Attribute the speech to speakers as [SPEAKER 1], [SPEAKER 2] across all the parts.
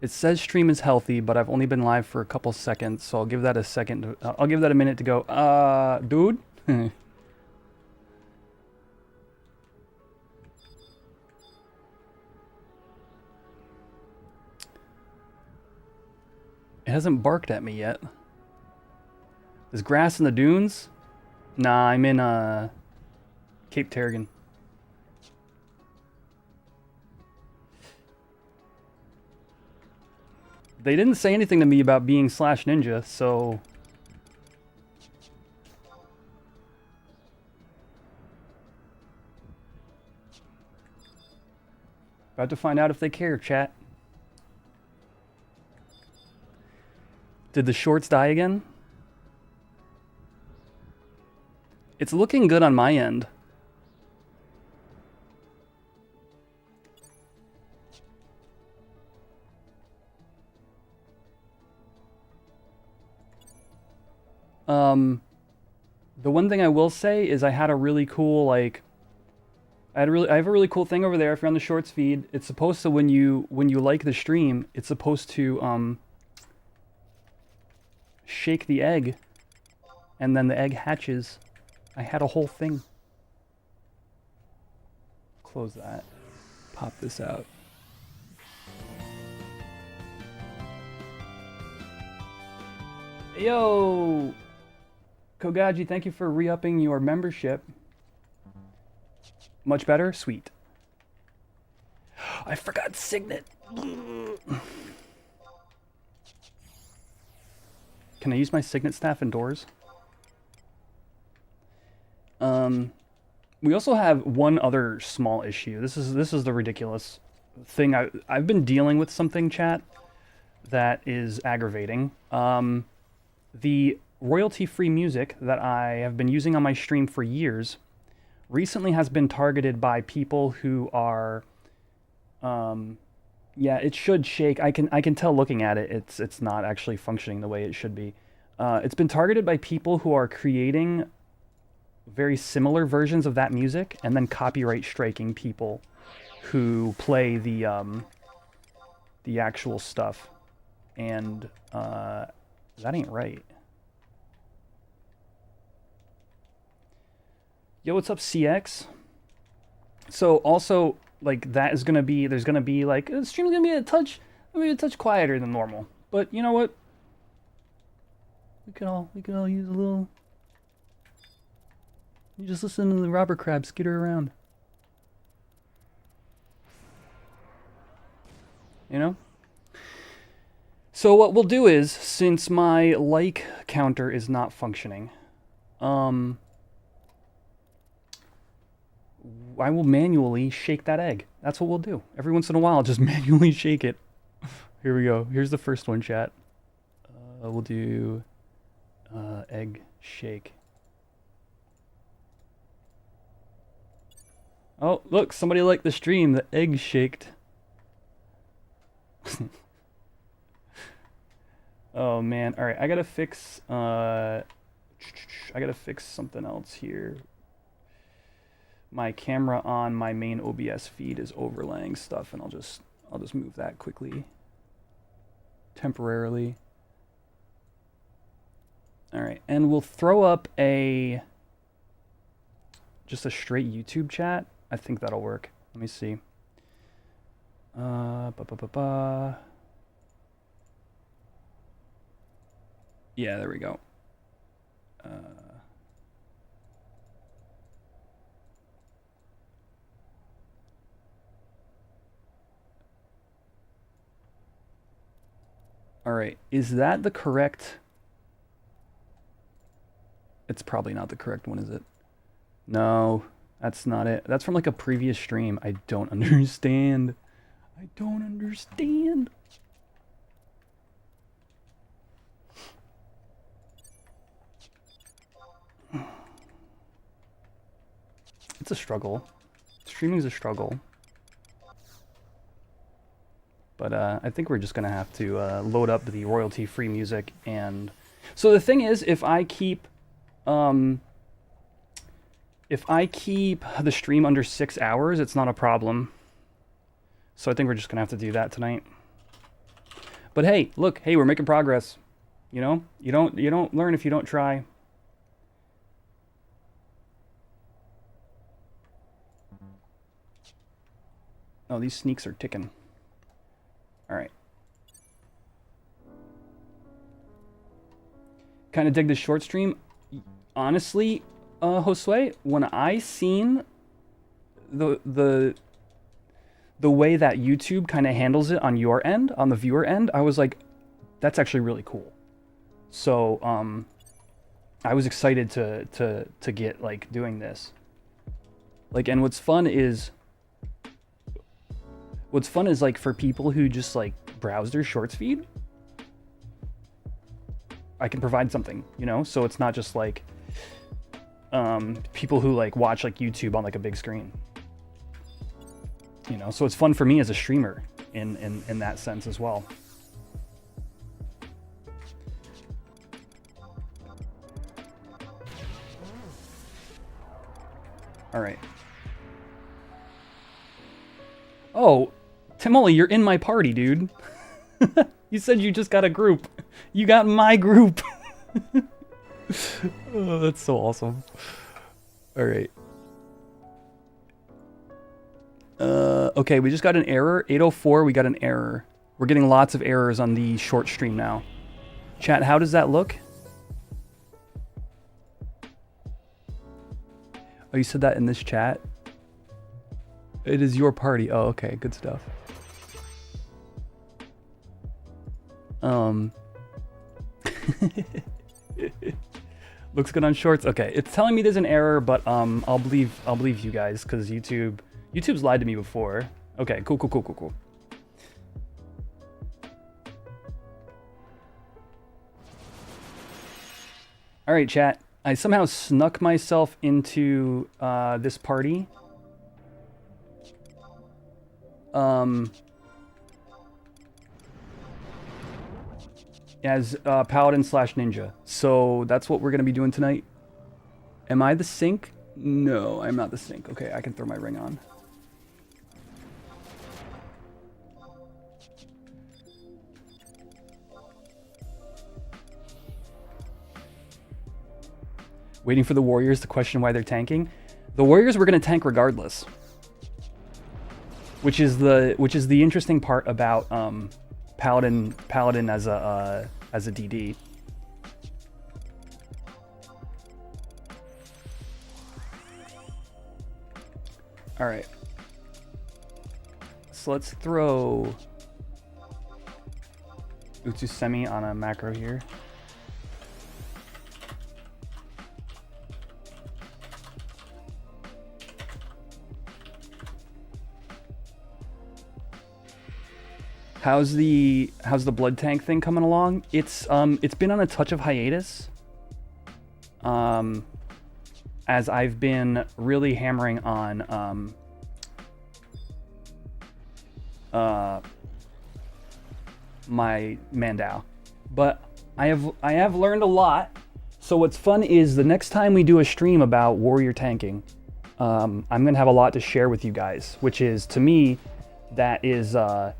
[SPEAKER 1] It says stream is healthy, but I've only been live for a couple seconds, so I'll give that a second. I'll give that a minute to go. Dude? It hasn't barked at me yet. There's grass in the dunes? Nah, I'm in Cape Terragon. They didn't say anything to me about being slash ninja, so... About to find out if they care, chat. Did the shorts die again? It's looking good on my end. The one thing I will say is I had a really cool, like... I have a really cool thing over there if you're on the shorts feed. It's supposed to, when you like the stream, it's supposed to, shake the egg, and then the egg hatches. I had a whole thing. Close that. Pop this out. Yo! Kogaji, thank you for re-upping your membership. Much better? Sweet. I forgot Signet. Can I use my Signet staff indoors? We also have one other small issue. This is the ridiculous thing. I've been dealing with something, chat, that is aggravating. The royalty-free music that I have been using on my stream for years recently has been targeted by people who are, yeah, it should shake. I can tell looking at it, it's not actually functioning the way it should be. It's been targeted by people who are creating very similar versions of that music and then copyright striking people who play the actual stuff, and that ain't right. Yo, what's up, CX? So also, like, that is gonna be, there's gonna be like, the stream's gonna be a touch quieter than normal. But you know what? We could all use a little. You just listen to the robber crab skitter around. You know? So what we'll do is, since my like counter is not functioning, I will manually shake that egg. That's what we'll do. Every once in a while, just manually shake it. Here we go. Here's the first one, chat. We'll do egg shake. Oh, look, somebody liked the stream. The egg shaked. Oh man. All right, I gotta fix something else here. My camera on my main OBS feed is overlaying stuff, and I'll just move that quickly, temporarily. All right, and we'll throw up just a straight YouTube chat. I think that'll work. Let me see. Yeah, there we go. All right, is that the correct? It's probably not the correct one, is it? No, that's not it. That's from like a previous stream. I don't understand. I don't understand. It's a struggle. Streaming's a struggle. But I think we're just going to have to load up the royalty-free music. And so the thing is, if I keep the stream under 6 hours, it's not a problem. So I think we're just going to have to do that tonight. But hey, look, hey, we're making progress. You know, you don't learn if you don't try. Oh, these sneaks are ticking. All right. Kind of dig the short stream. Honestly, Josue, when I seen the way that YouTube kind of handles it on your end, on the viewer end, I was like, that's actually really cool. So, I was excited to get like doing this. Like, and what's fun is like for people who just like browse their shorts feed, I can provide something, you know? So it's not just like people who like watch like YouTube on like a big screen. You know, so it's fun for me as a streamer in that sense as well. All right. Oh, Timoli, you're in my party, dude. You said you just got a group. You got my group. Oh, that's so awesome. All right. Okay, we just got an error. 804, we got an error. We're getting lots of errors on the short stream now. Chat, how does that look? Oh, you said that in this chat? It is your party. Oh, okay, good stuff. Looks good on shorts. Okay, it's telling me there's an error, but I'll believe you guys because YouTube's lied to me before. Okay, cool. All right, chat. I somehow snuck myself into this party. As Paladin / Ninja. So that's what we're going to be doing tonight. Am I the sync? No, I'm not the sync. Okay, I can throw my ring on. Waiting for the Warriors to question why they're tanking. The Warriors were going to tank regardless. Which is the interesting part about Paladin as a DD. All right. So let's throw Utsusemi on a macro here. How's the blood tank thing coming along? It's been on a touch of hiatus. As I've been really hammering on my Mandow. But I have learned a lot. So what's fun is the next time we do a stream about warrior tanking, I'm gonna have a lot to share with you guys, which is, to me, that is a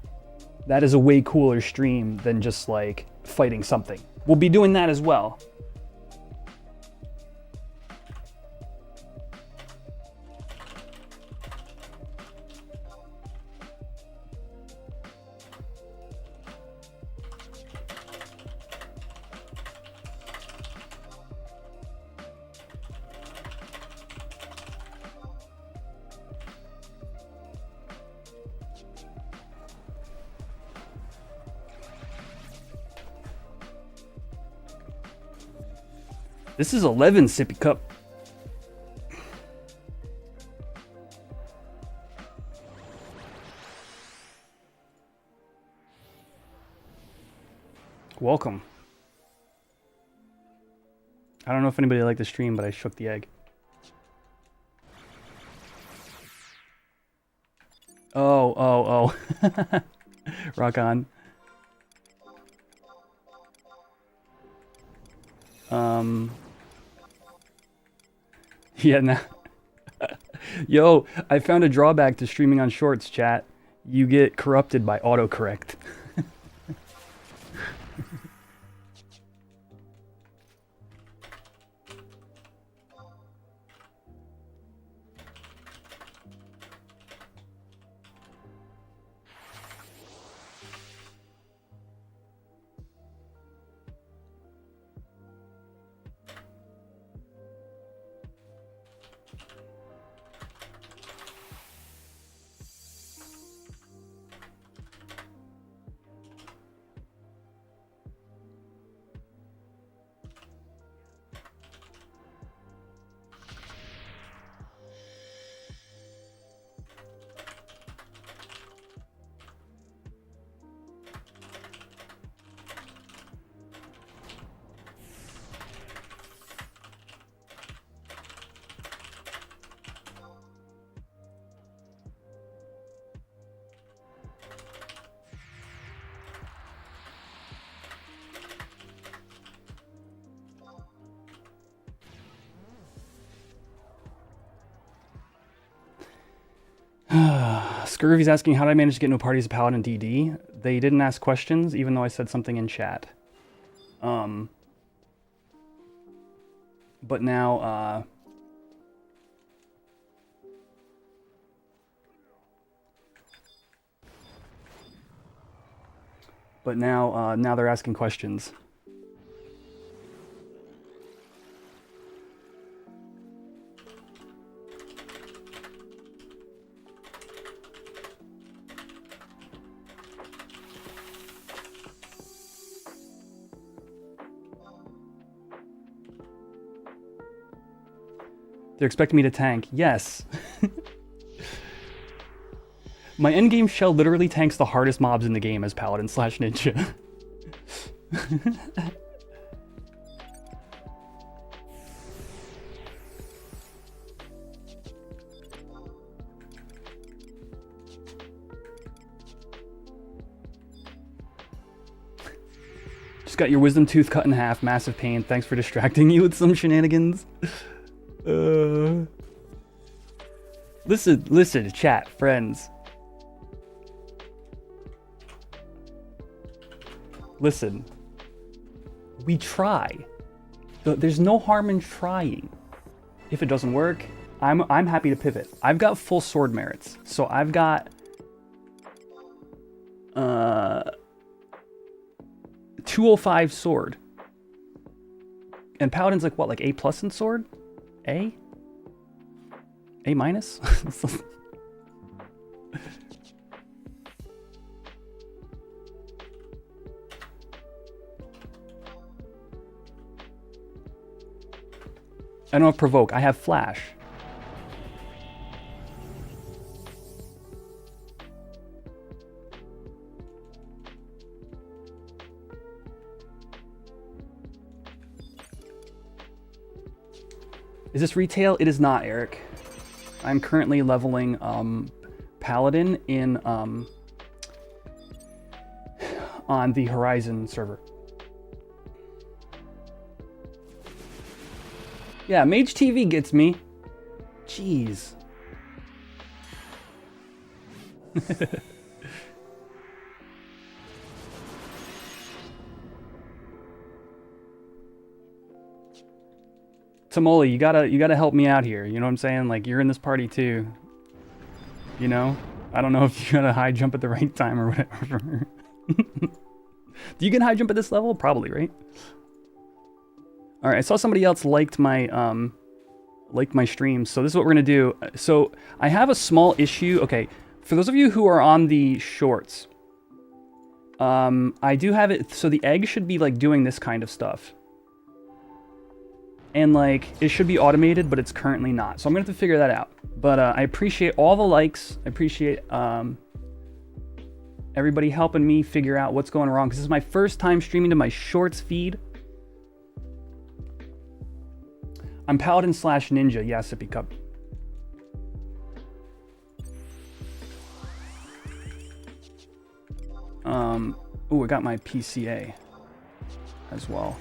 [SPEAKER 1] way cooler stream than just like fighting something. We'll be doing that as well. This is 11 sippy cup. Welcome. I don't know if anybody liked the stream, but I shook the egg. Oh. Rock on. Yeah, nah. Yo, I found a drawback to streaming on shorts, chat. You get corrupted by autocorrect. Scurvy's asking, how did I manage to get no parties of Paladin DD? They didn't ask questions, even though I said something in chat. But now, now they're asking questions. They're expecting me to tank. Yes. My endgame shell literally tanks the hardest mobs in the game as Paladin / Ninja. Just got your wisdom tooth cut in half. Massive pain. Thanks for distracting you with some shenanigans. Listen, chat, friends. Listen. We try. There's no harm in trying. If it doesn't work, I'm happy to pivot. I've got full sword merits. So I've got 205 sword. And Paladin's like what, like A+ in sword? A? A minus? I don't have provoke, I have flash. Is this retail? It is not, Eric. I'm currently leveling Paladin in on the Horizon server. Yeah, Mage TV gets me. Jeez. Tamoli, you gotta help me out here. You know what I'm saying? Like, you're in this party too. You know? I don't know if you got a high jump at the right time or whatever. Do you get high jump at this level? Probably, right? All right, I saw somebody else liked my stream, so this is what we're gonna do. So I have a small issue. Okay, for those of you who are on the shorts, I do have it. So the egg should be like doing this kind of stuff. And like, it should be automated, but it's currently not. So I'm gonna have to figure that out. But I appreciate all the likes. I appreciate everybody helping me figure out what's going wrong, because this is my first time streaming to my shorts feed. I'm Paladin / Ninja. Yeah, Sippy Cup. Ooh, I got my PCA as well.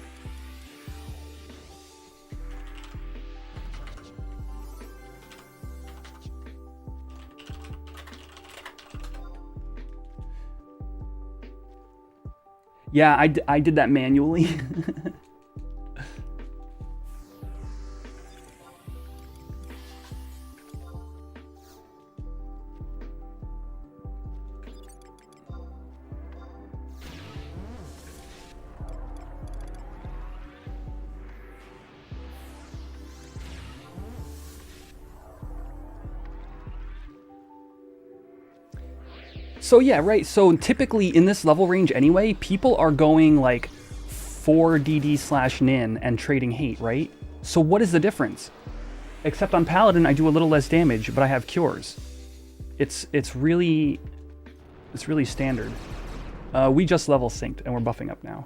[SPEAKER 1] Yeah, I did that manually. So yeah, right. So typically in this level range anyway, people are going like 4 DD / Nin and trading hate, right? So what is the difference? Except on Paladin, I do a little less damage, but I have cures. It's really standard. We just level synced and we're buffing up now.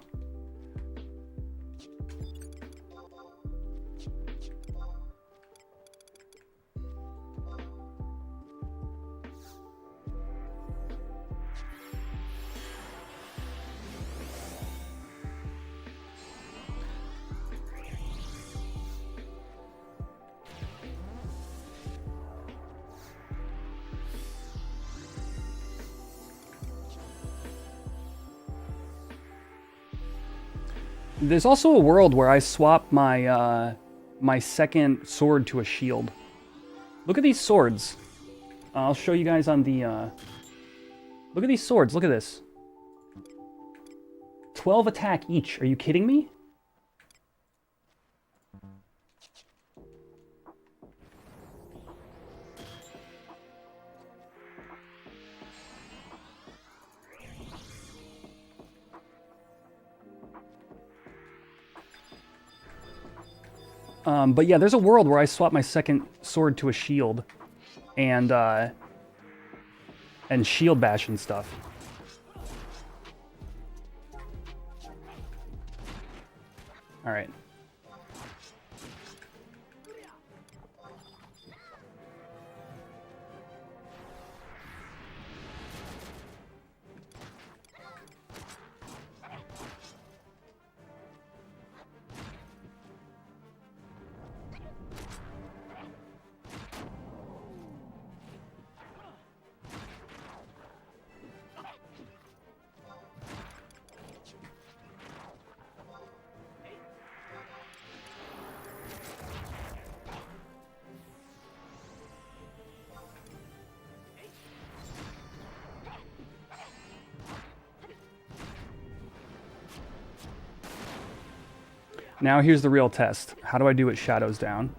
[SPEAKER 1] There's also a world where I swap my my second sword to a shield. Look at these swords. I'll show you guys on the... Look at these swords. Look at this. 12 attack each. Are you kidding me? But yeah, there's a world where I swap my second sword to a shield, and shield bash and stuff. All right. Now here's the real test. How do I do it shadows down?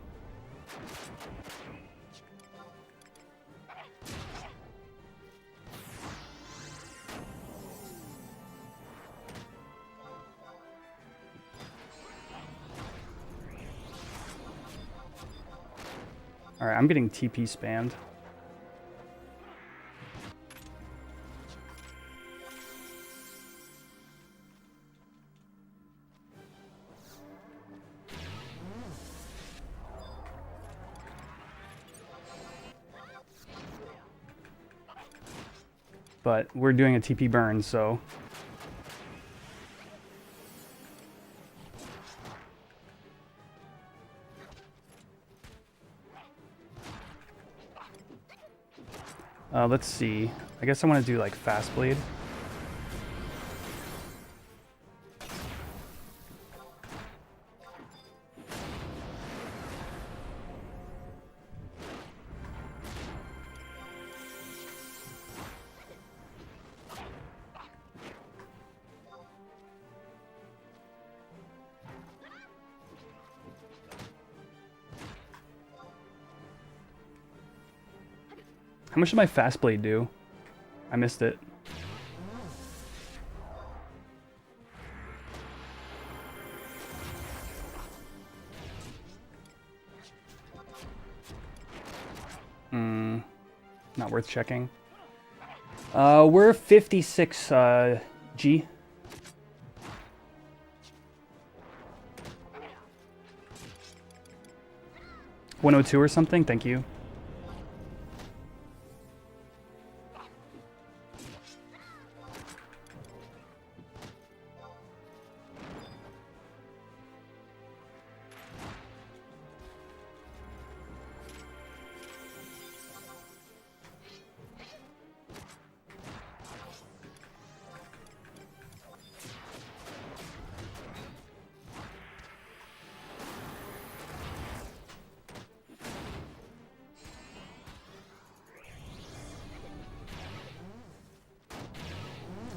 [SPEAKER 1] Alright, I'm getting TP spammed. But we're doing a TP burn, so... let's see. I guess I want to do like fast bleed. How much did my fast blade do? I missed it. Not worth checking. We're 56 G. 102 or something, thank you.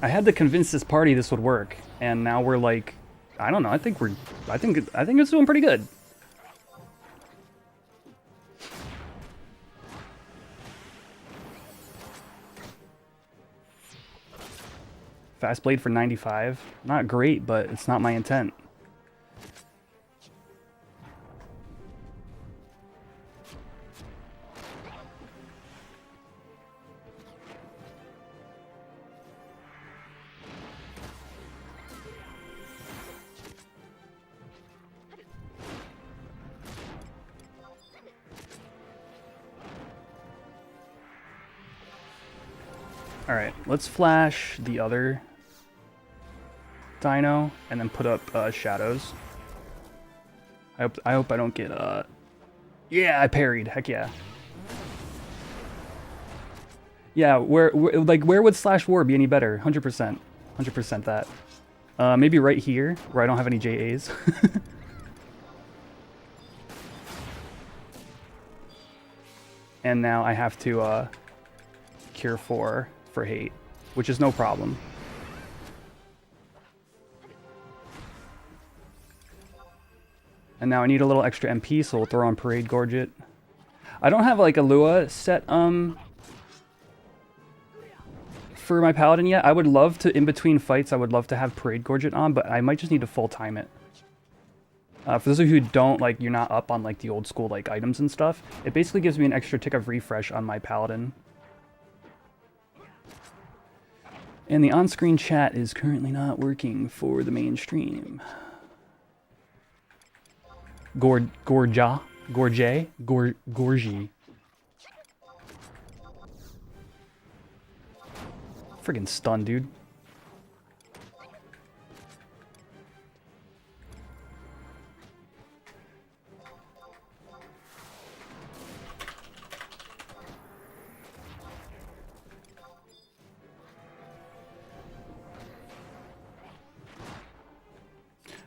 [SPEAKER 1] I had to convince this party this would work, and now we're like, I don't know. I think it's doing pretty good. Fast blade for 95. Not great, but it's not my intent. Alright, let's flash the other dino and then put up shadows. I hope I don't get yeah, I parried. Heck yeah. Yeah, where would slash war be any better? 100%. 100% that. Maybe right here, where I don't have any JAs. And now I have to cure 4 for hate, which is no problem. And now I need a little extra MP, so we'll throw on Parade Gorget. I don't have like a Lua set for my Paladin yet. I would love to, in between fights, I would love to have Parade Gorget on, but I might just need to full time it. For those of you who don't, like, you're not up on like the old school like items and stuff, it basically gives me an extra tick of refresh on my Paladin. And the on-screen chat is currently not working for the main stream. Gorgy. Friggin' stun, dude.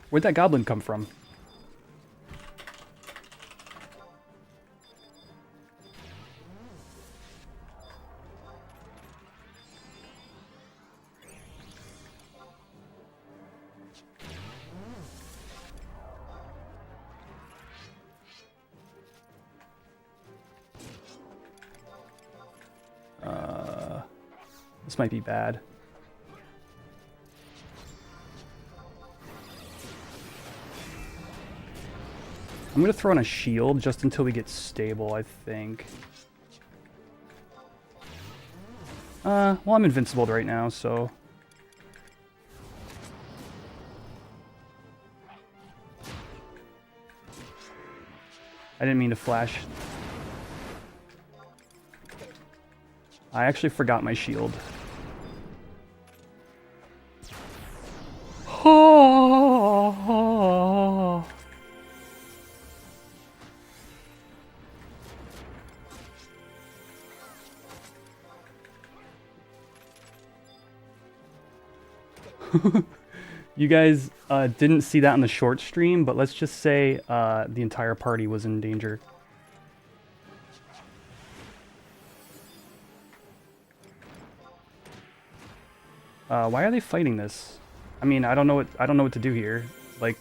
[SPEAKER 1] Where'd that goblin come from? This might be bad. I'm gonna throw in a shield just until we get stable, I think. Well, I'm invincible right now, so... I didn't mean to flash. I actually forgot my shield. You guys didn't see that in the short stream, but let's just say the entire party was in danger. Why are they fighting this? I mean, I don't know what to do here. Like,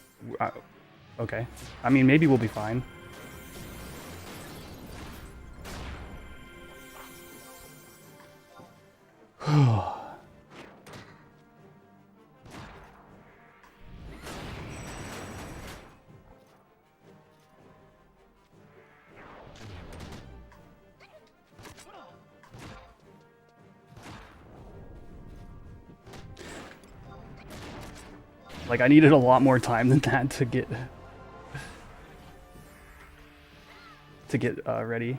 [SPEAKER 1] okay. I mean, maybe we'll be fine. Like, I needed a lot more time than that to get ready.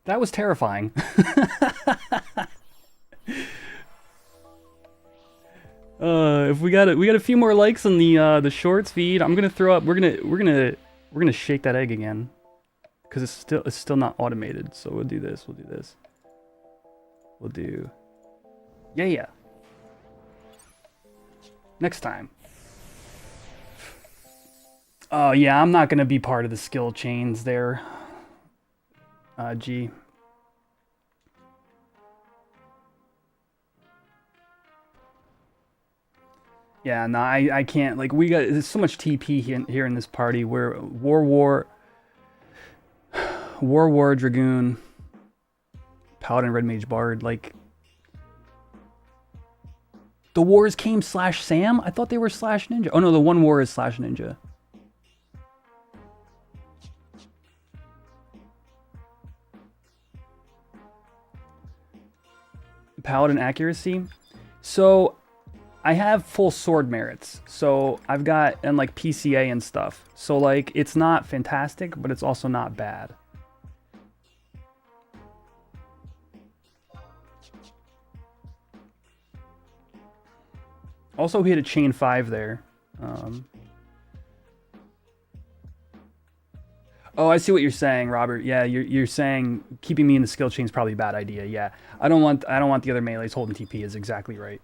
[SPEAKER 1] That was terrifying. If we got a few more likes on the shorts feed, I'm gonna throw up. We're gonna shake that egg again, because it's still not automated. So we'll do this. We'll do this. We'll do. Yeah. Next time. Oh yeah, I'm not gonna be part of the skill chains there. G. Yeah, no, I can't. Like, there's so much TP here in this party. Where War, Dragoon, Paladin, Red Mage, Bard. Like, the wars came /Sam? I thought they were /Ninja. Oh no, the one war is /Ninja. Paladin accuracy. So I have full sword merits, so I've got, and like PCA and stuff. So like, it's not fantastic, but it's also not bad. Also hit a chain 5 there. Oh, I see what you're saying, Robert. Yeah, you're saying keeping me in the skill chain is probably a bad idea. Yeah, I don't want the other melees holding TP. Is exactly right.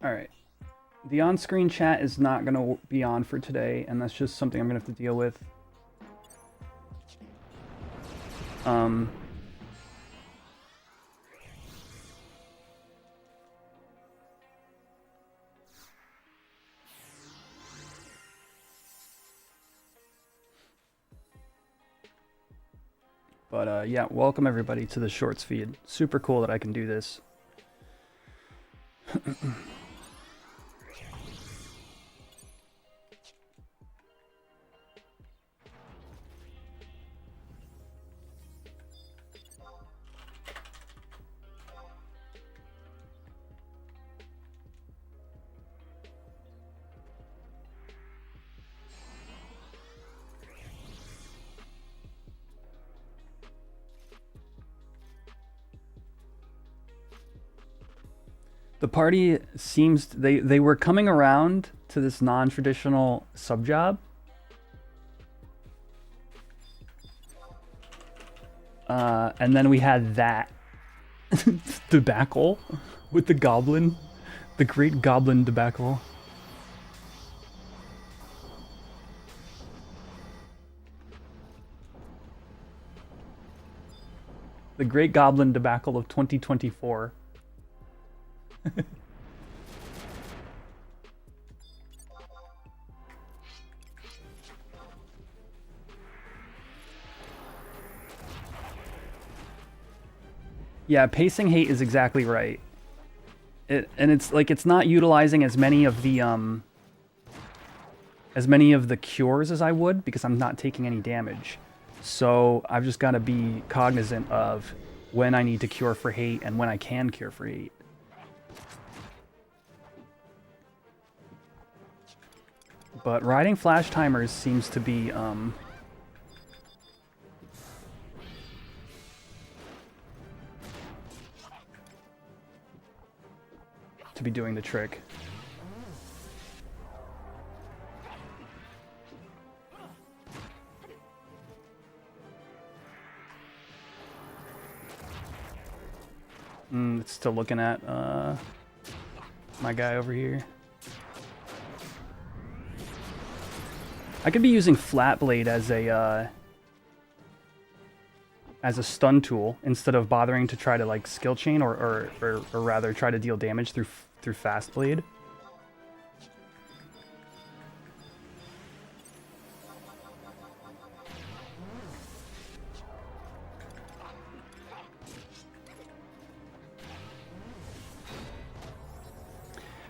[SPEAKER 1] All right. The on-screen chat is not going to be on for today, and that's just something I'm going to have to deal with. But yeah, welcome everybody to the Shorts feed. Super cool that I can do this. The party seems they were coming around to this non-traditional sub job. And then we had that debacle with the goblin, the great goblin debacle. The great goblin debacle of 2024. Yeah, pacing hate is exactly right. And it's like it's not utilizing as many of the cures as I would because I'm not taking any damage. So I've just got to be cognizant of when I need to cure for hate and when I can cure for hate. But riding flash timers seems to be doing the trick. It's still looking at my guy over here. I could be using Flat Blade as a stun tool instead of bothering to try to like skill chain or rather try to deal damage through Fast Blade.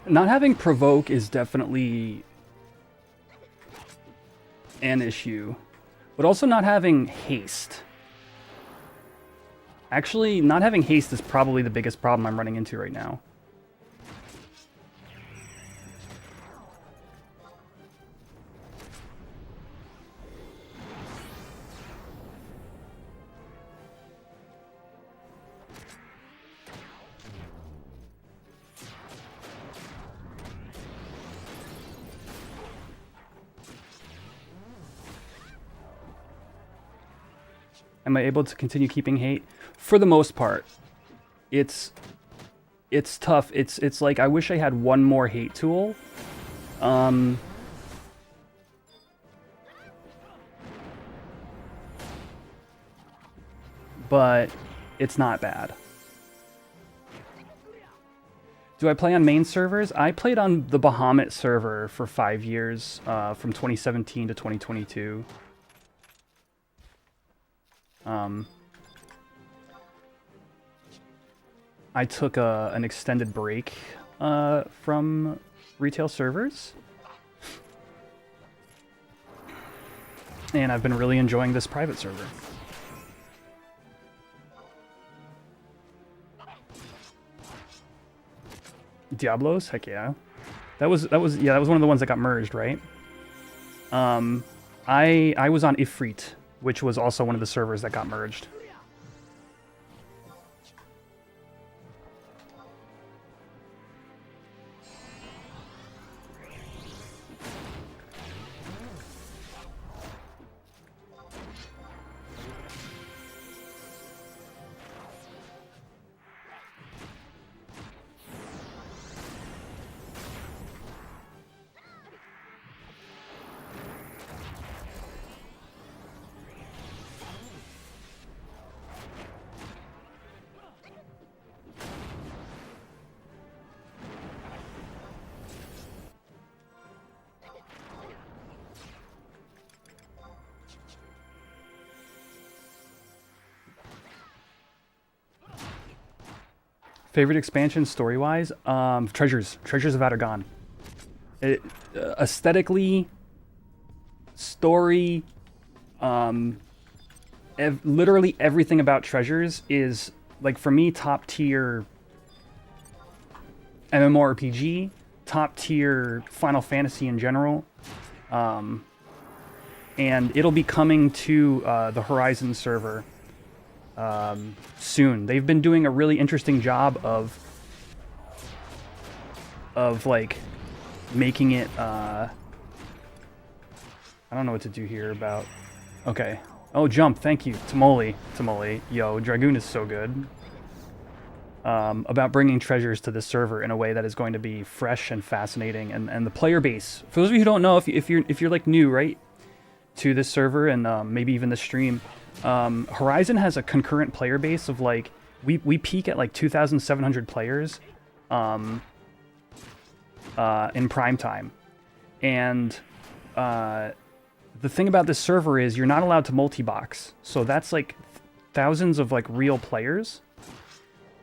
[SPEAKER 1] Not having provoke is definitely an issue, but also not having haste. Actually, not having haste is probably the biggest problem I'm running into right now. Am I able to continue keeping hate? For the most part. It's tough. It's like I wish I had one more hate tool. But it's not bad. Do I play on main servers? I played on the Bahamut server for 5 years, from 2017 to 2022. I took an extended break from retail servers. And I've been really enjoying this private server. Diablos? Heck yeah. That was one of the ones that got merged, right? I was on Ifrit, which was also one of the servers that got merged. Favorite expansion story-wise? Treasures of Atagon. Aesthetically, story, literally everything about Treasures is, like, for me, top tier MMORPG, top tier Final Fantasy in general. And it'll be coming to the Horizon server soon. They've been doing a really interesting job of like making it I don't know what to do here about. Okay. Oh, jump. Thank you. Tamoli. Yo, Dragoon is so good. About bringing Treasures to this server in a way that is going to be fresh and fascinating, and the player base. For those of you who don't know, if you're like new, right, to this server and maybe even the stream, Horizon has a concurrent player base of like we peak at like 2,700 players in prime time, and the thing about this server is you're not allowed to multi-box, so that's like thousands of like real players.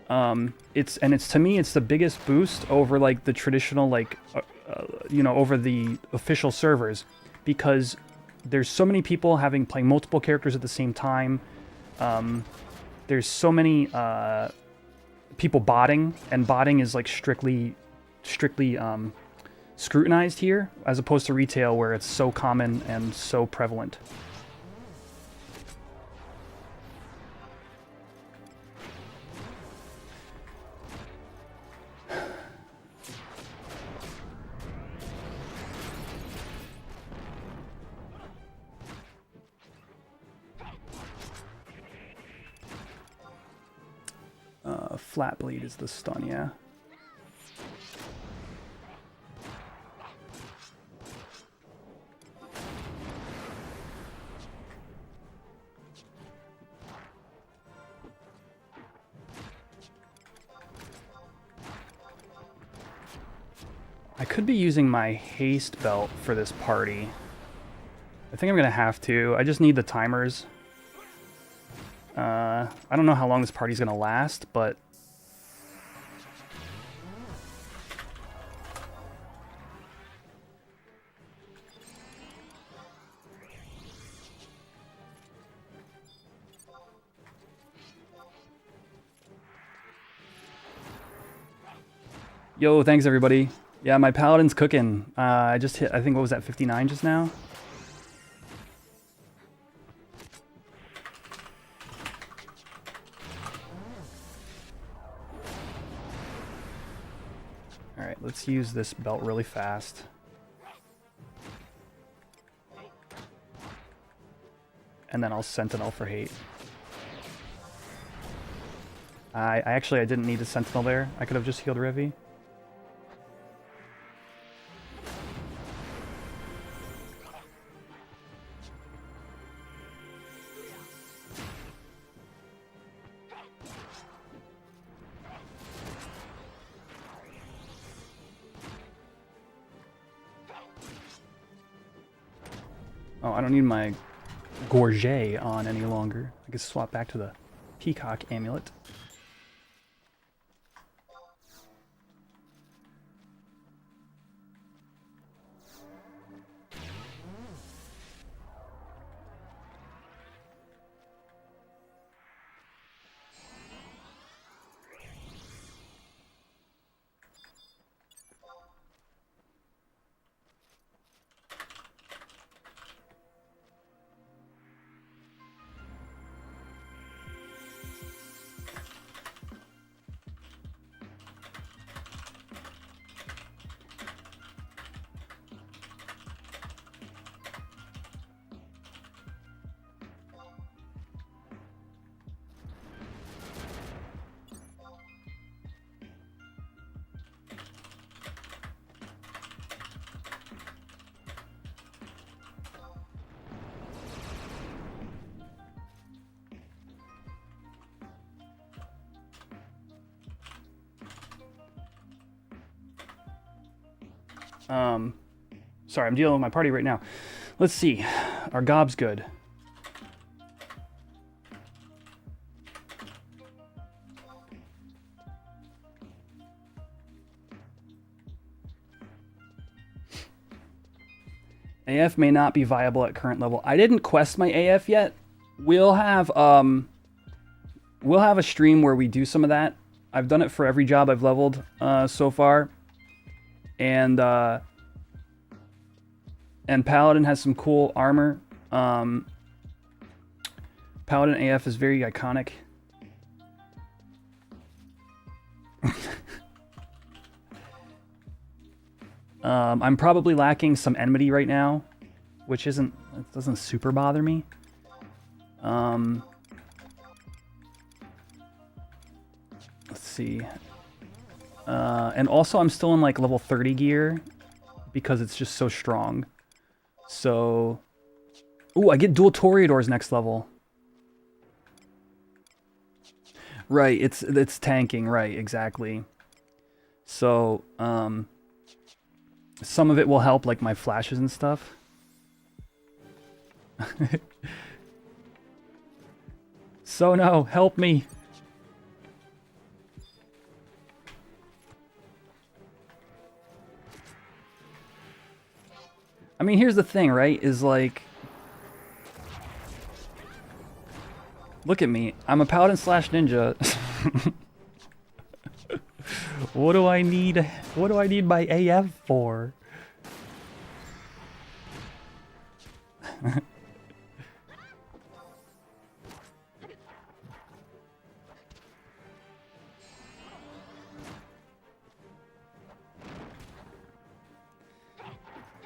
[SPEAKER 1] It's to me it's the biggest boost over like the traditional like over the official servers, because there's so many people playing multiple characters at the same time. There's so many people botting, and botting is like strictly scrutinized here, as opposed to retail where it's so common and so prevalent. Flat bleed is the stun, yeah. I could be using my haste belt for this party. I think I'm gonna have to. I just need the timers. I don't know how long this party's gonna last, but yo, thanks everybody. Yeah, my paladin's cooking. I just hit, I think, what was that, 59 just now? Alright, let's use this belt really fast. And then I'll Sentinel for hate. I didn't need a Sentinel there. I could have just healed Revi. Oh, I don't need my Gorget on any longer. I can swap back to the Peacock Amulet. Sorry, I'm dealing with my party right now. Let's see. Our gob's good. AF may not be viable at current level. I didn't quest my AF yet. We'll have a stream where we do some of that. I've done it for every job I've leveled so far. And Paladin has some cool armor. Paladin AF is very iconic. I'm probably lacking some enmity right now, which it doesn't super bother me. Let's see. And also I'm still in like level 30 gear because it's just so strong. So, ooh, I get dual Toreadors next level. Right, it's tanking, right, exactly. So, some of it will help, like my flashes and stuff. So no, help me. I mean, here's the thing, right? Is like, look at me. I'm a paladin slash ninja. What do I need? What do I need my AF for?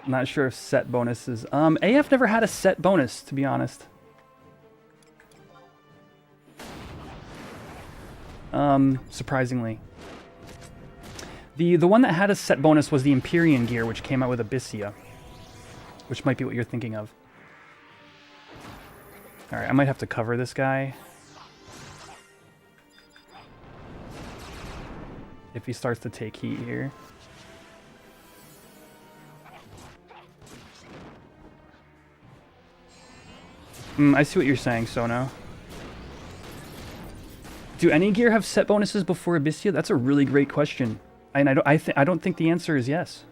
[SPEAKER 1] Not sure if set bonuses. AF never had a set bonus, to be honest. Surprisingly. The one that had a set bonus was the Empyrean gear, which came out with Abyssia. Which might be what you're thinking of. Alright, I might have to cover this guy. If he starts to take heat here. I see what you're saying, Sono. Do any gear have set bonuses before Abyssia? That's a really great question. And I don't think the answer is yes.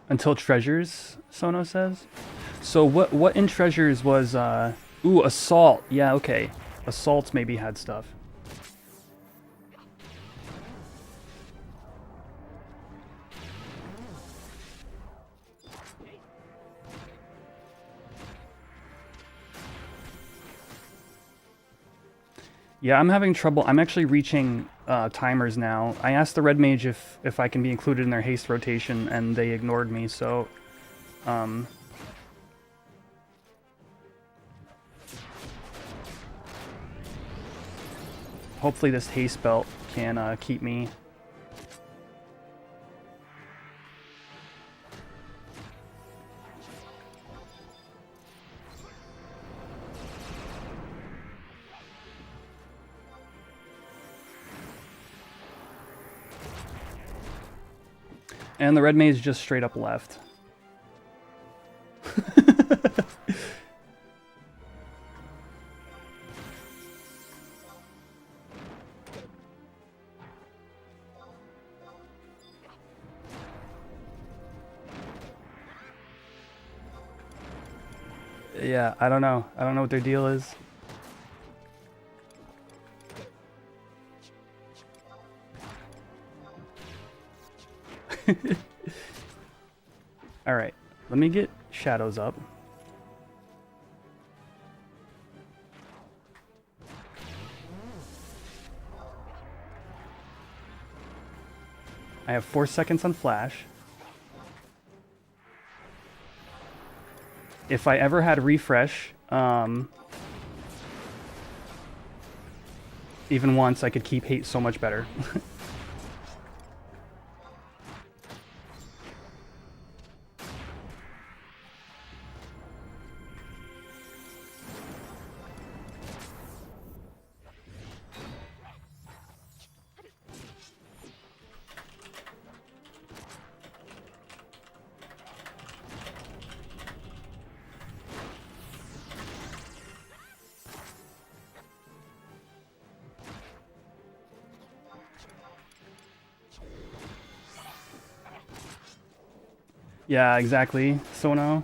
[SPEAKER 1] Until Treasures, Sono says. So what in Treasures was ooh, Assault. Yeah, okay. Assaults maybe had stuff. Yeah, I'm having trouble. I'm actually reaching timers now. I asked the Red Mage if I can be included in their haste rotation, and they ignored me, so... hopefully this haste belt can keep me... And the Red Mage just straight up left. Yeah, I don't know. I don't know what their deal is. Alright, let me get shadows up. I have 4 seconds on flash. If I ever had refresh, even once, I could keep hate so much better. Yeah, exactly. Sono.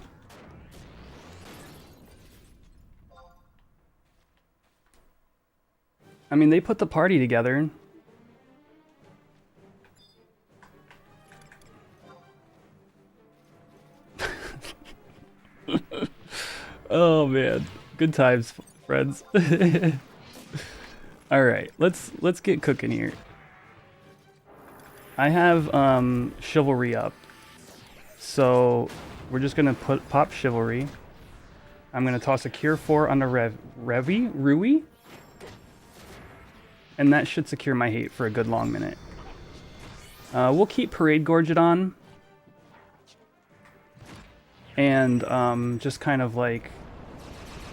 [SPEAKER 1] I mean, they put the party together. Oh man, good times, friends. All right, let's get cooking here. I have chivalry up, so we're just gonna pop chivalry. I'm gonna toss a cure 4 on the Rui, and that should secure my hate for a good long minute. We'll keep Parade Gorget and just kind of like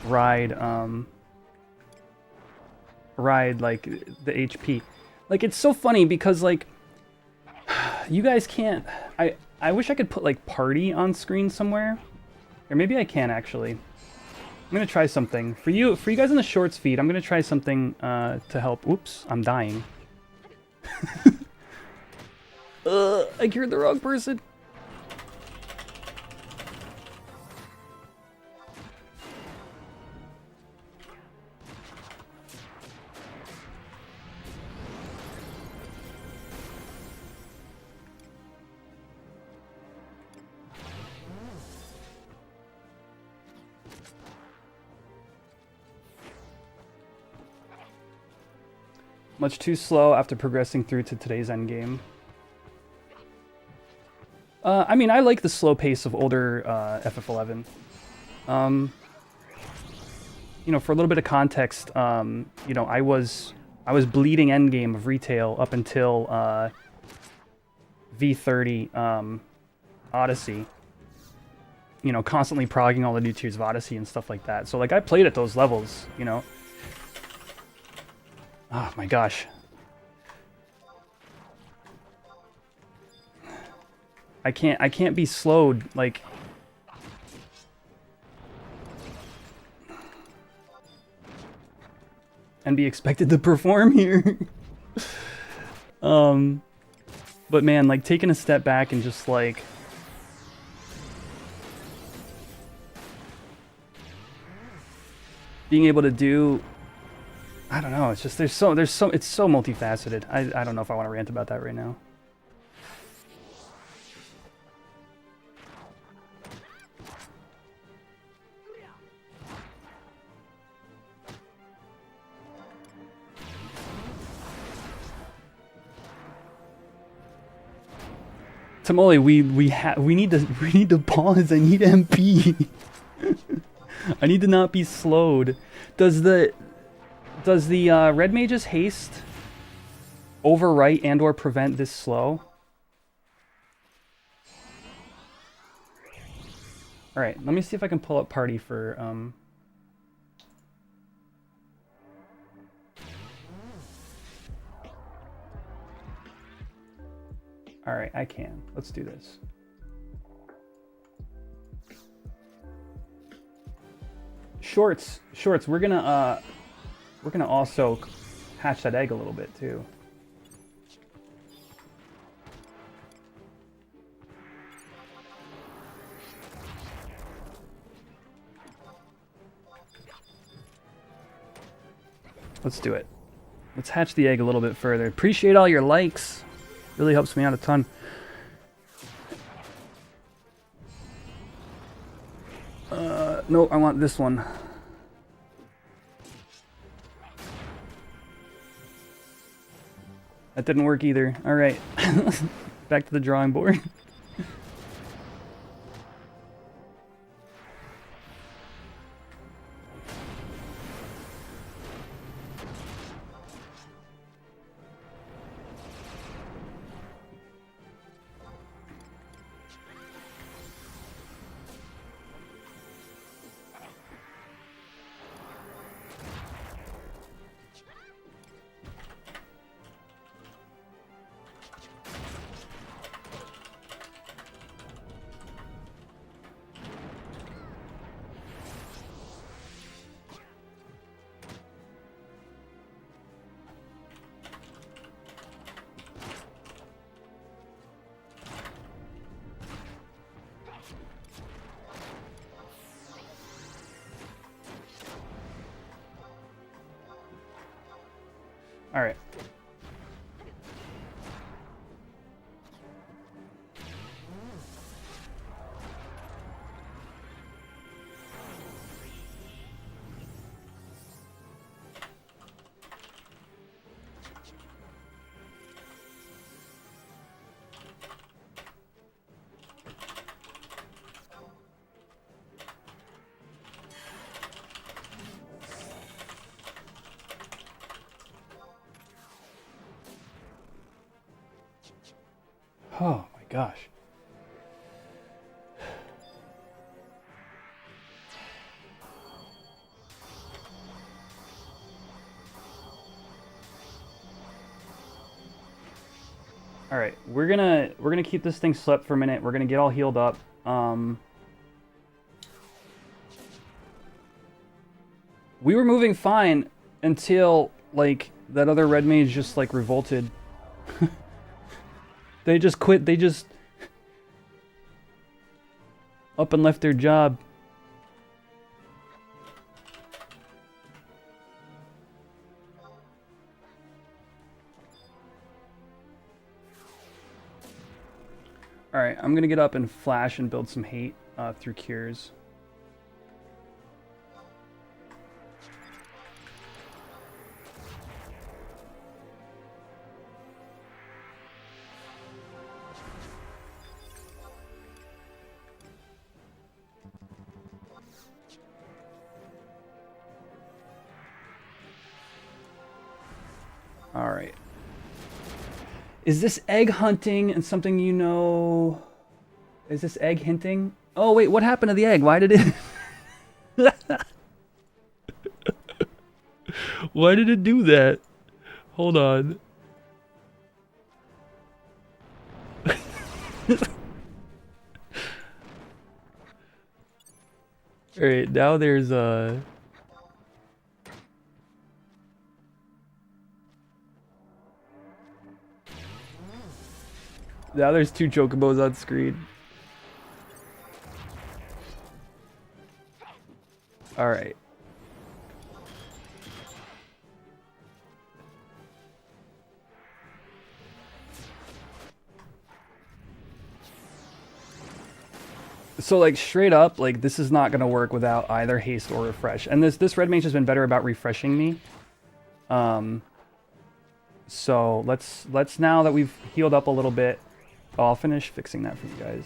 [SPEAKER 1] ride like the HP. Like, it's so funny because like you guys can't. I wish I could put like party on screen somewhere, or maybe I can actually. I'm gonna try something for you guys in the shorts feed. I'm gonna try something to help. Oops, I'm dying. I cured the wrong person. Much too slow after progressing through to today's endgame. I mean, I like the slow pace of older FF11. You know, for a little bit of context, you know, I was bleeding endgame of retail up until V30 Odyssey. You know, constantly progging all the new tiers of Odyssey and stuff like that. So, like, I played at those levels, you know. Oh my gosh. I can't be slowed, like, and be expected to perform here. But man, like, taking a step back and just like being able to do, I don't know, it's just it's so multifaceted. I don't know if I want to rant about that right now. Tamole, we need to pause. I need MP. I need to not be slowed. Does the red mage's haste overwrite and or prevent this slow? All right, let me see if I can pull up party for All right, I can. Let's do this. Shorts. We're gonna also hatch that egg a little bit too. Let's do it. Let's hatch the egg a little bit further. Appreciate all your likes. Really helps me out a ton. No, I want this one. That didn't work either. All right. Back to the drawing board. All right. Oh my gosh. All right, we're gonna keep this thing slept for a minute. We're gonna get all healed up. We were moving fine until like that other red mage just like revolted. They just quit. They just up and left their job. Alright, I'm gonna get up and flash and build some hate through cures. Alright. Is this egg hunting and something you know? Is this egg hinting? Oh wait, what happened to the egg? Why did it... Why did it do that? Hold on. Alright, now there's now there's 2 chocobos on screen. Alright. So like straight up, like this is not gonna work without either haste or refresh. And this red mage has been better about refreshing me. So let's now that we've healed up a little bit, I'll finish fixing that for you guys.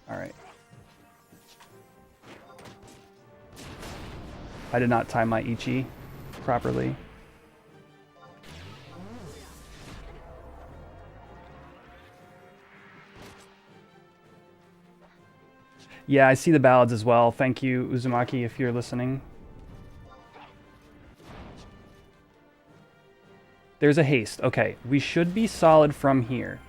[SPEAKER 1] All right. I did not time my Ichi properly. Yeah, I see the ballads as well. Thank you, Uzumaki, if you're listening. There's a haste. Okay, we should be solid from here.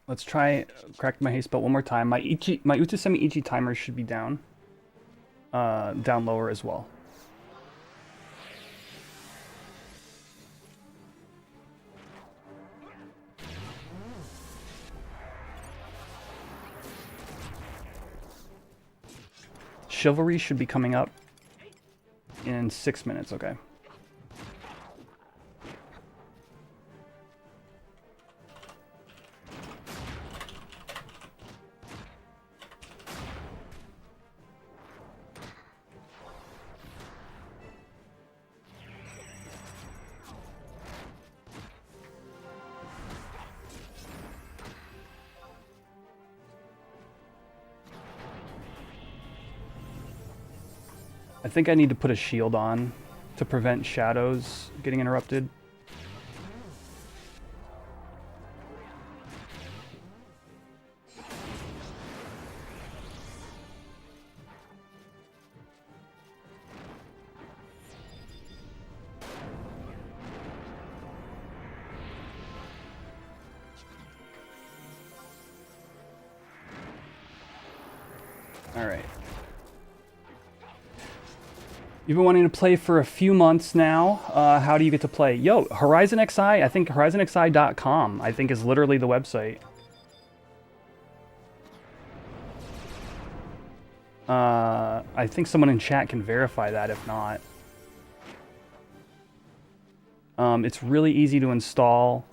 [SPEAKER 1] Let's try correct my haste spell one more time. My Utusemi Ichi timer should be down. Down lower as well. Chivalry should be coming up in 6 minutes, okay. I think I need to put a shield on to prevent shadows getting interrupted. All right. You've been wanting to play for a few months now. How do you get to play? Yo, Horizon XI, I think horizonxi.com, I think is literally the website. I think someone in chat can verify that if not. It's really easy to install.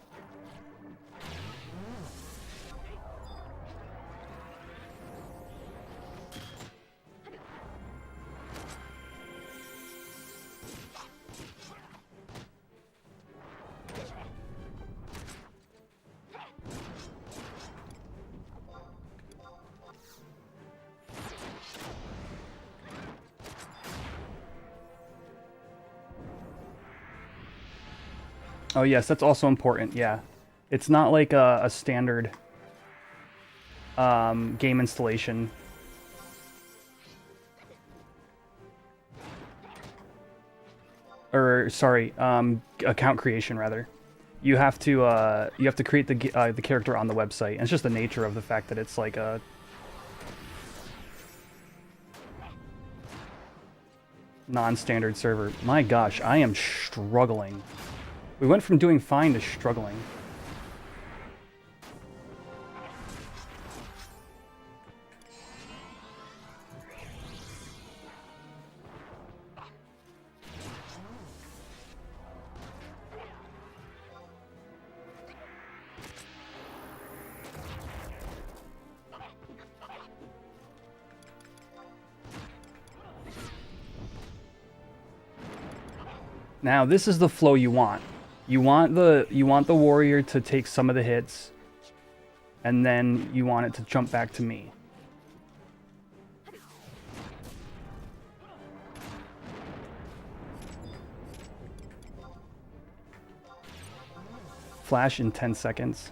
[SPEAKER 1] Oh yes, that's also important, yeah. It's not like a standard game installation. Or, sorry, account creation, rather. You have to create the character on the website, and it's just the nature of the fact that it's like a... non-standard server. My gosh, I am struggling. We went from doing fine to struggling. Now, this is the flow you want. You want the warrior to take some of the hits, and then you want it to jump back to me. Flash in 10 seconds.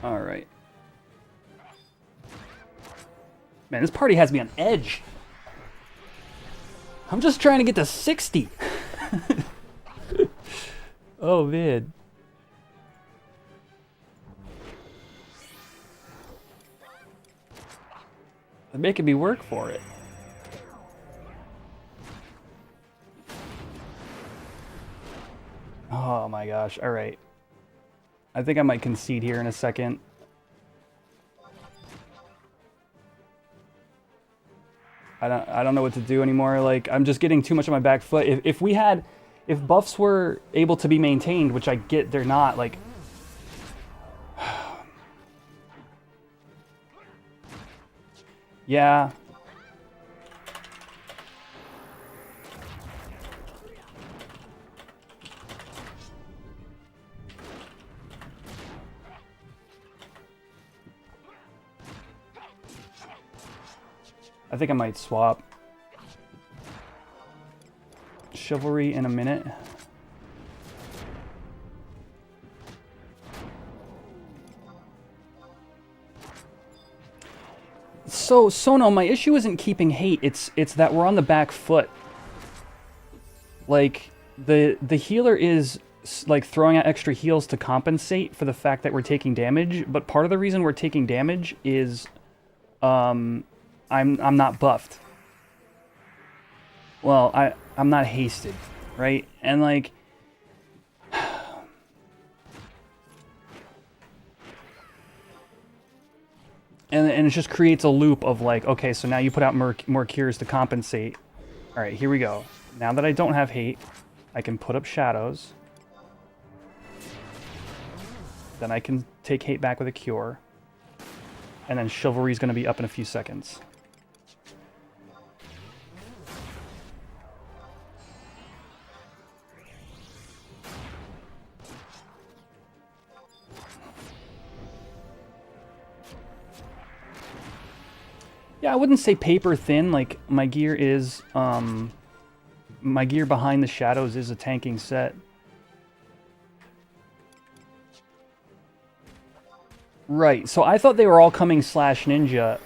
[SPEAKER 1] All right. Man, this party has me on edge. I'm just trying to get to 60. Oh, man. They're making me work for it. Oh my gosh. All right. I think I might concede here in a second. I don't know what to do anymore. Like, I'm just getting too much on my back foot. If buffs were able to be maintained, which I get they're not, like... Yeah. I think I might swap. Chivalry in a minute. So no, my issue isn't keeping hate. It's that we're on the back foot. Like the healer is like throwing out extra heals to compensate for the fact that we're taking damage, but part of the reason we're taking damage is I'm not buffed. Well, I'm not hasted, right? And like and it just creates a loop of like, okay, so now you put out more cures to compensate. All right, here we go. Now that I don't have hate, I can put up shadows. Then I can take hate back with a cure. And then chivalry is going to be up in a few seconds. Yeah, I wouldn't say paper thin. Like, my gear is, my gear behind the shadows is a tanking set. Right, so I thought they were all coming slash ninja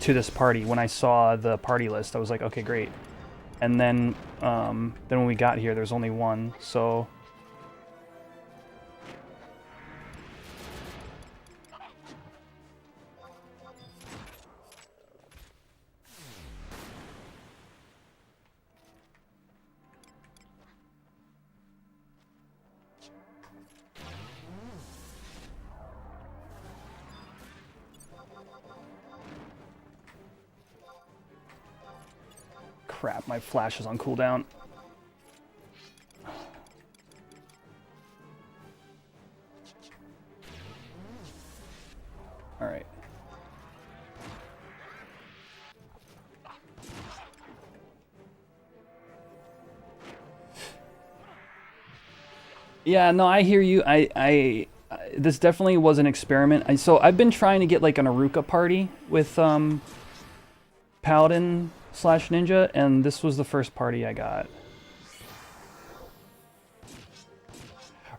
[SPEAKER 1] to this party. When I saw the party list, I was like, okay, great. And then when we got here, there's only one, so... Crap, my flash is on cooldown. Alright. Yeah, no, I hear you. This definitely was an experiment. So I've been trying to get like an Aruka party with Paladin slash Ninja, and this was the first party I got.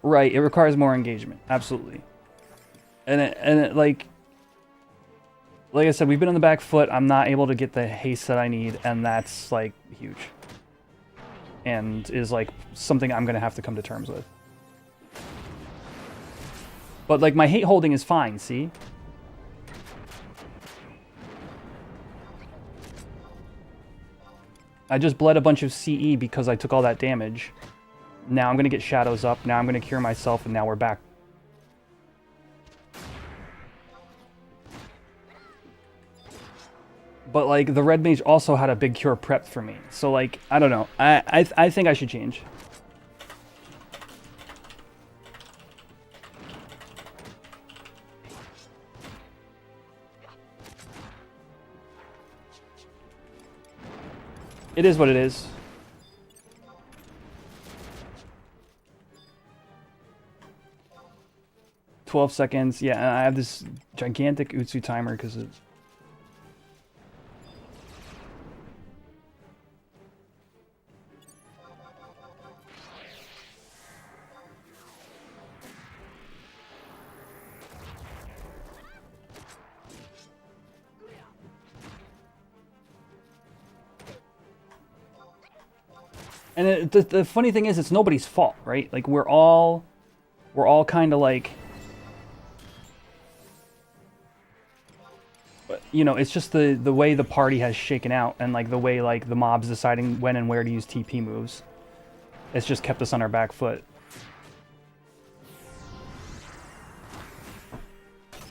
[SPEAKER 1] Right, it requires more engagement, absolutely. And it like I said, we've been on the back foot. I'm not able to get the haste that I need, and that's like huge. And is like something I'm gonna have to come to terms with. But like my hate holding is fine, see? I just bled a bunch of CE because I took all that damage. Now I'm gonna get shadows up, now I'm gonna cure myself, and now we're back. But like the red mage also had a big cure prepped for me. So like, I don't know. I think I should change. It is what it is. "12 seconds. Yeah, and I have this gigantic Utsu timer because it... And the funny thing is, it's nobody's fault, right? Like, we're all kind of like... You know, it's just the way the party has shaken out, and like the way like the mob's deciding when and where to use TP moves. It's just kept us on our back foot.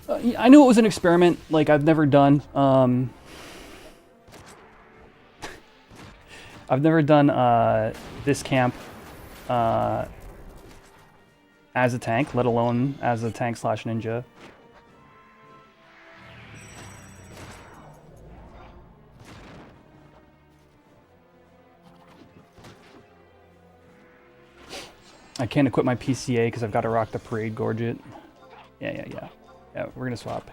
[SPEAKER 1] I knew it was an experiment, like I've never done. I've never done this camp as a tank, let alone as a tank slash ninja. I can't equip my PCA because I've got to rock the Parade Gorget. Yeah, we're gonna swap.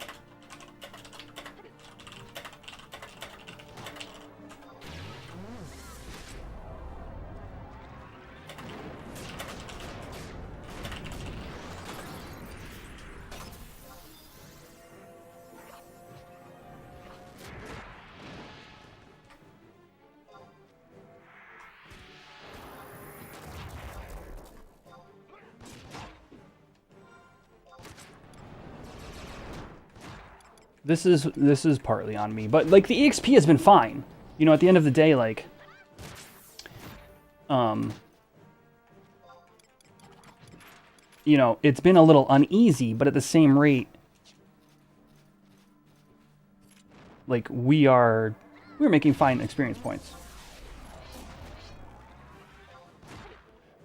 [SPEAKER 1] This is partly on me, but like the EXP has been fine. You know, at the end of the day, like, you know, it's been a little uneasy, but at the same rate, like we're making fine experience points.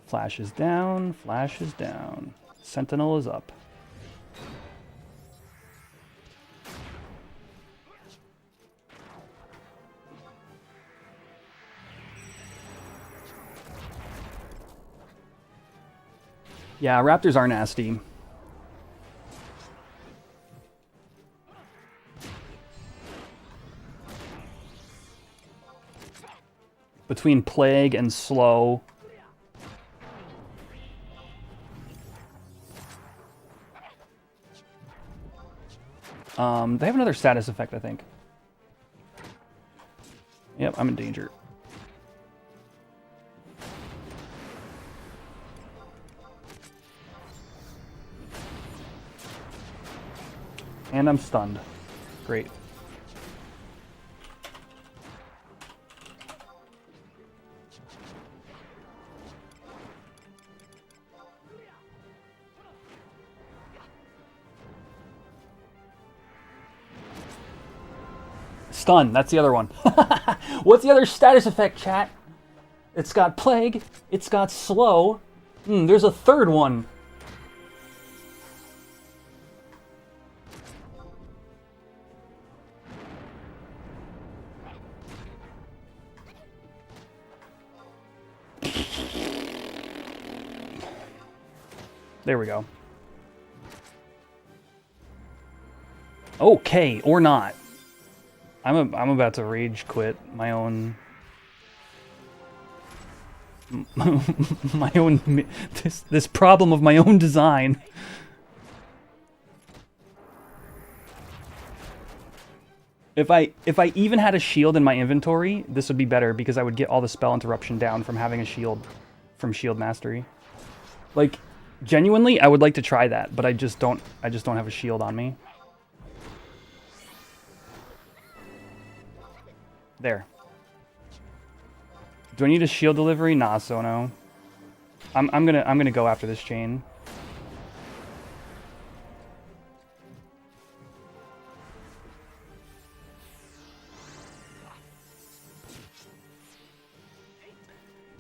[SPEAKER 1] Flash is down, flash is down. Sentinel is up. Yeah, Raptors are nasty. between plague and slow. They have another status effect, I think. Yep, I'm in danger. And I'm stunned. Great. Stun, that's the other one. What's the other status effect, chat? It's got plague, it's got slow. There's a third one. There we go. Okay, or not. I'm about to rage quit my own this problem of my own design. If I even had a shield in my inventory, this would be better because I would get all the spell interruption down from having a shield from shield mastery. Like genuinely, I would like to try that, but I just don't have a shield on me. There. Do I need a shield delivery? Nah, so no. I'm gonna go after this chain.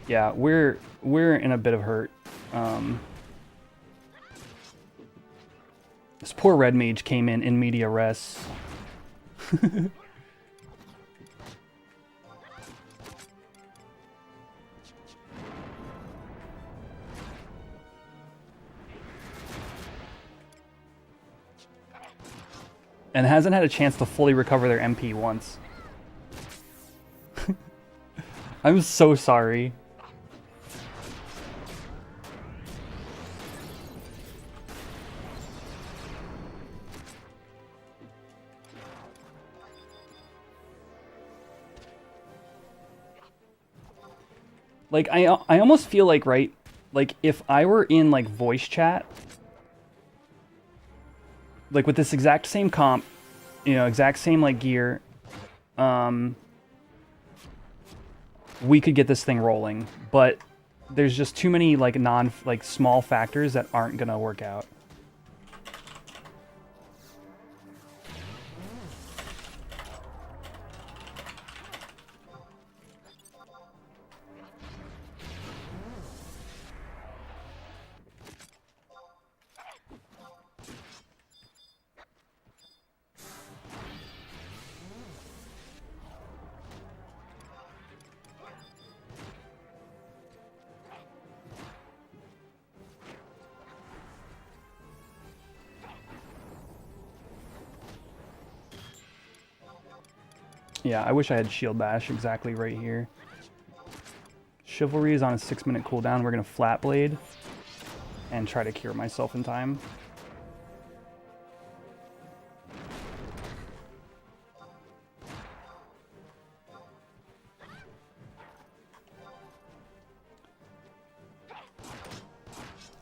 [SPEAKER 1] Yeah, we're in a bit of hurt. This poor red mage came in media res. And hasn't had a chance to fully recover their MP once. I'm so sorry. Like, I almost feel like, right, like, if I were in, like, voice chat, like, with this exact same comp, you know, exact same, like, gear, we could get this thing rolling, but there's just too many, like, small factors that aren't gonna work out. Yeah, I wish I had Shield Bash exactly right here. Chivalry is on a 6-minute cooldown. We're going to Flat Blade and try to cure myself in time.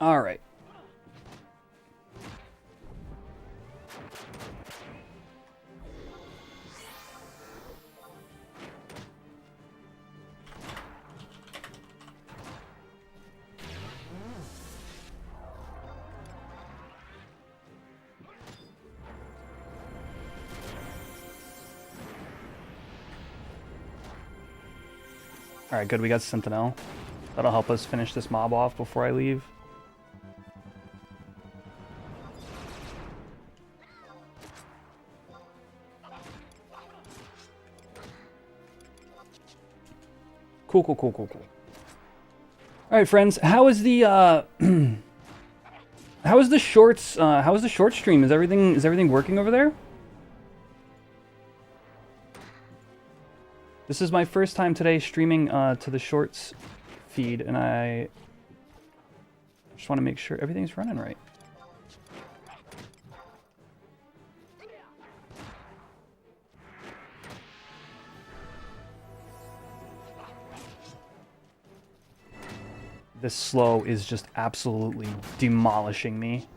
[SPEAKER 1] All right. Alright, good, we got Sentinel. That'll help us finish this mob off before I leave. Cool. Alright, friends, how is the how is the short stream? Is everything working over there? This is my first time today streaming to the Shorts feed, and I just want to make sure everything's running right. This slow is just absolutely demolishing me.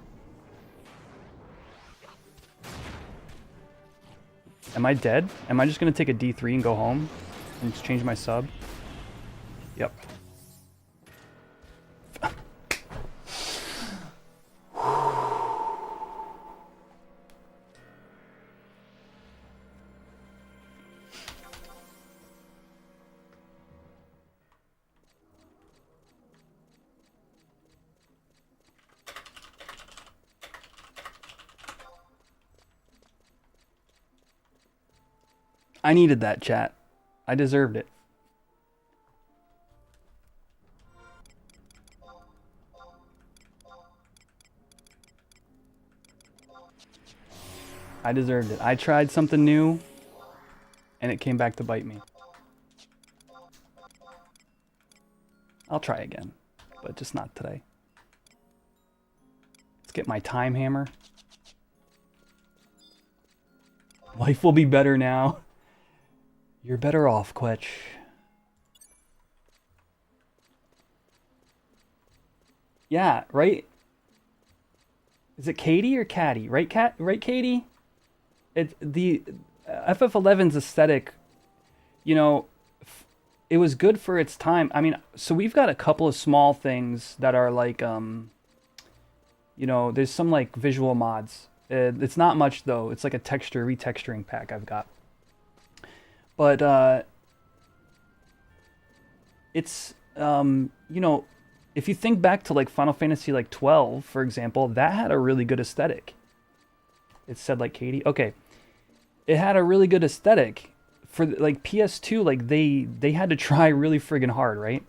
[SPEAKER 1] Am I dead? Am I just going to take a D3 and go home and just change my sub? Yep. I needed that, chat. I deserved it. I deserved it. I tried something new, and it came back to bite me. I'll try again, but just not today. Let's get my time hammer. Life will be better now. You're better off, Quetch. Yeah, right? Is it Katie or Caddy? Right, right, Katie? The FF11's aesthetic, you know, it was good for its time. I mean, so we've got a couple of small things that are like, you know, there's some like visual mods. It's not much though. It's like a retexturing pack I've got. But it's you know, if you think back to like Final Fantasy like 12, for example, that had a really good aesthetic. It said like Katie. Okay. It had a really good aesthetic for like PS2, like they had to try really friggin' hard, right?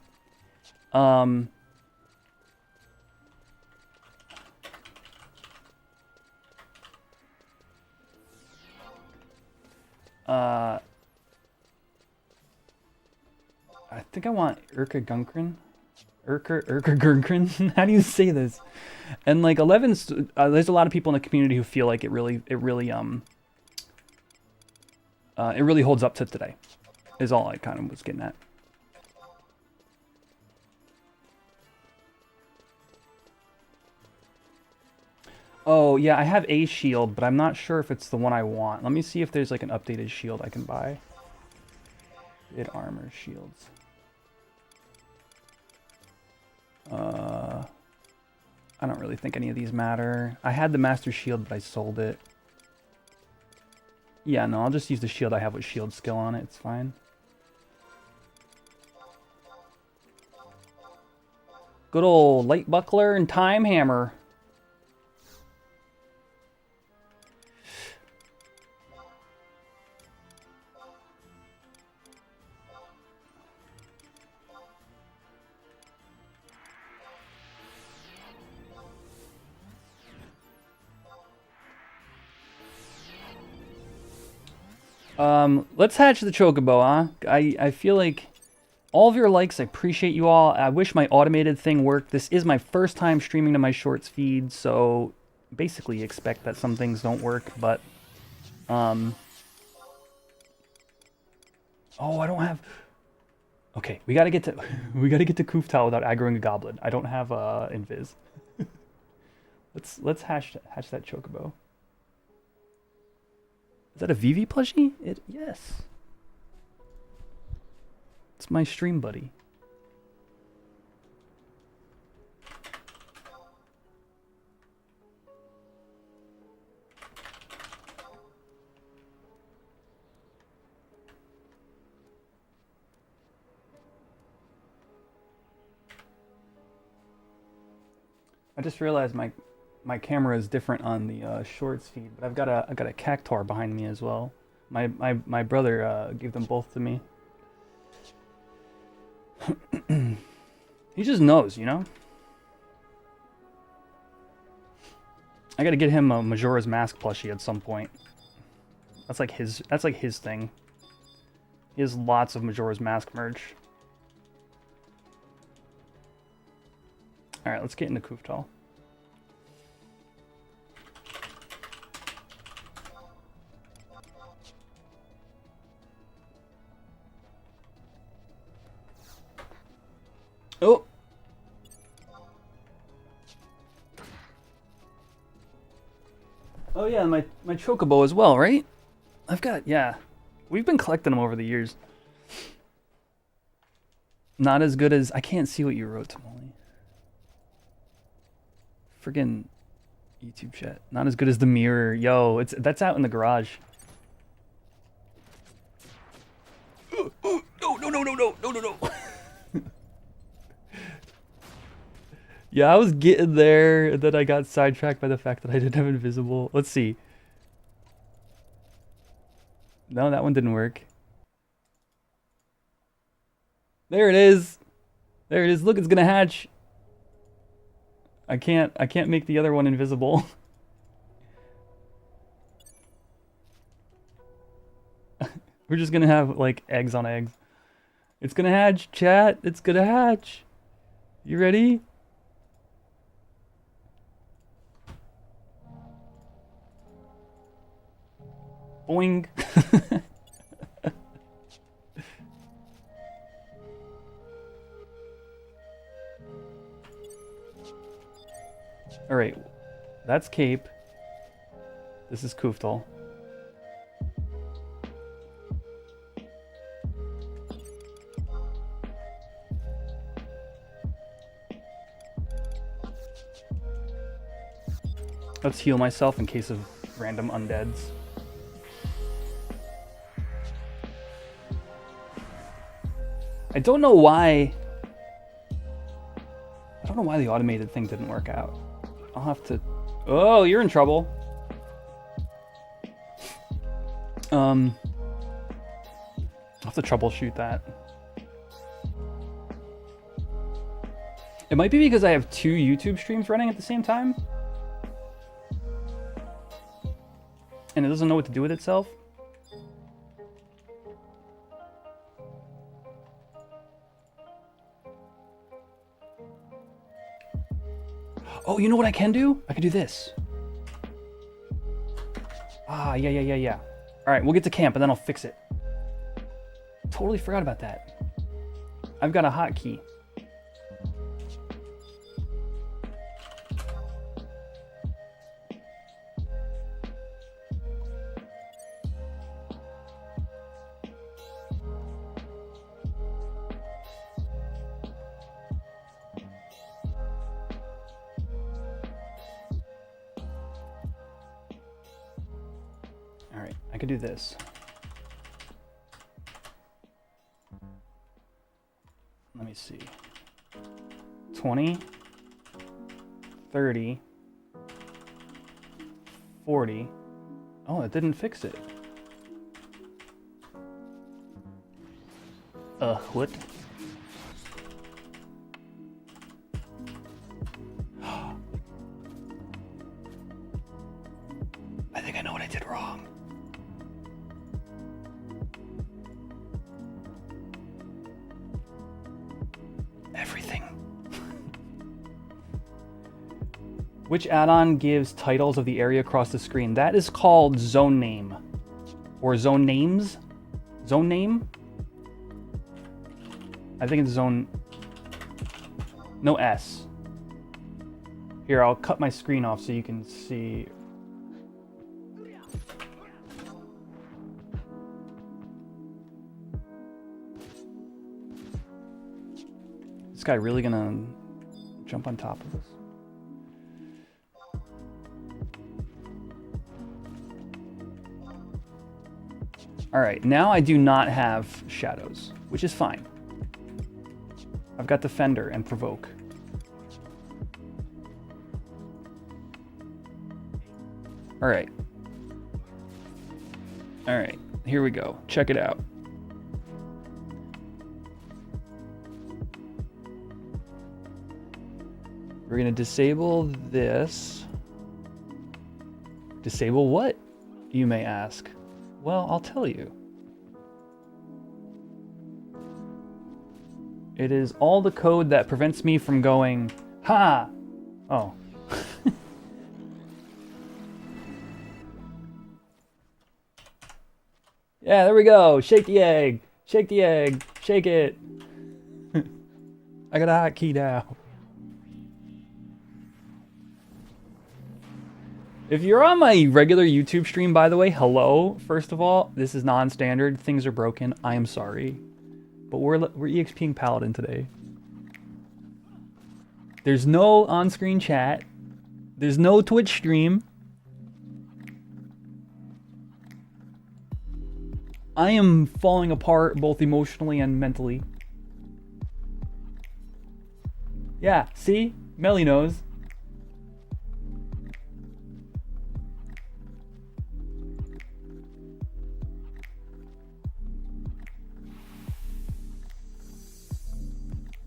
[SPEAKER 1] I think I want Urka Gunkrin. Urka Gunkrin. How do you say this? And like 11's, there's a lot of people in the community who feel like it really holds up to today. Is all I kind of was getting at. Oh yeah, I have a shield, but I'm not sure if it's the one I want. Let me see if there's like an updated shield I can buy. Mid armor shields. I don't really think any of these matter. I had the Master Shield, but I sold it. Yeah, no, I'll just use the shield I have with shield skill on it. It's fine. Good old light buckler and time hammer. Let's hatch the Chocobo, huh? I feel like all of your likes, I appreciate you all. I wish my automated thing worked. This is my first time streaming to my Shorts feed, so basically expect that some things don't work, but oh, I don't have. Okay, we gotta get to Kuftal without aggroing a goblin. I don't have invis. let's hatch that Chocobo. Is that a VV plushie? Yes. It's my stream buddy. I just realized my camera is different on the Shorts feed, but I've got a cactuar behind me as well. My brother gave them both to me. He just knows, you know. I gotta get him a Majora's Mask plushie at some point. That's like his thing. He has lots of Majora's Mask merch. Alright, let's get into Kuftal. Oh! Oh yeah, my Chocobo as well, right? I've got, yeah. We've been collecting them over the years. Not as good as... I can't see what you wrote, Tamale. Friggin' YouTube chat. Not as good as the mirror. Yo, that's out in the garage. No, no, no, no, no, no, no, no. Yeah, I was getting there, and then I got sidetracked by the fact that I didn't have invisible. Let's see. No, that one didn't work. There it is. There it is. Look, it's gonna hatch. I can't make the other one invisible. We're just gonna have like eggs on eggs. It's gonna hatch, chat. It's gonna hatch. You ready? Boing. Alright, that's Cape. This is Kuftal. Let's heal myself in case of random undeads. I don't know why the automated thing didn't work out. I'll have to... Oh, you're in trouble. I'll have to troubleshoot that. It might be because I have 2 YouTube streams running at the same time. And it doesn't know what to do with itself. Oh, you know what I can do? I can do this. Ah, yeah. Alright, we'll get to camp and then I'll fix it. Totally forgot about that. I've got a hotkey. Alright, I could do this. Let me see. 20, 30, 40. Oh, it didn't fix it. What? I think I know what I did wrong. Everything. Which add-on gives titles of the area across the screen? That is called zone name. Or zone names? Zone name? I think it's zone... No S. Here, I'll cut my screen off so you can see. This guy really gonna jump on top of us? Alright, now I do not have shadows, which is fine. I've got Defender and Provoke. Alright. Alright, here we go. Check it out. We're gonna disable this. Disable what, you may ask? Well, I'll tell you. It is all the code that prevents me from going, ha! Oh. Yeah, there we go. Shake the egg. Shake the egg. Shake it. I got a hotkey now. If you're on my regular YouTube stream, by the way, hello. First of all, this is non-standard. Things are broken. I am sorry. But we're EXPing Paladin today. There's no on-screen chat. There's no Twitch stream. I am falling apart both emotionally and mentally. Yeah, see? Melly knows.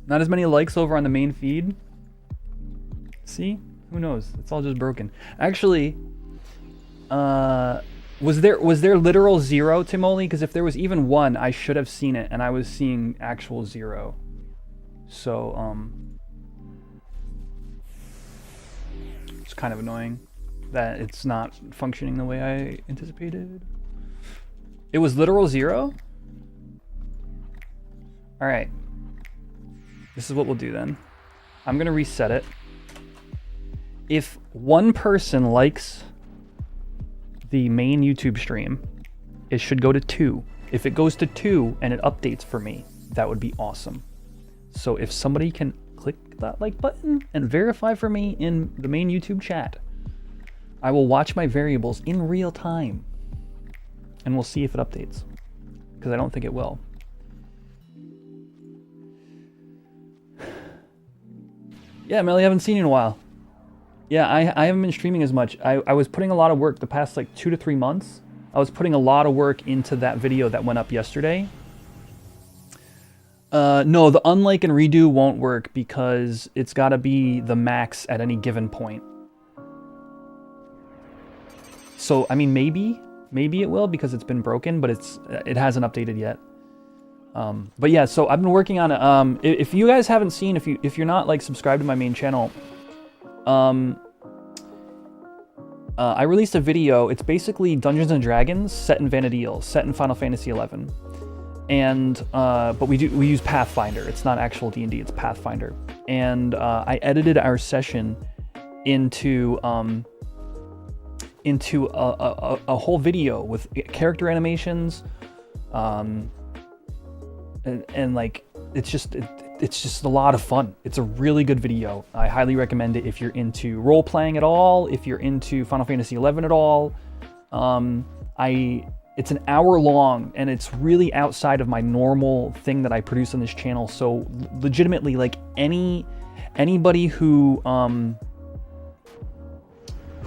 [SPEAKER 1] Not as many likes over on the main feed. See? Who knows? It's all just broken. Actually, was there literal 0, Timoli? Because if there was even 1, I should have seen it, and I was seeing actual 0. So, it's kind of annoying that it's not functioning the way I anticipated. It was literal 0? Alright. This is what we'll do then. I'm gonna reset it. If 1 person likes the main YouTube stream, it should go to 2. If it goes to 2 and it updates for me, that would be awesome. So if somebody can click that like button and verify for me in the main YouTube chat, I will watch my variables in real time and we'll see if it updates, because I don't think it will. Yeah, Melly, I haven't seen you in a while. Yeah, I haven't been streaming as much. I was putting a lot of work the past like 2 to 3 months. I was putting a lot of work into that video that went up yesterday. No, the unlike and redo won't work because it's got to be the max at any given point. So, I mean, maybe it will because it's been broken, but it hasn't updated yet. But yeah, so I've been working on it. If you guys haven't seen, if you're not like subscribed to my main channel, I released a video. It's basically Dungeons and Dragons set in Vana'diel, set in Final Fantasy XI, and but we use Pathfinder. It's not actual D&D. It's Pathfinder, and I edited our session into a whole video with character animations, and like it's just a lot of fun. It's a really good video. I highly recommend it if you're into role playing at all, if you're into Final Fantasy XI at all. It's an hour long and it's really outside of my normal thing that I produce on this channel. So legitimately, like anybody who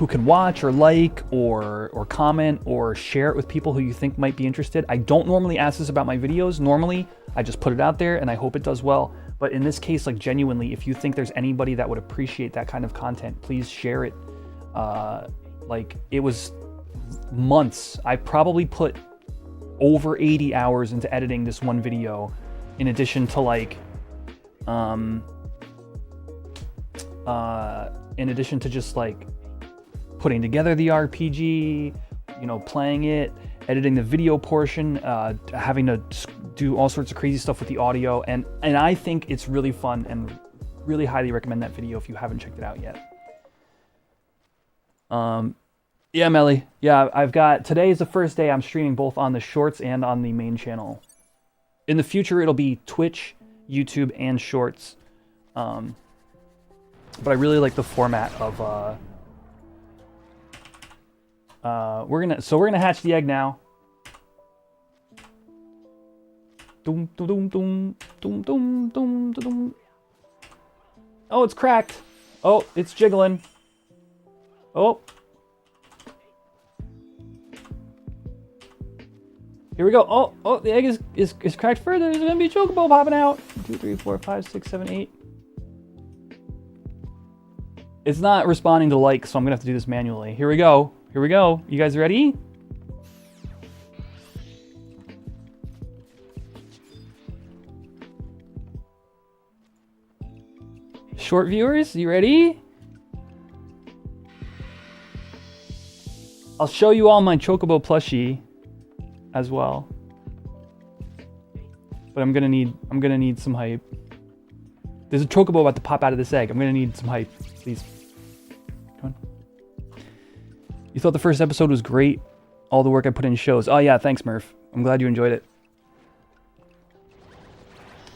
[SPEAKER 1] can watch or like or comment or share it with people who you think might be interested. I don't normally ask this about my videos. Normally, I just put it out there and I hope it does well. But in this case, like genuinely, if you think there's anybody that would appreciate that kind of content, please share it. Like it was months. I probably put over 80 hours into editing this one video, in addition to like, in addition to just like putting together the RPG, you know, playing it, editing the video portion, having to do all sorts of crazy stuff with the audio, and I think it's really fun and really highly recommend that video if you haven't checked it out yet. Yeah, Melly. Yeah, today is the first day I'm streaming both on the shorts and on the main channel. In the future, it'll be Twitch, YouTube, and shorts. But I really like the format of, we're gonna hatch the egg now. Doom, doom, doom, doom, doom, doom, doom. Oh, it's cracked. Oh, it's jiggling. Oh. Here we go. Oh, the egg is cracked further. There's gonna be a Chocobo popping out. 1, 2, 3, 4, 5, 6, 7, 8. It's not responding to likes, so I'm gonna have to do this manually. Here we go. Here we go. You guys ready? Short viewers, you ready? I'll show you all my Chocobo plushie as well. But I'm gonna need some hype. There's a Chocobo about to pop out of this egg. I'm gonna need some hype, please. Come on. You thought the first episode was great? All the work I put in shows. Oh yeah, thanks Murph. I'm glad you enjoyed it.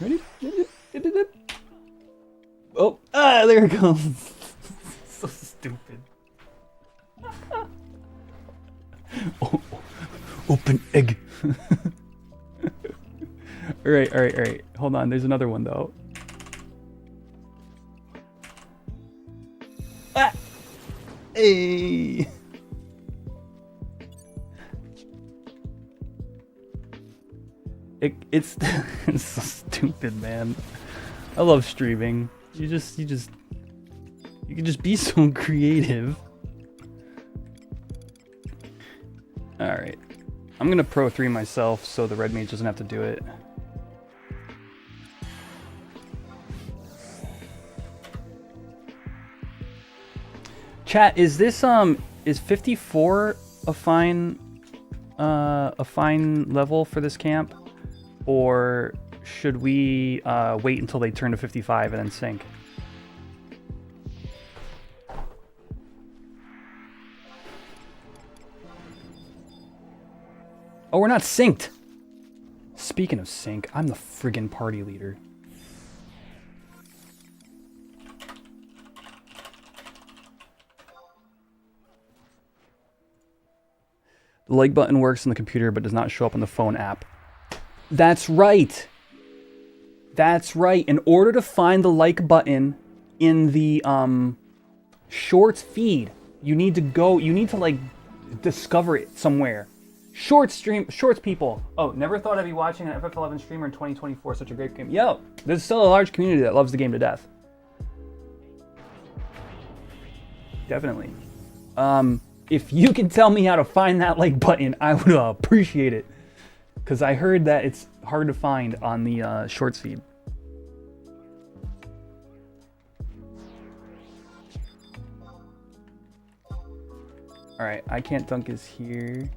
[SPEAKER 1] Ready? Oh, there it goes. So stupid. Oh, open egg. All right. Hold on, there's another one though. Ah! Hey! It's it's so stupid, man. I love streaming. You can just be so creative. All right, I'm gonna Pro 3 myself so the red mage doesn't have to do it. Chat, is this is 54 a fine level for this camp, or should we wait until they turn to 55 and then sync? Oh, we're not synced. Speaking of sync, I'm the friggin' party leader. The like button works on the computer but does not show up on the phone app. That's right. That's right. In order to find the like button in the shorts feed, you need to like discover it somewhere. Shorts people. Oh, never thought I'd be watching an FF11 streamer in 2024. Such a great game. Yo, there's still a large community that loves the game to death. Definitely. If you can tell me how to find that like button, I would appreciate it. Because I heard that it's hard to find on the shorts feed. Alright, I Can't Dunk is here.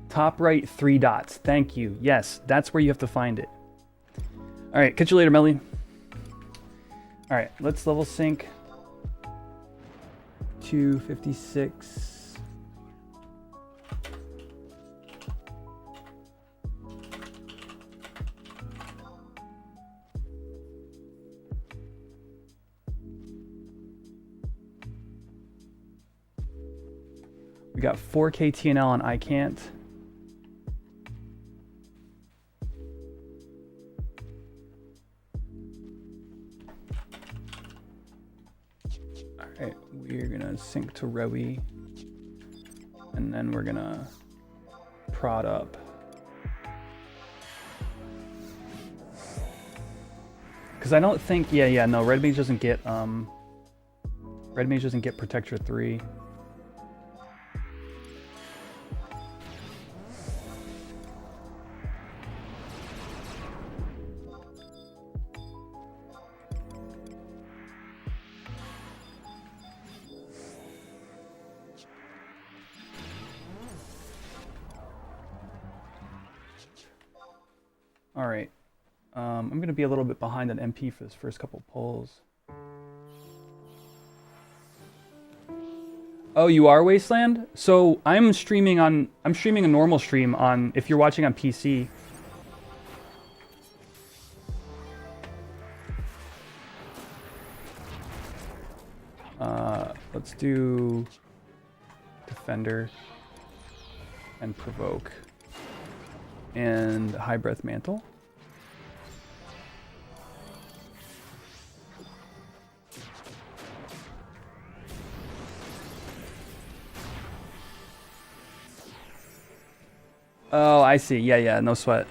[SPEAKER 1] Top right 3 dots. Thank you. Yes, that's where you have to find it. Alright, catch you later, Melly. Alright, let's level sync. 256. We got 4K TNL on I Can't. Alright, we're gonna sync to Rewi. And then we're gonna prod up. Because I don't think, no, Red Mage doesn't get Protector 3. All right, I'm going to be a little bit behind on MP for this first couple polls. Oh, you are Wasteland? So I'm streaming a normal stream on, if you're watching on PC. Let's do Defender and Provoke and High Breath Mantle. Oh, I see. Yeah, no sweat.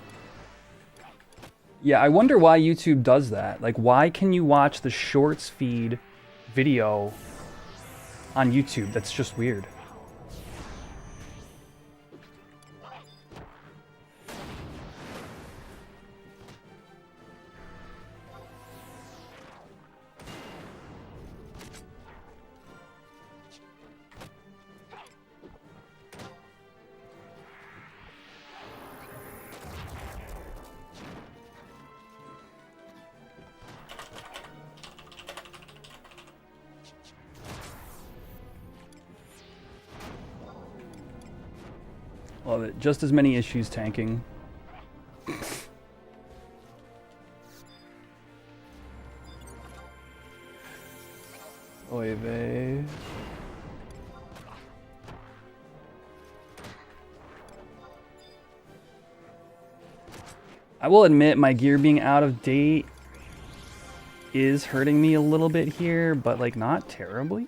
[SPEAKER 1] Yeah, I wonder why YouTube does that. Like, why can you watch the shorts feed video on YouTube? That's just weird. Love it. Just as many issues tanking. Oy vey. I will admit my gear being out of date is hurting me a little bit here, but like not terribly.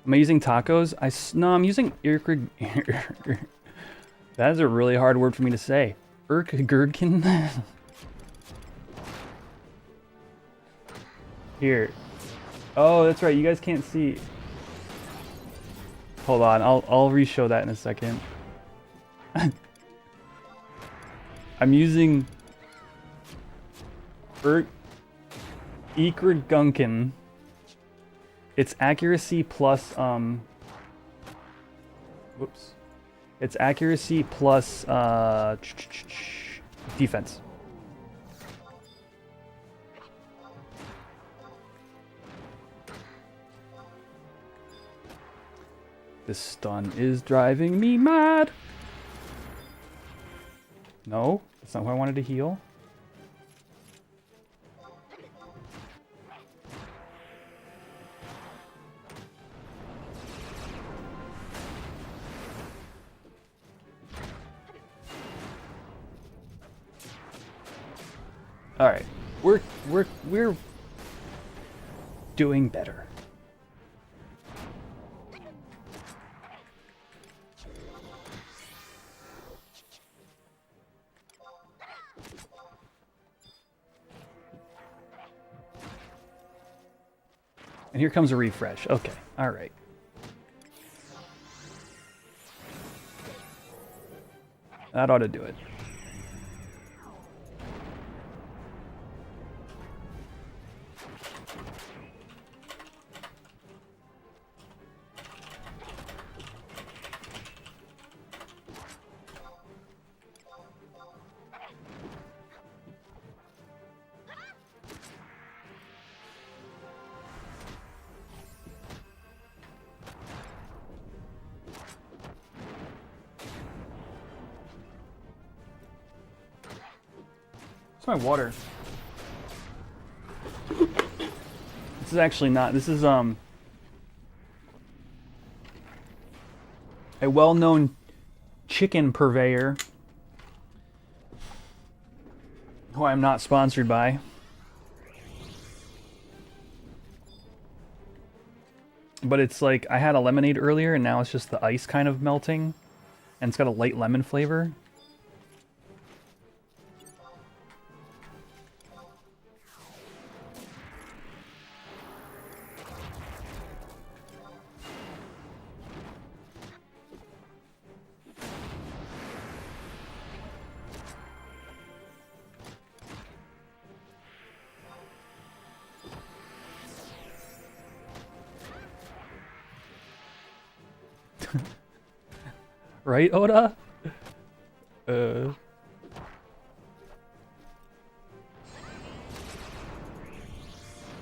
[SPEAKER 1] Am I using tacos? No, I'm using That is a really hard word for me to say. Gherkin? Here. Oh, that's right. You guys can't see. Hold on. I'll re-show that in a second. I'm using Gunkin. It's accuracy plus whoops. It's accuracy plus defense. This stun is driving me mad. No, that's not what I wanted to heal. All right, we're doing better. And here comes a refresh. Okay, all right. That ought to do it. What's my water? This is actually not. This is a well-known chicken purveyor who I'm not sponsored by. But it's like I had a lemonade earlier and now it's just the ice kind of melting and it's got a light lemon flavor. Right, Oda?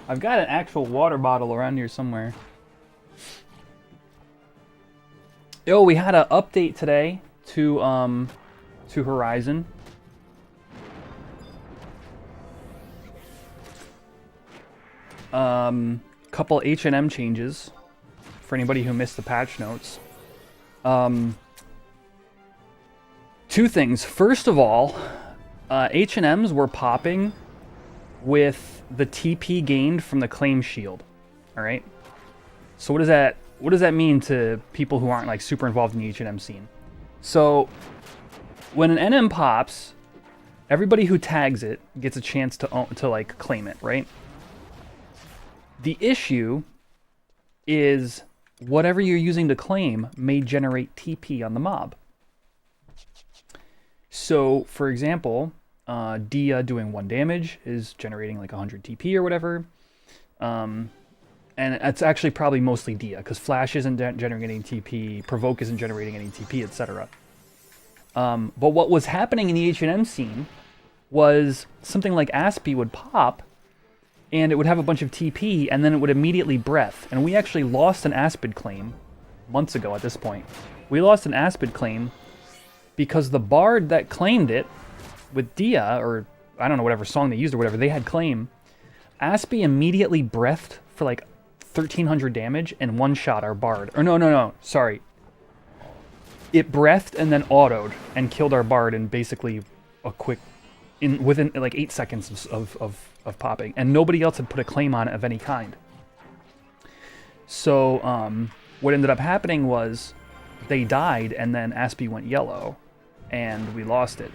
[SPEAKER 1] I've got an actual water bottle around here somewhere. Yo, we had an update today to Horizon. Couple H&M changes for anybody who missed the patch notes. Two things. First of all, H&Ms were popping with the TP gained from the claim shield. All right. So what does that mean to people who aren't like super involved in the H&M scene? So when an NM pops, Everybody who tags it gets a chance to like claim it, right? The issue is whatever you're using to claim may generate TP on the mob. So, for example, Dia doing 1 damage is generating like 100 TP or whatever. And it's actually probably mostly Dia, because Flash isn't generating TP, Provoke isn't generating any TP, etc. But what was happening in the H&M scene was something like Aspie would pop, and it would have a bunch of TP, and then it would immediately breath. And we actually lost an Aspid claim months ago at this point. We lost an Aspid claim because the bard that claimed it with Dia, or I don't know, whatever song they used or whatever, they had claim. Aspie immediately breathed for like 1,300 damage and one-shot our bard. Or no, sorry. It breathed and then autoed and killed our bard in basically a quick, within like 8 seconds of popping. And nobody else had put a claim on it of any kind. So what ended up happening was they died and then Aspie went yellow and we lost it.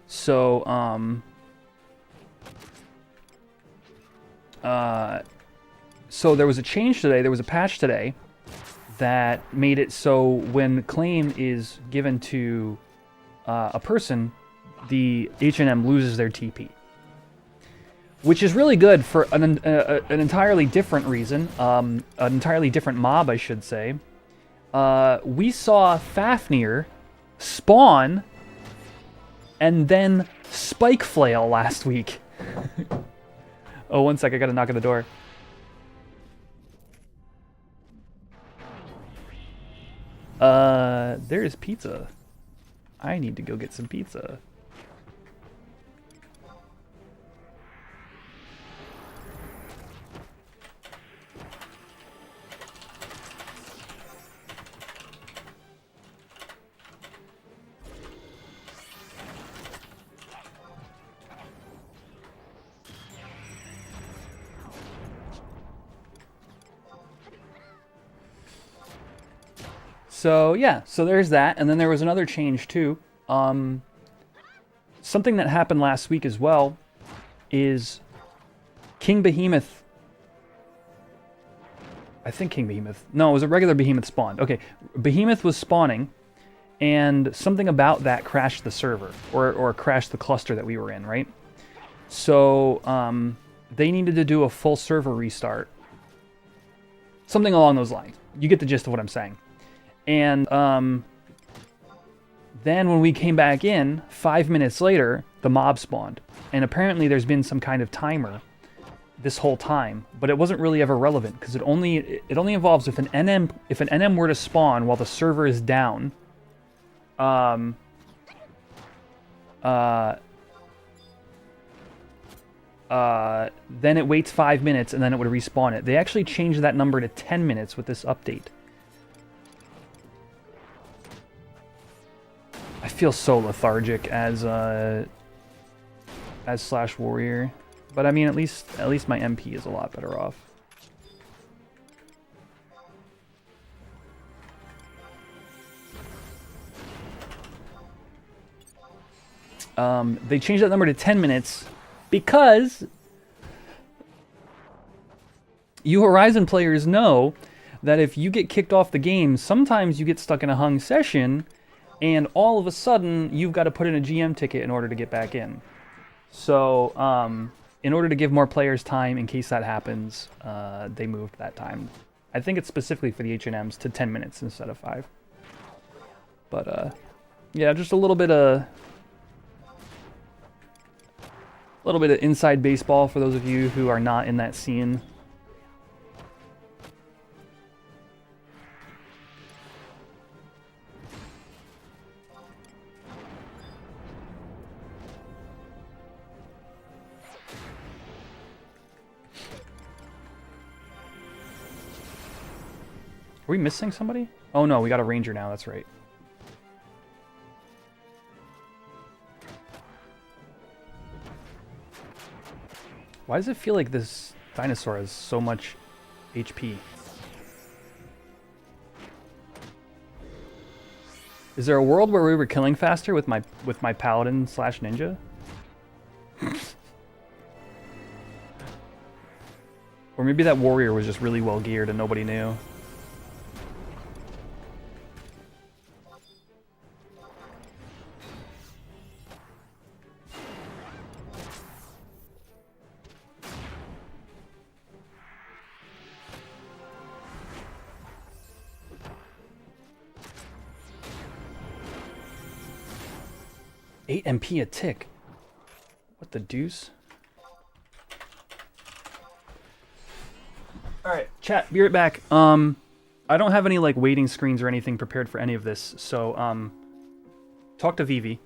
[SPEAKER 1] So so there was a change today, there was a patch today that made it so when claim is given to a person, the H&M loses their TP. Which is really good for an entirely different reason, an entirely different mob, I should say. We saw Fafnir spawn and then Spike Flail last week. Oh, 1 sec, I gotta knock on the door. There's pizza. I need to go get some pizza. So yeah, so there's that, and then there was another change too. Something that happened last week as well is King Behemoth. I think King Behemoth. No, it was a regular Behemoth spawned. Okay, Behemoth was spawning, and something about that crashed the server, or crashed the cluster that we were in, right? So they needed to do a full server restart. Something along those lines. You get the gist of what I'm saying. And then when we came back in, 5 minutes later, the mob spawned. And apparently there's been some kind of timer this whole time, but it wasn't really ever relevant because it only involves if an NM were to spawn while the server is down. Then it waits 5 minutes and then it would respawn it. They actually changed that number to 10 minutes with this update. I feel so lethargic as Slash Warrior, but I mean at least my MP is a lot better off. They changed that number to 10 minutes because you Horizon players know that if you get kicked off the game, sometimes you get stuck in a hung session and all of a sudden, you've got to put in a GM ticket in order to get back in. So, in order to give more players time in case that happens, they moved that time. I think it's specifically for the H&Ms to 10 minutes instead of 5. But, yeah, just a little bit of inside baseball for those of you who are not in that scene. Are we missing somebody? Oh no, we got a ranger now, that's right. Why does it feel like this dinosaur has so much HP? Is there a world where we were killing faster with my paladin slash ninja? Or maybe that warrior was just really well geared and nobody knew. $8 MP a tick. What the deuce? Alright, chat, be right back. I don't have any like waiting screens or anything prepared for any of this, so talk to Vivi.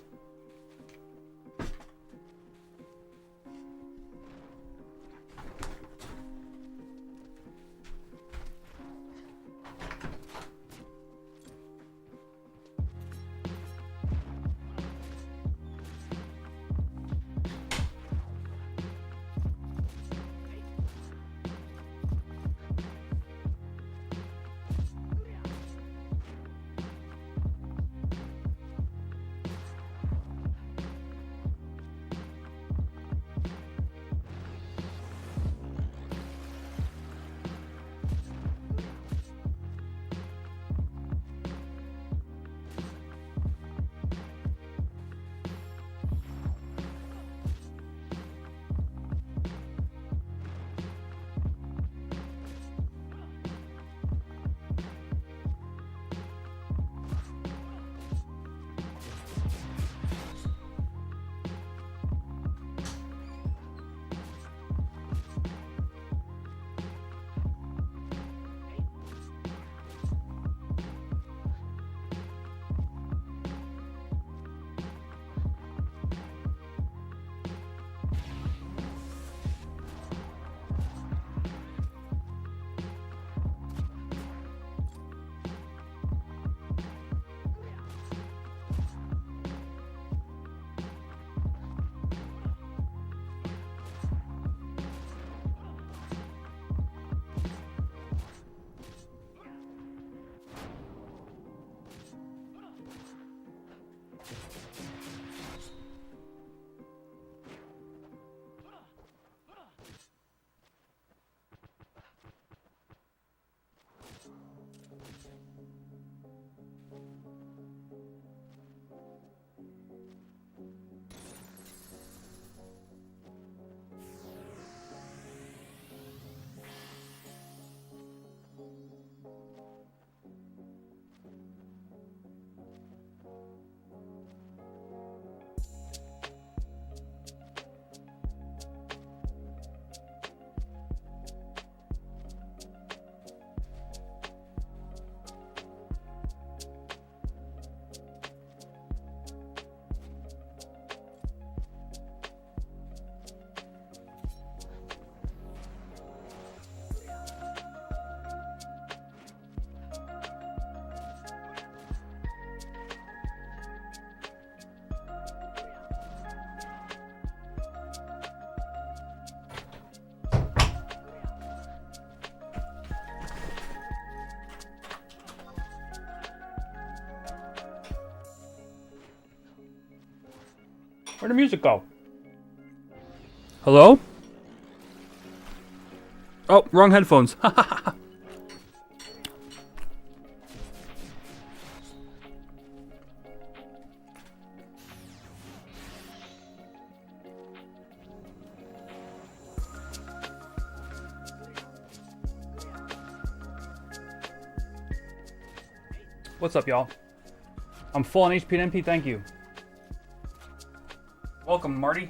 [SPEAKER 1] Where'd the music go? Hello? Oh, wrong headphones. What's up, y'all? I'm full on HP and MP, thank you. Welcome, Marty.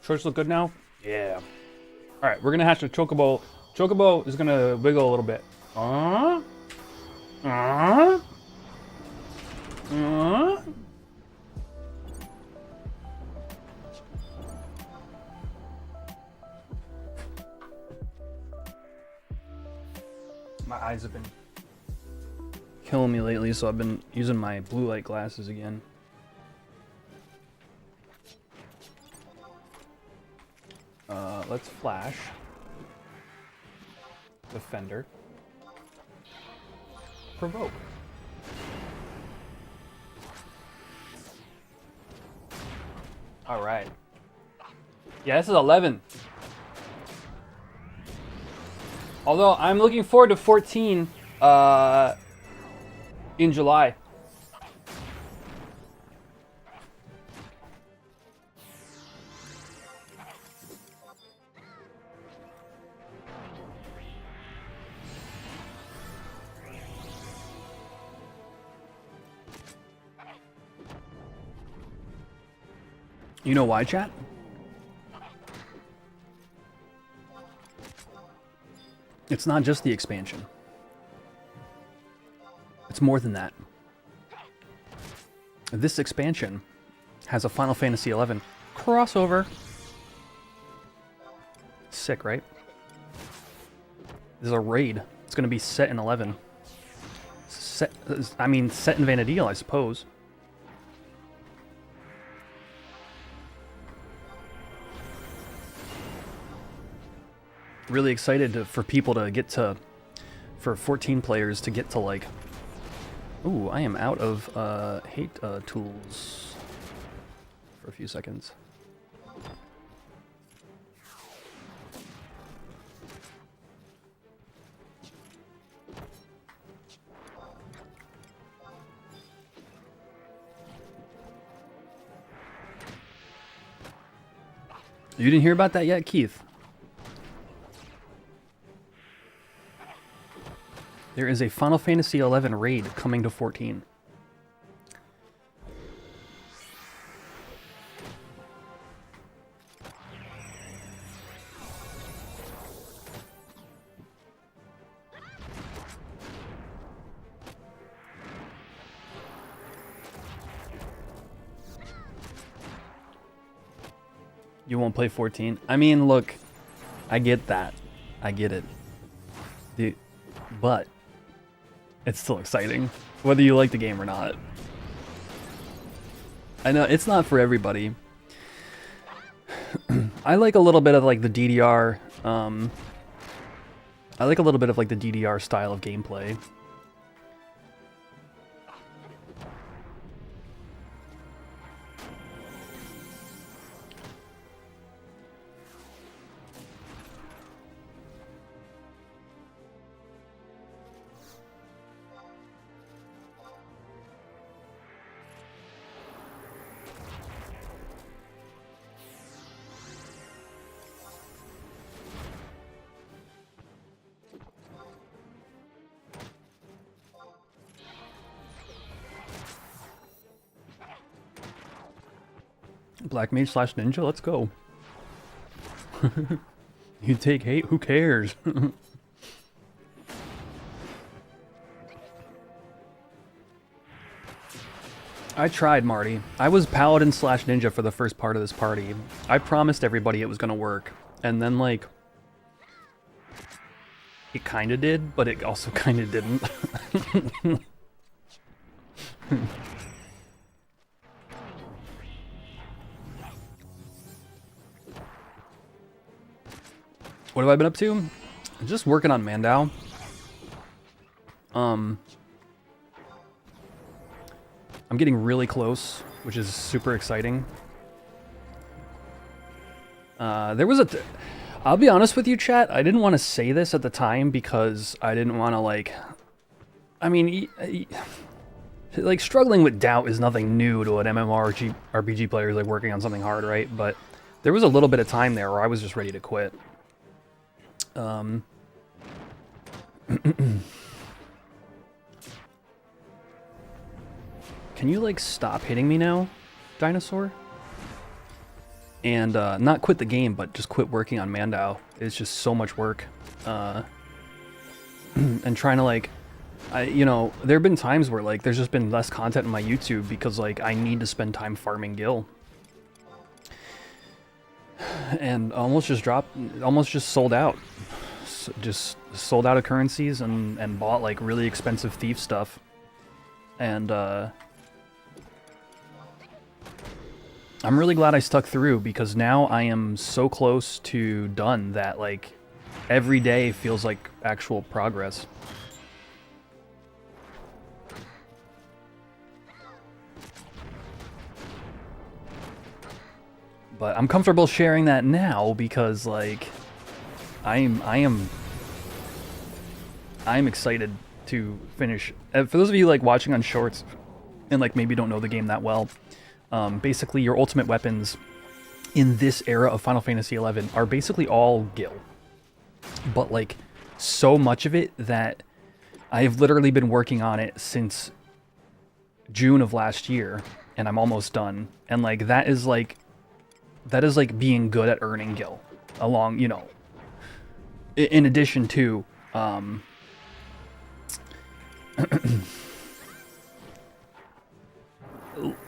[SPEAKER 1] Shorts look good now? Yeah. All right, we're gonna hatch a Chocobo. Chocobo is gonna wiggle a little bit. My eyes have been killing me lately, so I've been using my blue light glasses again. Let's flash. Defender. Provoke. All right. Yeah, this is 11. Although I'm looking forward to 14 in July. You know why, chat? It's not just the expansion. It's more than that. This expansion has a Final Fantasy XI crossover. Sick, right? There's a raid. It's going to be set in 11. Set in Vanadil, I suppose. Really excited for people to get to, for 14 players to get to like, ooh, I am out of hate tools for a few seconds. You didn't hear about that yet, Keith? There is a Final Fantasy XI raid coming to 14. You won't play 14? I mean, look, I get that. I get it. But it's still exciting, whether you like the game or not. I know, it's not for everybody. I like a little bit of like the DDR, I like a little bit of like the DDR style of gameplay. Black Mage / Ninja, let's go. You take hate, who cares? I tried, Marty. I was Paladin / Ninja for the first part of this party. I promised everybody it was gonna work. And then, like, it kinda did, but it also kinda didn't. What have I been up to? Just working on Mandow. I'm getting really close, which is super exciting. There was I'll be honest with you, chat. I didn't want to say this at the time because I didn't want to, like... I mean, like, struggling with doubt is nothing new to an MMORPG player like working on something hard, right? But there was a little bit of time there where I was just ready to quit. Can you, like, stop hitting me now, dinosaur? and not quit the game, but just quit working on Mandow. It's just so much work, and trying to like, you know, there have been times where like there's just been less content on my YouTube because like I need to spend time farming gil, and almost just sold out, just sold out of currencies and bought like really expensive thief stuff, and I'm really glad I stuck through because now I am so close to done that like every day feels like actual progress. But I'm comfortable sharing that now because like I'm excited to finish. For those of you like watching on shorts and like maybe don't know the game that well, basically your ultimate weapons in this era of Final Fantasy XI are basically all gil. But like so much of it that I have literally been working on it since June of last year and I'm almost done. And like that is like being good at earning gil along, you know, in addition to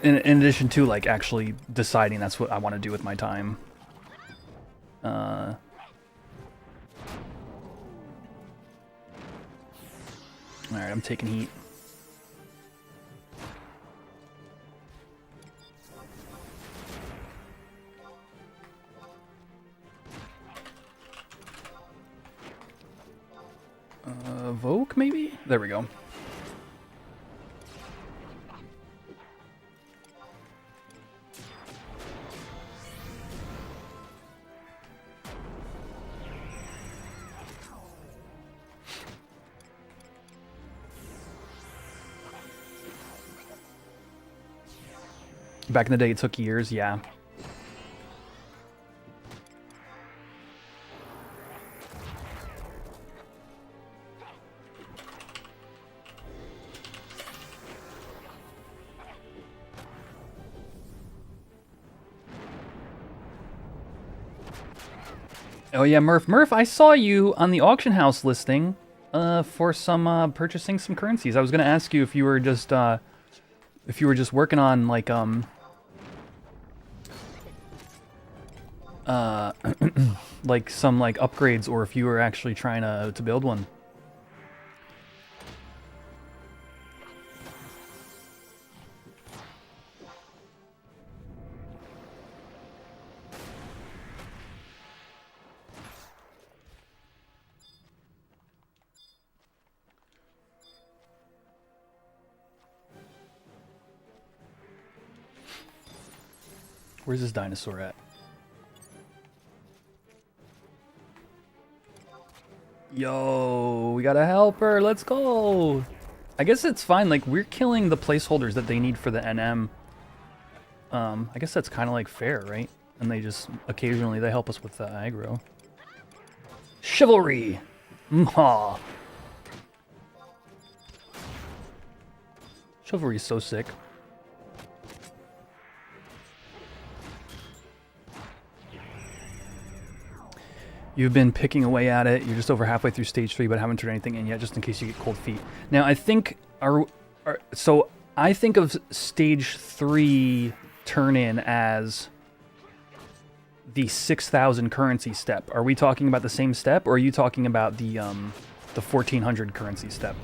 [SPEAKER 1] in addition to like actually deciding that's what I want to do with my time. Alright, I'm taking heat. Voke, maybe? There we go. Back in the day, it took years, yeah. Oh yeah, Murph. Murph, I saw you on the auction house listing for some purchasing some currencies. I was gonna ask you if you were just working on like like some like upgrades, or if you were actually trying to build one. Where's this dinosaur at? Yo, we got a helper. Let's go. I guess it's fine. Like, we're killing the placeholders that they need for the NM. I guess that's kind of like fair, right? And they just occasionally they help us with the aggro. Chivalry. Mwah. Chivalry is so sick. You've been picking away at it. You're just over halfway through stage 3, but haven't turned anything in yet, just in case you get cold feet. Now, I think so I think of stage 3 turn in as the 6,000 currency step. Are we talking about the same step, or are you talking about the 1,400 currency step?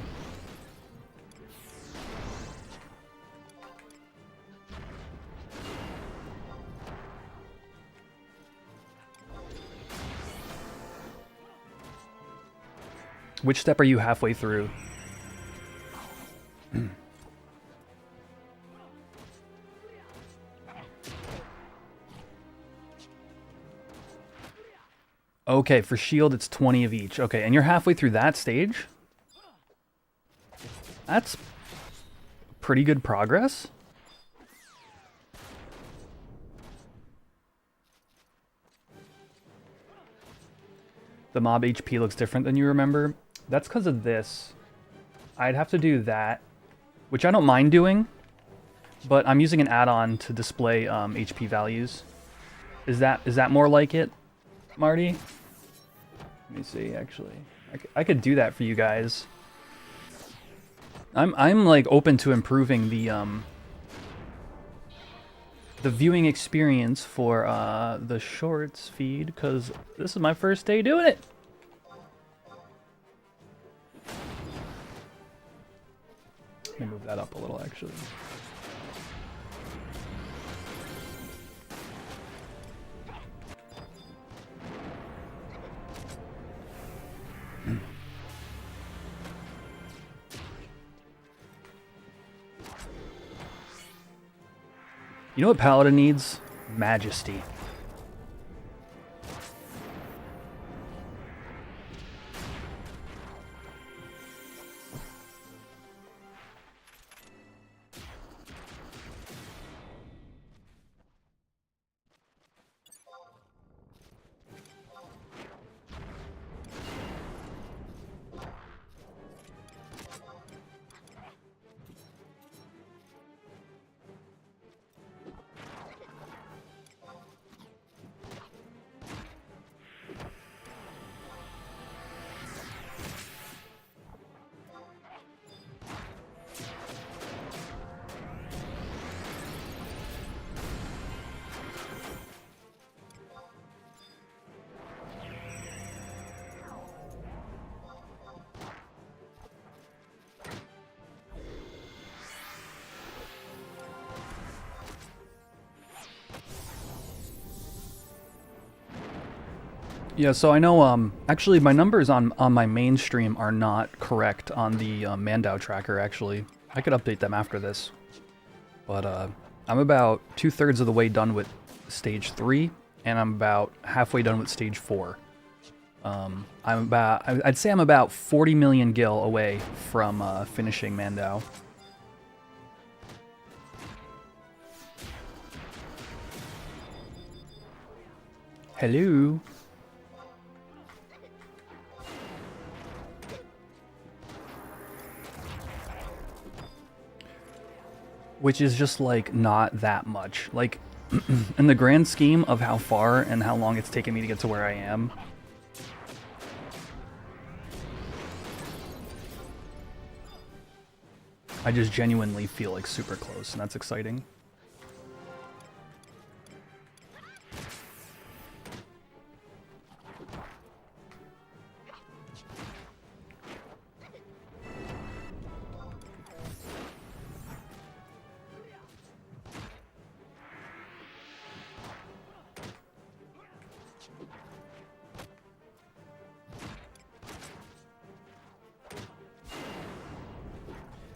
[SPEAKER 1] Which step are you halfway through? Okay, for shield it's 20 of each. Okay, and you're halfway through that stage? That's pretty good progress. The mob HP looks different than you remember. That's because of this. I'd have to do that, which I don't mind doing, but I'm using an add-on to display HP values. Is that more like it, Marty? Let me see. Actually, I could do that for you guys. I'm like open to improving the viewing experience for the shorts feed, because this is my first day doing it. Let me move that up a little, actually. You know what Paladin needs? Majesty. Yeah, so I know, actually my numbers on my main stream are not correct on the Mandow tracker, actually. I could update them after this. But I'm about 2/3 of the way done with stage 3, and I'm about halfway done with stage 4. I'd say I'm about 40 million gil away from finishing Mandow. Hello. Which is just, like, not that much. Like, in the grand scheme of how far and how long it's taken me to get to where I am, I just genuinely feel, like, super close, and that's exciting.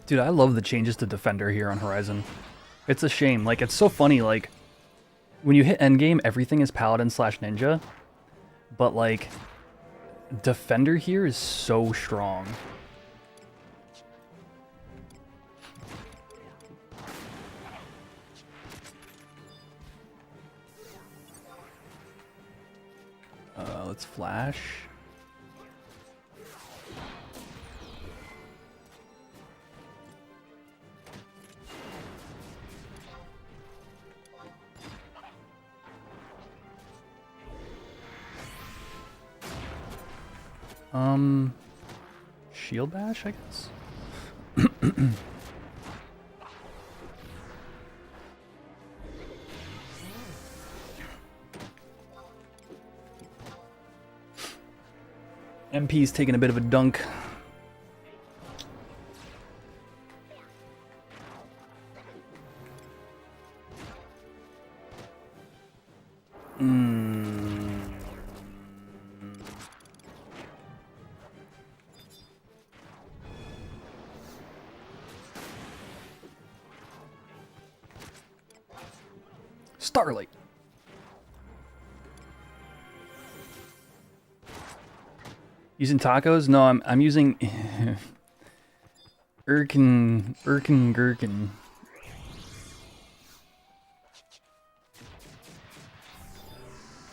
[SPEAKER 1] Dude, I love the changes to Defender here on Horizon. It's a shame. Like, it's so funny, like, when you hit endgame, everything is Paladin / Ninja, but, like, Defender here is so strong. Let's flash. Shield bash, I guess? MP's taking a bit of a dunk. Starlight. Using tacos? No, I'm using Gherkin.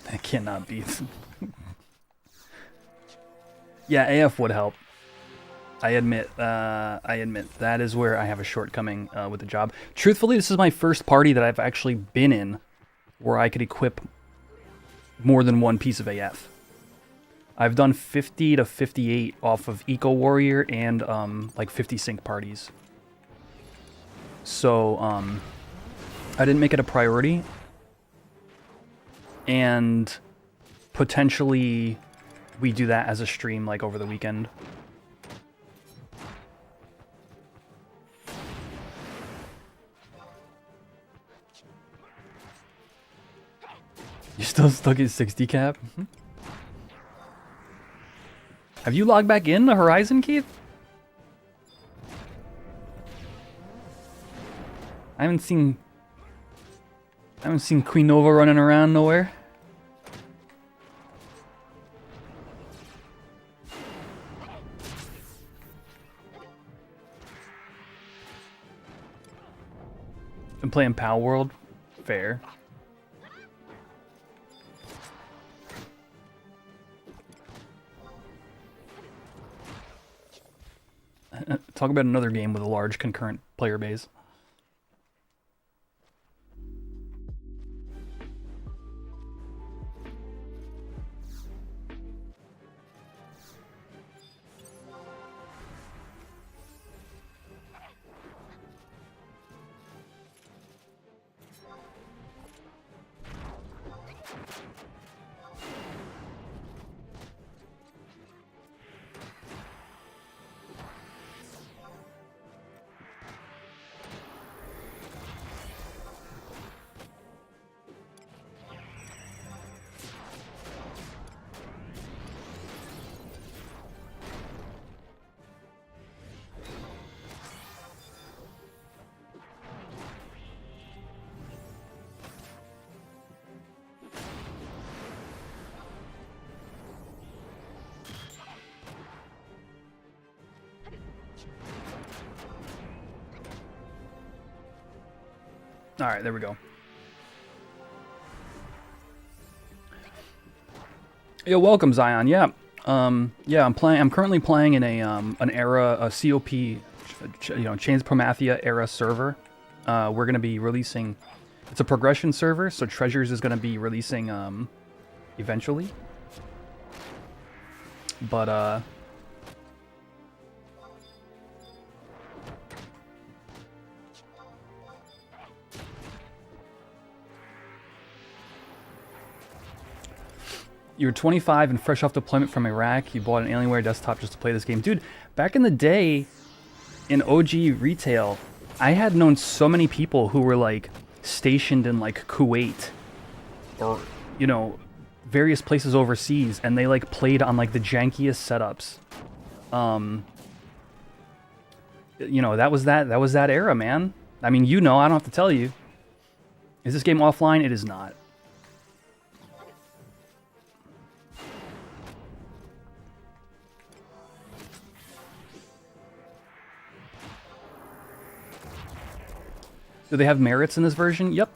[SPEAKER 1] That cannot be. Yeah, AF would help. I admit that is where I have a shortcoming with the job. Truthfully, this is my first party that I've actually been in where I could equip more than one piece of AF. I've done 50 to 58 off of Eco Warrior and like 50 sync parties. So I didn't make it a priority, and potentially we do that as a stream like over the weekend. You're still stuck at 60 cap? Mm-hmm. Have you logged back in to Horizon, Keith? I haven't seen Queen Nova running around nowhere. Been playing Pal World? Fair. Talk about another game with a large concurrent player base. All right, there we go. Yo, welcome Zion. Yeah, yeah. I'm currently playing in an era, a COP, Chains Promathia era server. We're gonna be releasing. It's a progression server, so Treasures is gonna be releasing eventually. But you're 25 and fresh off deployment from Iraq. You bought an Alienware desktop just to play this game. Dude, back in the day, in OG retail, I had known so many people who were, like, stationed in, like, Kuwait or, you know, various places overseas, and they, like, played on, like, the jankiest setups. You know, that was that era, man. I mean, you know, I don't have to tell you. Is this game offline? It is not. Do they have merits in this version? Yep.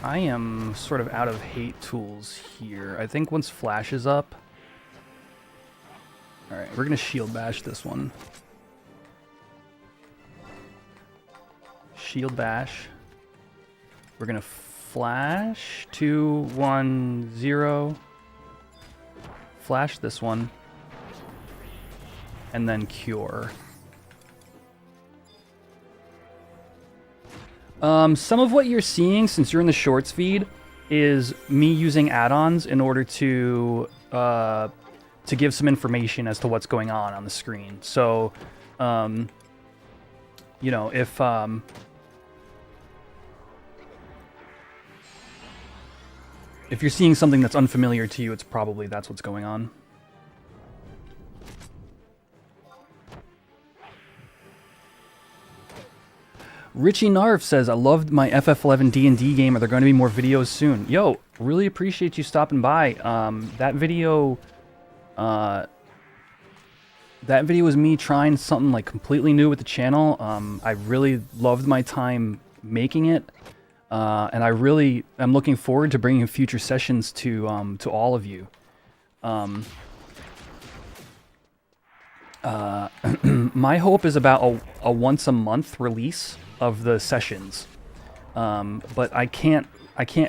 [SPEAKER 1] I am sort of out of hate tools here. I think once Flash is up... Alright, we're going to shield bash this one. Shield bash. We're going to Flash 2, 1, 0. Flash this one. And then cure. Some of what you're seeing, since you're in the shorts feed, is me using add-ons in order to give some information as to what's going on the screen. So, you know, if you're seeing something that's unfamiliar to you, it's probably that's what's going on. Richie Narv says, I loved my FF11 D&D game. Are there going to be more videos soon? Yo, really appreciate you stopping by. That video was me trying something like completely new with the channel. I really loved my time making it. And I really am looking forward to bringing future sessions to all of you. My hope is about a once a month release of the sessions, but I can't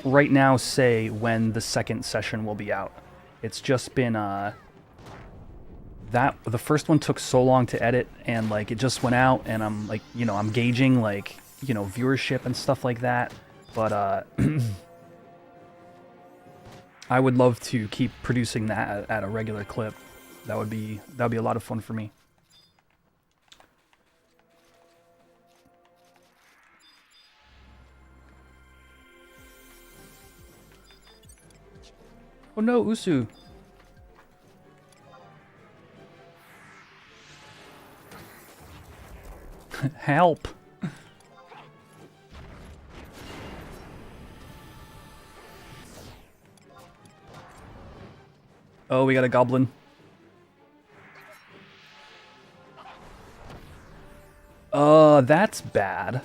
[SPEAKER 1] right now say when the second session will be out. It's just been that the first one took so long to edit, and like it just went out, and I'm like, you know, I'm gauging like, you know, viewership and stuff like that, but I would love to keep producing that at a regular clip. That would be a lot of fun for me. Oh no, Usu. Help. Oh, we got a goblin. That's bad.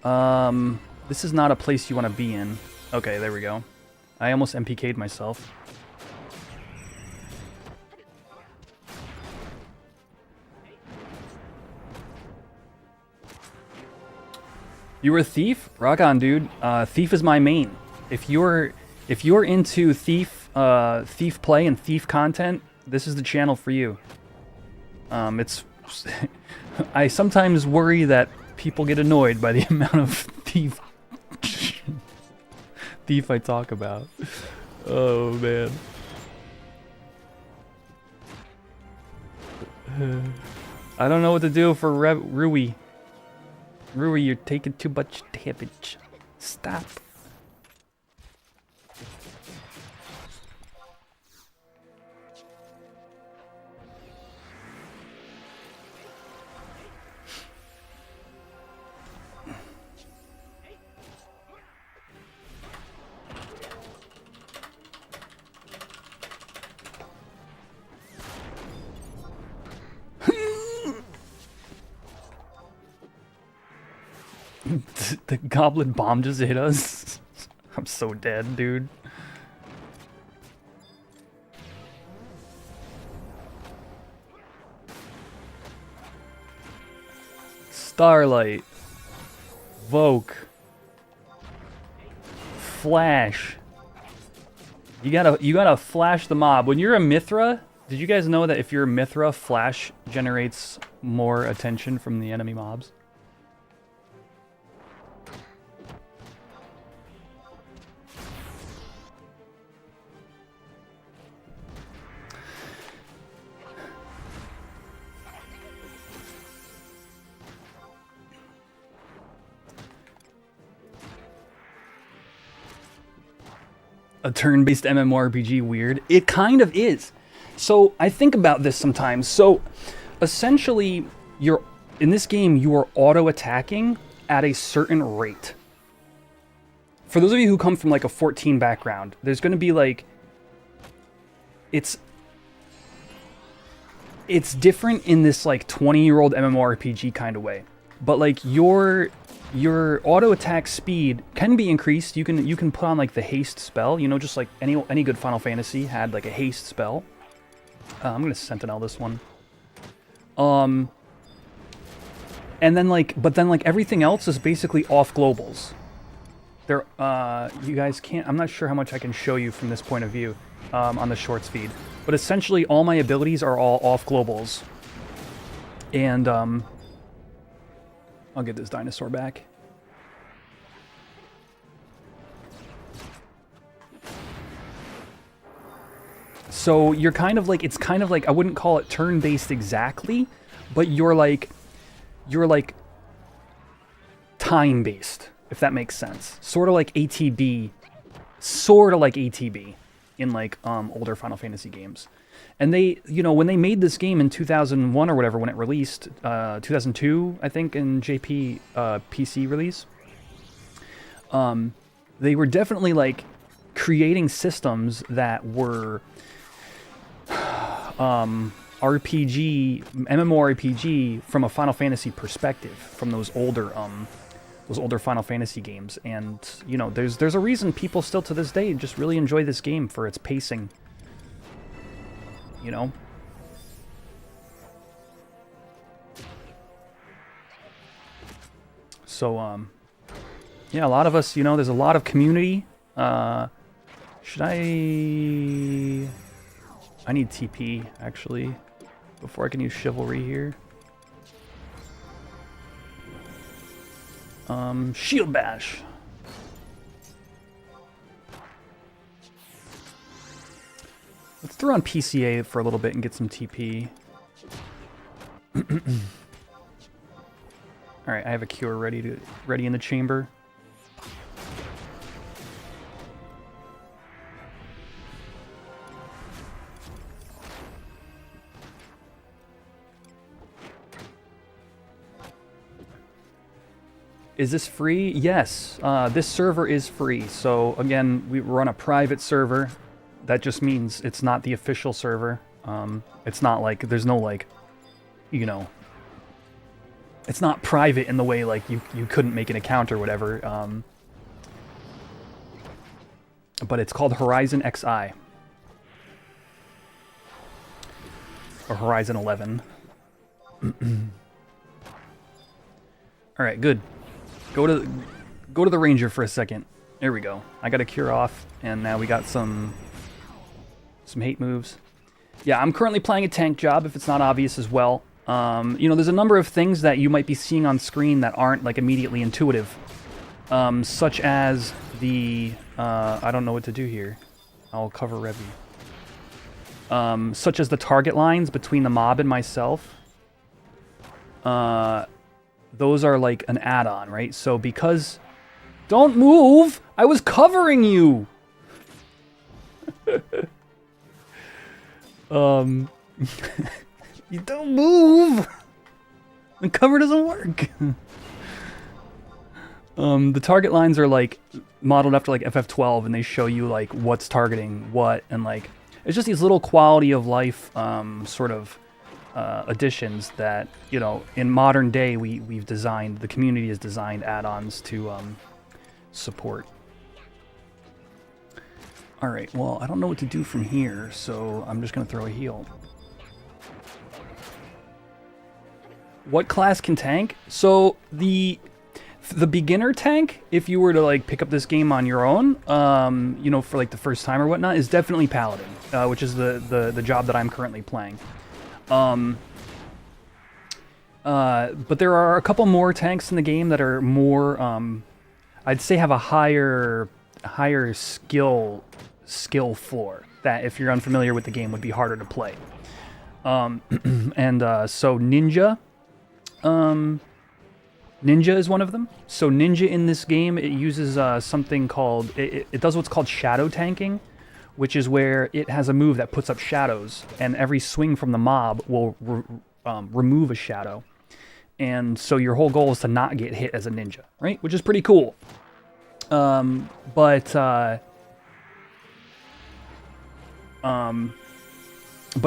[SPEAKER 1] This is not a place you want to be in. Okay, there we go. I almost MPK'd myself. You were a thief? Rock on, dude. Thief is my main. If you're into thief play and thief content, this is the channel for you. It's I sometimes worry that people get annoyed by the amount of thief I talk about. Oh man. I don't know what to do for Rui. Rui, you're taking too much damage. Stop. The goblin bomb just hit us. I'm so dead, dude. Starlight. Voke. Flash. You gotta flash the mob. When you're a Mithra, did you guys know that if you're a Mithra, flash generates more attention from the enemy mobs? A turn-based MMORPG weird? It kind of is. So I think about this sometimes. So essentially, in this game, you are auto-attacking at a certain rate. For those of you who come from like a 14 background, there's going to be like... It's different in this like 20-year-old MMORPG kind of way. But like your auto attack speed can be increased. You can put on like the haste spell, you know, just like any good Final Fantasy had like a haste spell. I'm gonna Sentinel this one. And then like, but then like everything else is basically off globals. There, you guys can't. I'm not sure how much I can show you from this point of view on the shorts feed, but essentially all my abilities are all off globals. And I'll get this dinosaur back. So you're kind of like, it's kind of like, I wouldn't call it turn-based exactly, but you're like time-based, if that makes sense. Sort of like ATB in like older Final Fantasy games. And they, you know, when they made this game in 2001 or whatever, when it released, 2002, I think, in JP PC release, they were definitely like creating systems that were MMORPG from a Final Fantasy perspective, from those older Final Fantasy games. And you know, there's a reason people still to this day just really enjoy this game for its pacing. You know, So, yeah, a lot of us, you know, there's a lot of community. Should I need TP, actually, before I can use Chivalry here. Shield Bash. Let's throw on PCA for a little bit and get some TP. Alright, I have a cure ready in the chamber. Is this free? Yes, this server is free. So again, we run a private server. That just means it's not the official server. It's not like, there's no like, you know, it's not private in the way like you couldn't make an account or whatever. But it's called Horizon XI. Or Horizon 11. Alright, good. Go to the Ranger for a second. There we go. I got a cure off, and now we got some hate moves. Yeah, I'm currently playing a tank job, if it's not obvious as well. You know, there's a number of things that you might be seeing on screen that aren't, like, immediately intuitive. Such as the... I don't know what to do here. I'll cover Revy. Such as the target lines between the mob and myself. Those are, like, an add-on, right? So, because... Don't move! I was covering you! You don't move! The cover doesn't work! The target lines are, like, modeled after, like, FF12, and they show you, like, what's targeting what, and, like, it's just these little quality of life, sort of, additions that, you know, in modern day we've designed, the community has designed add-ons to, support. Alright, well, I don't know what to do from here, so I'm just gonna throw a heal. What class can tank? So, the beginner tank, if you were to, like, pick up this game on your own, you know, for, like, the first time or whatnot, is definitely Paladin, which is the job that I'm currently playing. But there are a couple more tanks in the game that are more, I'd say have a higher skill floor, that if you're unfamiliar with the game would be harder to play. So Ninja, Ninja is one of them. So Ninja in this game, it uses something called, it does what's called shadow tanking, which is where it has a move that puts up shadows, and every swing from the mob will remove a shadow. And so your whole goal is to not get hit as a ninja, right? Which is pretty cool. But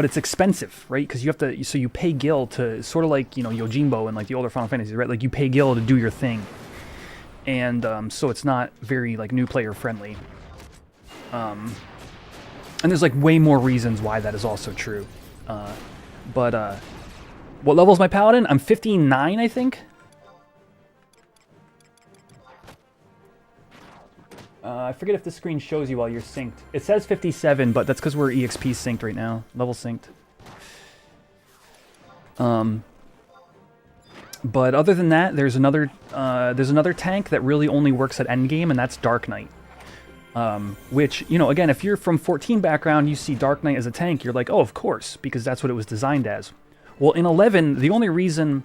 [SPEAKER 1] it's expensive, right? Because you have to, so you pay Gil to, sort of like, you know, Yojimbo and like the older Final Fantasy, right? Like you pay Gil to do your thing. And so it's not very like new player friendly. And there's like way more reasons why that is also true. What level is my Paladin? I'm 59, I think. I forget if the screen shows you while you're synced. It says 57, but that's because we're EXP synced right now. Level synced. But other than that, there's another tank that really only works at endgame, and that's Dark Knight. Which, you know, again, if you're from 14 background, you see Dark Knight as a tank, you're like, oh, of course, because that's what it was designed as. Well, in 11, the only reason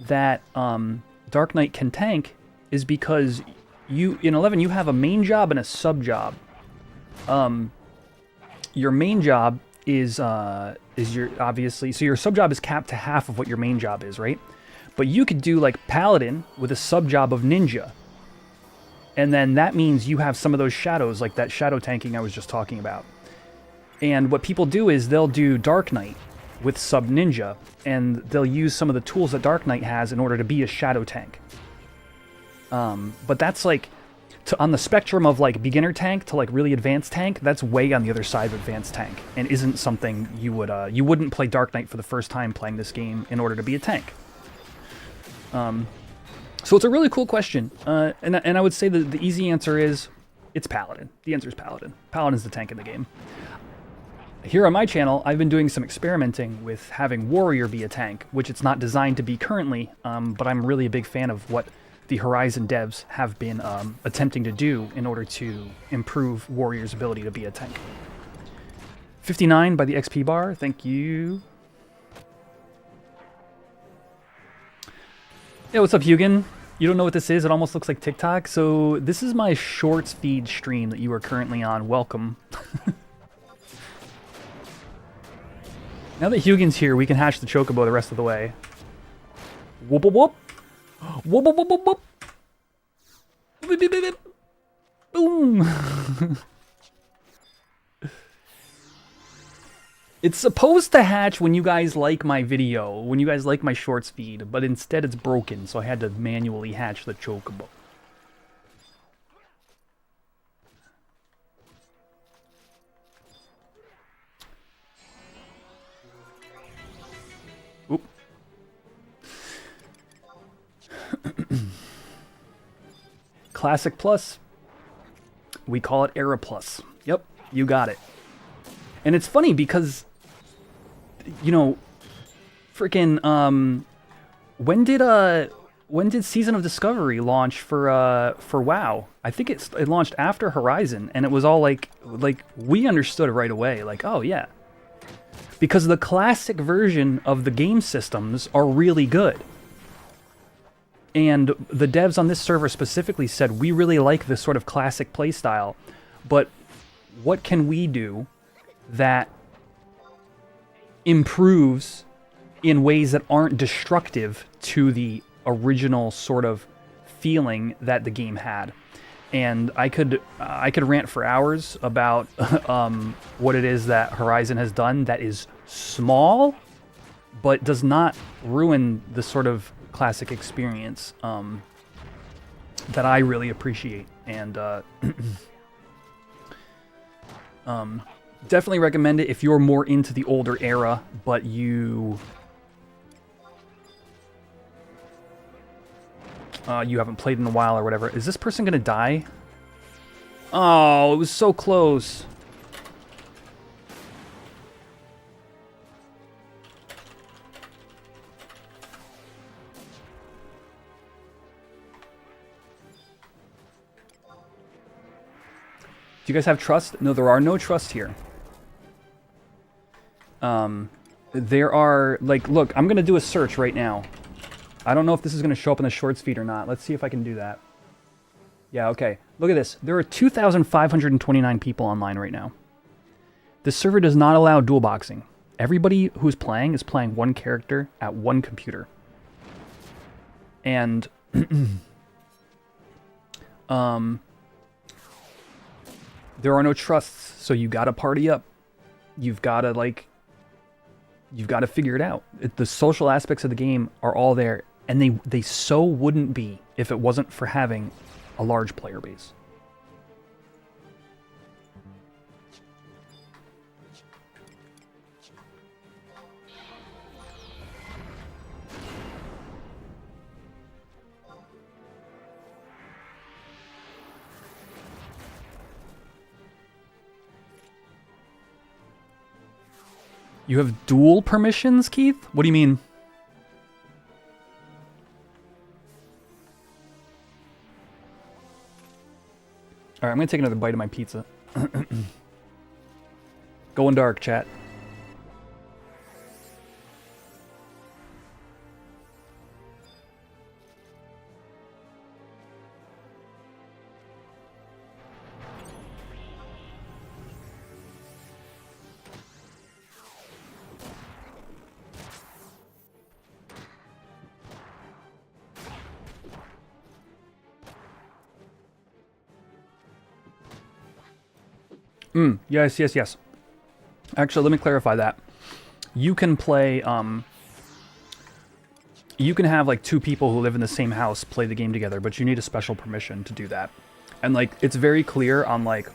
[SPEAKER 1] that Dark Knight can tank is because in 11 you have a main job and a sub job. Your main job is your, obviously, so your sub job is capped to half of what your main job is, right? But you could do like Paladin with a sub job of Ninja. And then that means you have some of those shadows, like that shadow tanking I was just talking about. And what people do is they'll do Dark Knight with sub Ninja, and they'll use some of the tools that Dark Knight has in order to be a shadow tank. But that's like, on the spectrum of like beginner tank to like really advanced tank, that's way on the other side of advanced tank, and isn't something you wouldn't play Dark Knight for the first time playing this game in order to be a tank. So it's a really cool question, and I would say that the easy answer is it's Paladin. The answer is Paladin. Paladin's the tank in the game. Here on my channel, I've been doing some experimenting with having Warrior be a tank, which it's not designed to be currently, but I'm really a big fan of what the Horizon devs have been attempting to do in order to improve Warrior's ability to be a tank. 59 by the XP bar, thank you. Yeah, what's up, Hugin? You don't know what this is? It almost looks like TikTok. So this is my shorts feed stream that you are currently on. Welcome. Now that Hugin's here, we can hash the Chocobo the rest of the way. Whoop, whoop, whoop. Whoop, whoop, whoop, whoop, whoop. Beep, beep, beep, beep. Boom. It's supposed to hatch when you guys like my video, when you guys like my shorts feed, but instead it's broken, so I had to manually hatch the Chocobo. Oop. Classic Plus. We call it Era Plus. Yep, you got it. And it's funny because, you know, freaking, when did Season of Discovery launch for WoW? I think it launched after Horizon, and it was all like we understood right away, like, oh yeah, because the classic version of the game systems are really good. And the devs on this server specifically said, we really like this sort of classic playstyle, but what can we do that improves in ways that aren't destructive to the original sort of feeling that the game had? And I could rant for hours about what it is that Horizon has done that is small, but does not ruin the sort of classic experience that I really appreciate. And definitely recommend it if you're more into the older era, but you haven't played in a while or whatever. Is this person gonna die? Oh, it was so close. Do you guys have trust? No, there are no trust here. There are, like, look, I'm going to do a search right now. I don't know if this is going to show up in the shorts feed or not. Let's see if I can do that. Yeah, okay. Look at this. There are 2,529 people online right now. This server does not allow dual boxing. Everybody who's playing is playing one character at one computer. And, there are no trusts, so you gotta party up. You've gotta, like, you've gotta figure it out. The social aspects of the game are all there, and they so wouldn't be if it wasn't for having a large player base. You have dual permissions, Keith? What do you mean? Alright, I'm gonna take another bite of my pizza. Going dark, chat. Yes, yes, yes. Actually, let me clarify that. You can play, you can have, like, two people who live in the same house play the game together, but you need a special permission to do that. And, like, it's very clear on, like,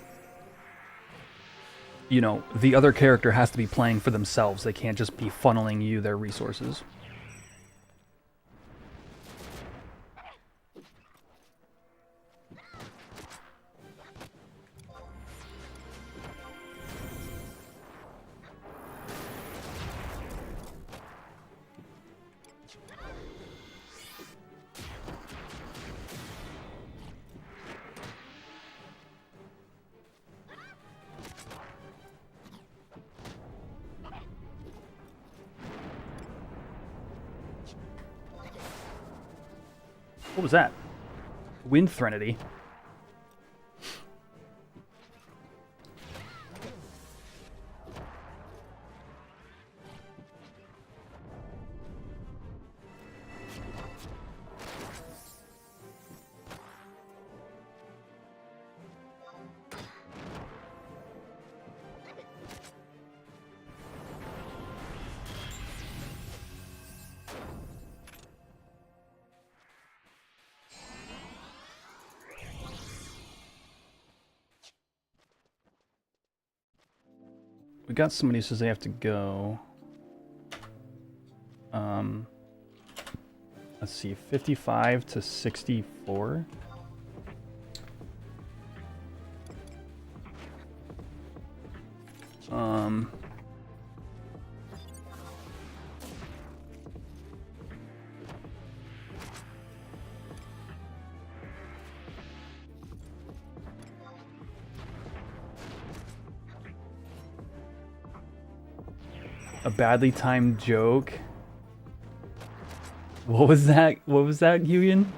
[SPEAKER 1] you know, the other character has to be playing for themselves. They can't just be funneling you their resources. What was that? Wind Threnody. We got somebody who says they have to go. Let's see, 55 to 64. A badly timed joke. What was that? What was that, Hugian?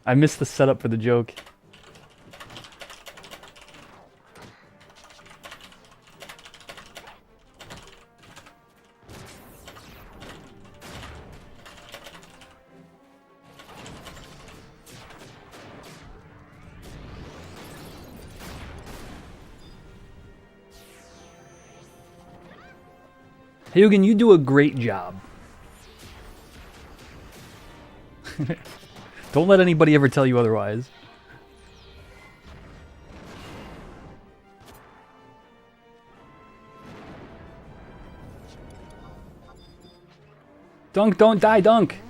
[SPEAKER 1] I missed the setup for the joke. Hugian, you do a great job. Don't let anybody ever tell you otherwise. Dunk, don't die, Dunk!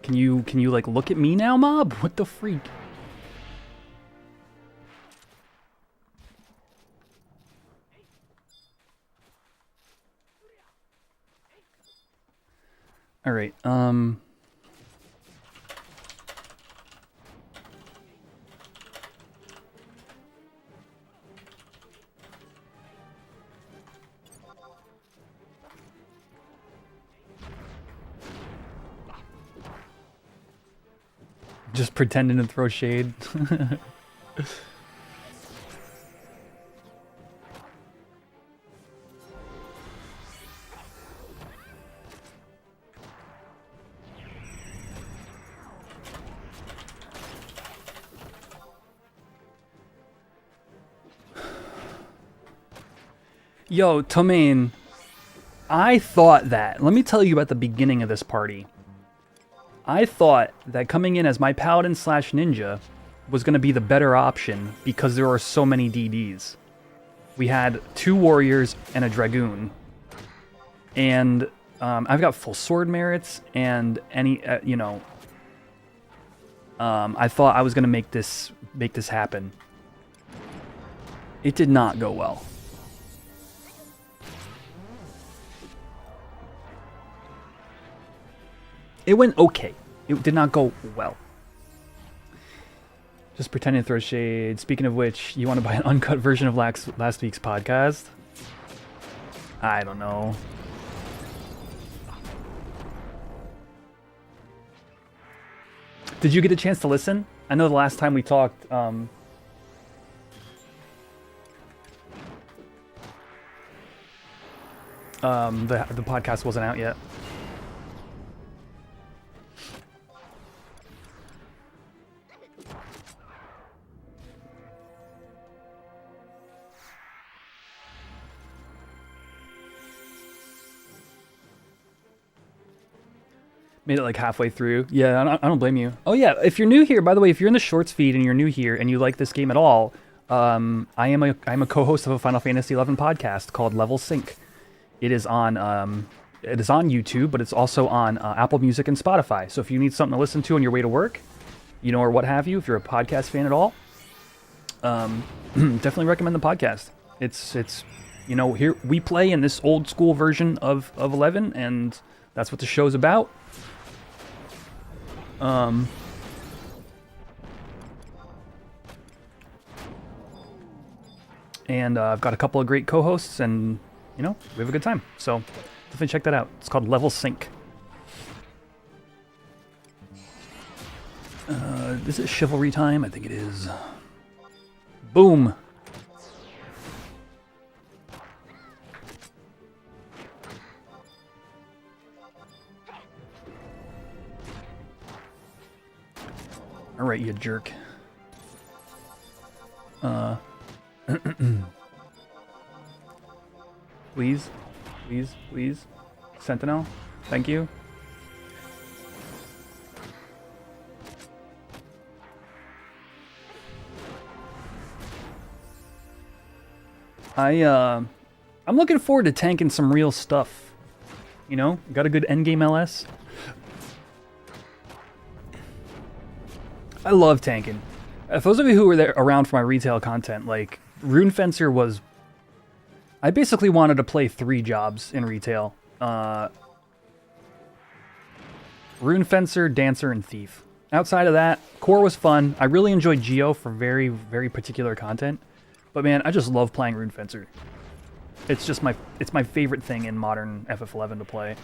[SPEAKER 1] Can you like look at me now, Mob? What the freak? All right. Just pretending to throw shade. Yo, Tomaine, I thought that. Let me tell you about the beginning of this party. I thought that coming in as my paladin slash ninja was going to be the better option because there are so many DDs. We had 2 warriors and a dragoon. And I've got full sword merits and any, you know, I thought I was going to make this happen. It did not go well. It went okay. It did not go well. Just pretending to throw shade. Speaking of which, you want to buy an uncut version of last week's podcast? I don't know. Did you get a chance to listen? I know the last time we talked, the podcast wasn't out yet. Made it like halfway through. Yeah, I don't blame you. Oh yeah, if you're new here, by the way, if you're in the shorts feed and you're new here and you like this game at all, I'm a co-host of a Final Fantasy XI podcast called Level Sync. It is on YouTube, but it's also on Apple Music and Spotify. So if you need something to listen to on your way to work, you know, or what have you, if you're a podcast fan at all, definitely recommend the podcast. It's you know, here we play in this old school version of 11, and that's what the show's about. And I've got a couple of great co-hosts, and you know, we have a good time. So definitely check that out. It's called Level Sync. Is it Chivalry time? I think it is. Boom! Alright, you jerk. Please, please, please. Sentinel, thank you. I'm looking forward to tanking some real stuff. You know, got a good endgame LS. I love tanking. For those of you who were there around for my retail content, like, Rune Fencer was... I basically wanted to play 3 jobs in retail. Rune Fencer, Dancer, and Thief. Outside of that, Core was fun. I really enjoyed Geo for very, very particular content. But man, I just love playing Rune Fencer. It's just it's my favorite thing in modern FF11 to play.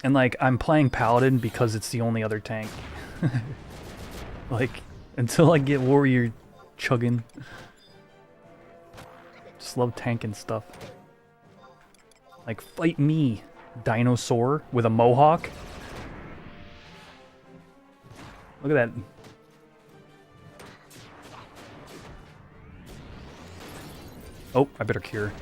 [SPEAKER 1] And like, I'm playing Paladin because it's the only other tank. Like, until I get Warrior chugging. Just love tanking stuff. Like, fight me, dinosaur with a mohawk. Look at that. Oh, I better cure.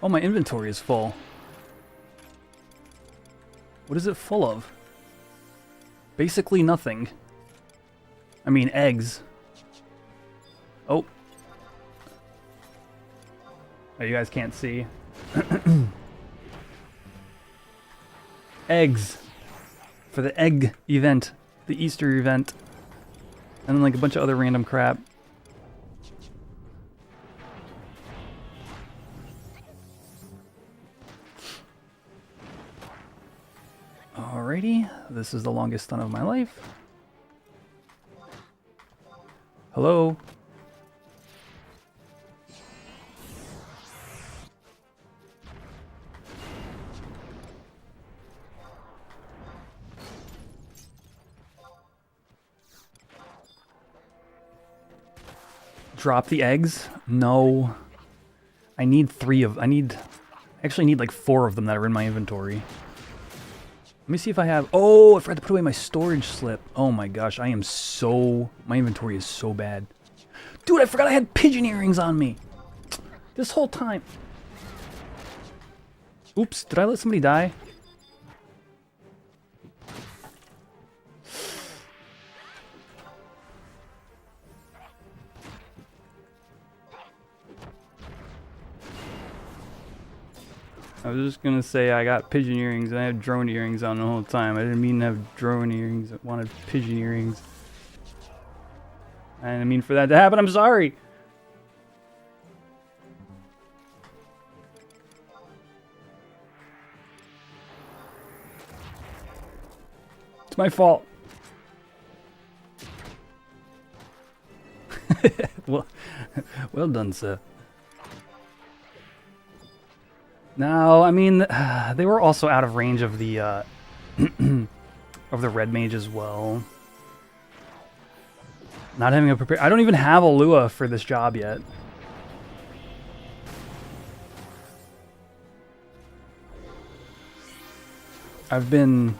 [SPEAKER 1] Oh, my inventory is full. What is it full of? Basically nothing. I mean, eggs. Oh. Oh, you guys can't see. Eggs. For the egg event. The Easter event. And then like a bunch of other random crap. Alrighty, this is the longest stun of my life. Hello? Drop the eggs? No. I need 3 of... I actually need like 4 of them that are in my inventory. Let me see if I have... Oh, I forgot to put away my storage slip. Oh my gosh, I am so... My inventory is so bad. Dude, I forgot I had pigeon earrings on me. This whole time. Oops, did I let somebody die? I was just gonna say I got pigeon earrings and I had drone earrings on the whole time. I didn't mean to have drone earrings. I wanted pigeon earrings. I didn't mean for that to happen. I'm sorry. It's my fault. Well done, sir. No, I mean, they were also out of range of the of the red mage as well. Not having a prepare. I don't even have a Lua for this job yet. I've been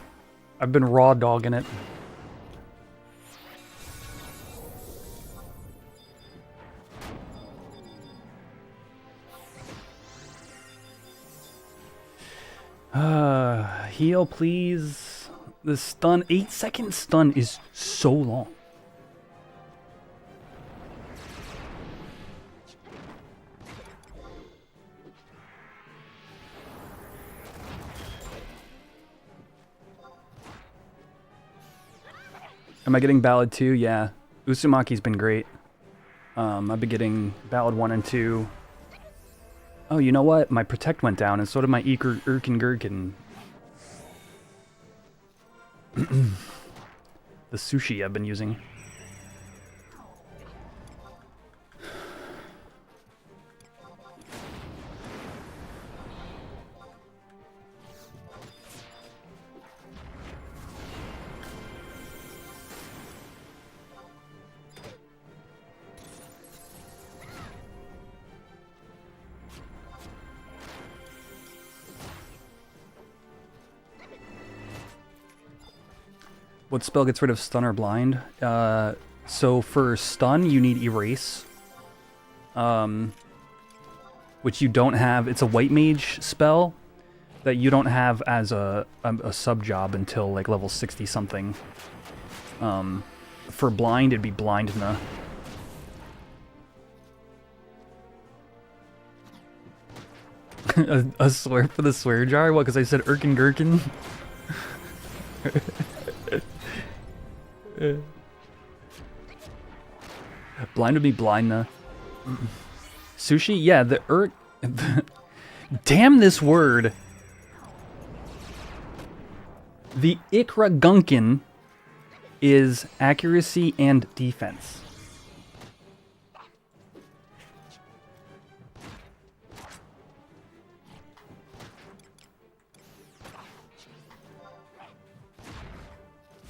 [SPEAKER 1] raw dogging it. Heal, please. The stun, 8-second stun is so long. Am I getting Ballad 2? Yeah. Usumaki's been great. I've been getting Ballad 1 and 2. Oh, you know what? My Protect went down, and so did my Urkin Gurkin. The sushi I've been using. What spell gets rid of stun or blind? So for stun, you need erase. Which you don't have. It's a white mage spell that you don't have as a sub job until like level 60 something. For blind, it'd be blindna. a swear for the swear jar? What, because I said Urkin Gurkin? Blind would be blindna. Sushi? Yeah, the damn this word. The Ikra Gunkin is accuracy and defense.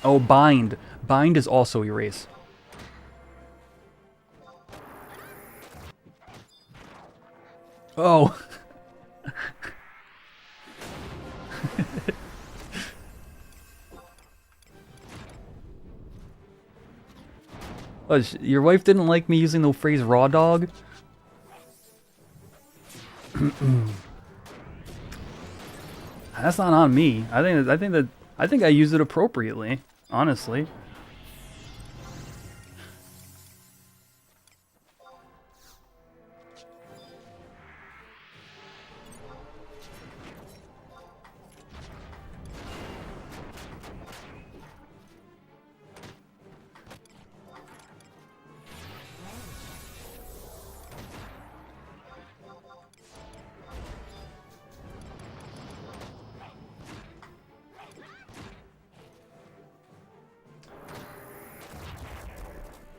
[SPEAKER 1] Oh, bind. Bind is also erase. Oh. Oh, your wife didn't like me using the phrase raw dog? That's not on me. I think I use it appropriately, honestly.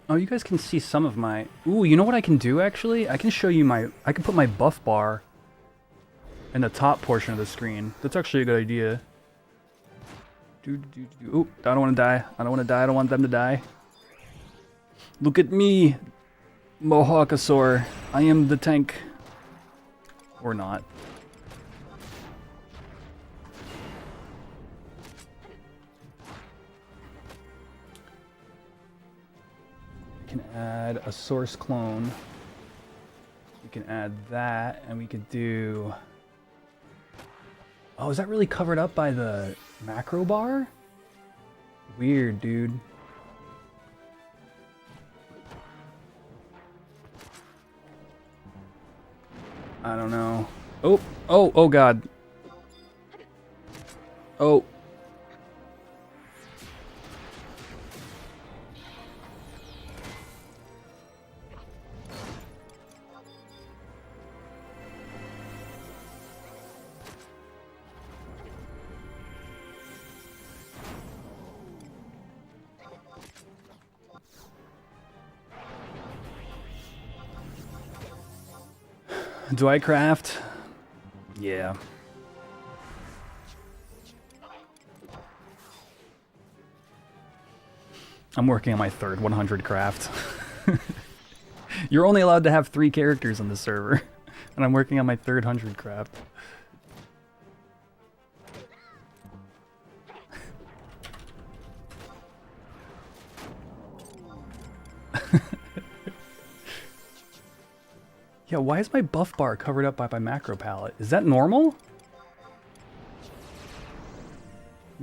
[SPEAKER 1] Oh, you guys can see some of my... Ooh, you know what I can do, actually? I can show you my... I can put my buff bar in the top portion of the screen. That's actually a good idea. Ooh, I don't want to die. I don't want to die. I don't want them to die. Look at me, Mohawkosaur. I am the tank. Or not. We can add a source clone. We can add that, and we could do... Oh, is that really covered up by the macro bar? Weird, dude. I don't know. Oh god. Oh. Do I craft? Yeah. I'm working on my third 100 craft. You're only allowed to have 3 characters on the server, and I'm working on my third 100 craft. Yeah, why is my buff bar covered up by my macro palette? Is that normal?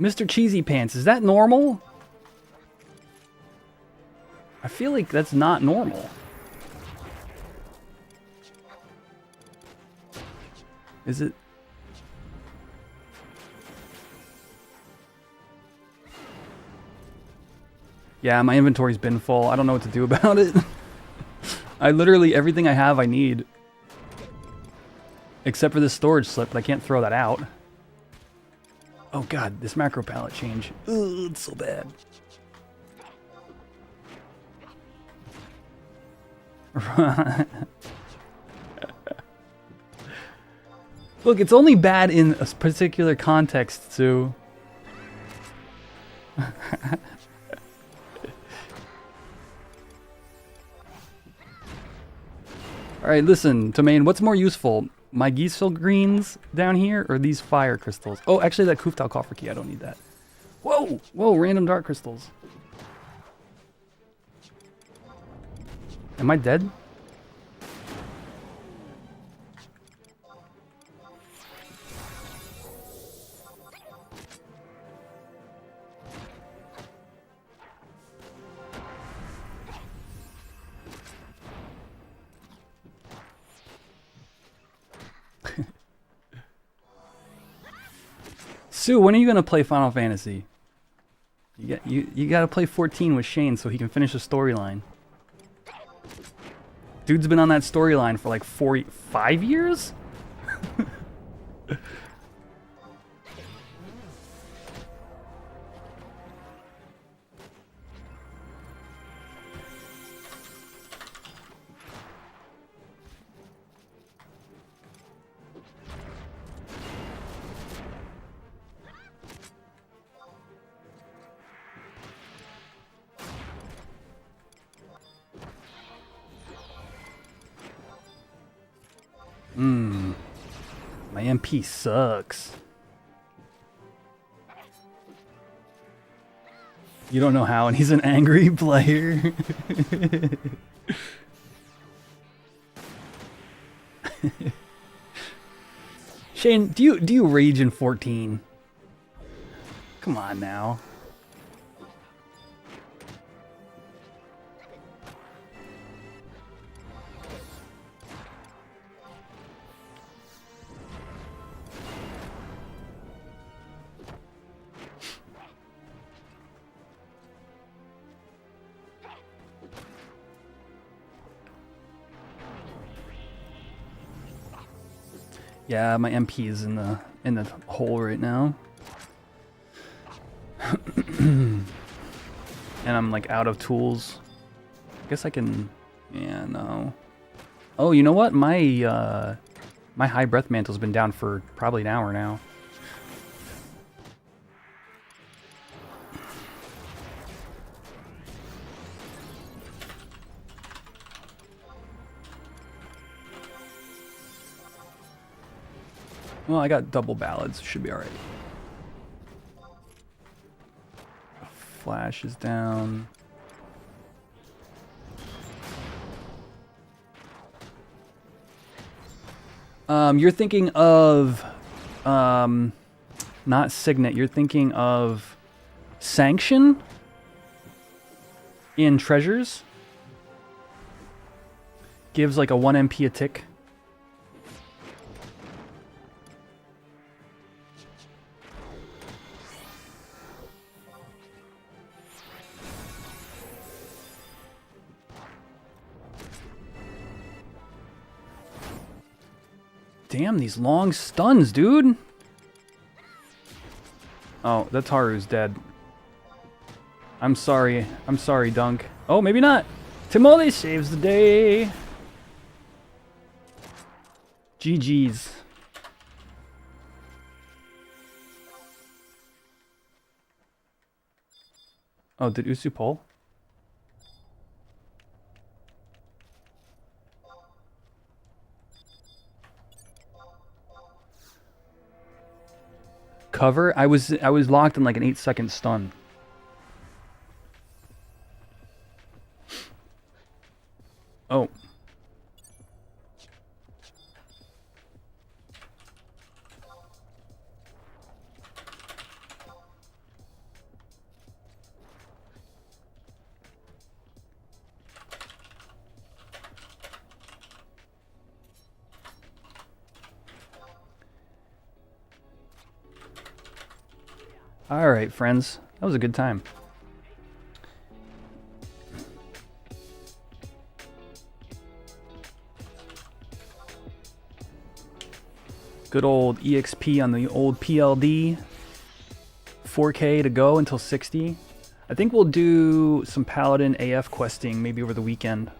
[SPEAKER 1] Mr. Cheesy Pants, is that normal? I feel like that's not normal. Is it? Yeah, my inventory's been full. I don't know what to do about it. I literally, everything I have I need. Except for this storage slip, but I can't throw that out. Oh god, this macro palette change. Ugh, it's so bad. Look, it's only bad in a particular context, too. Alright, listen, Tomaine, what's more useful? My Geesel greens down here, or these fire crystals? Oh, actually, that Kuftal coffer key, I don't need that. Whoa! Whoa, random dark crystals. Am I dead? Sue, when are you gonna play Final Fantasy? You gotta play 14 with Shane so he can finish the storyline. Dude's been on that storyline for like 5 years? My MP sucks. You don't know how, and he's an angry player. Shane, do you rage in 14? Come on now. Yeah, my MP is in the hole right now. And I'm like out of tools. I guess I can, yeah, no. Oh, you know what? My my high breath mantle's been down for probably an hour now. Well, I got double ballads. Should be alright. Flash is down. You're thinking of, not Signet. You're thinking of Sanction in Treasures. Gives like a 1 MP a tick. Damn, these long stuns, dude. Oh, the Taru's dead. I'm sorry. I'm sorry, Dunk. Oh, maybe not. Timole saves the day. GG's. Oh, did Usu pull? Cover? I was locked in like an 8-second stun. Oh. All right, friends. That was a good time. Good old EXP on the old PLD. 4K to go until 60. I think we'll do some Paladin AF questing maybe over the weekend.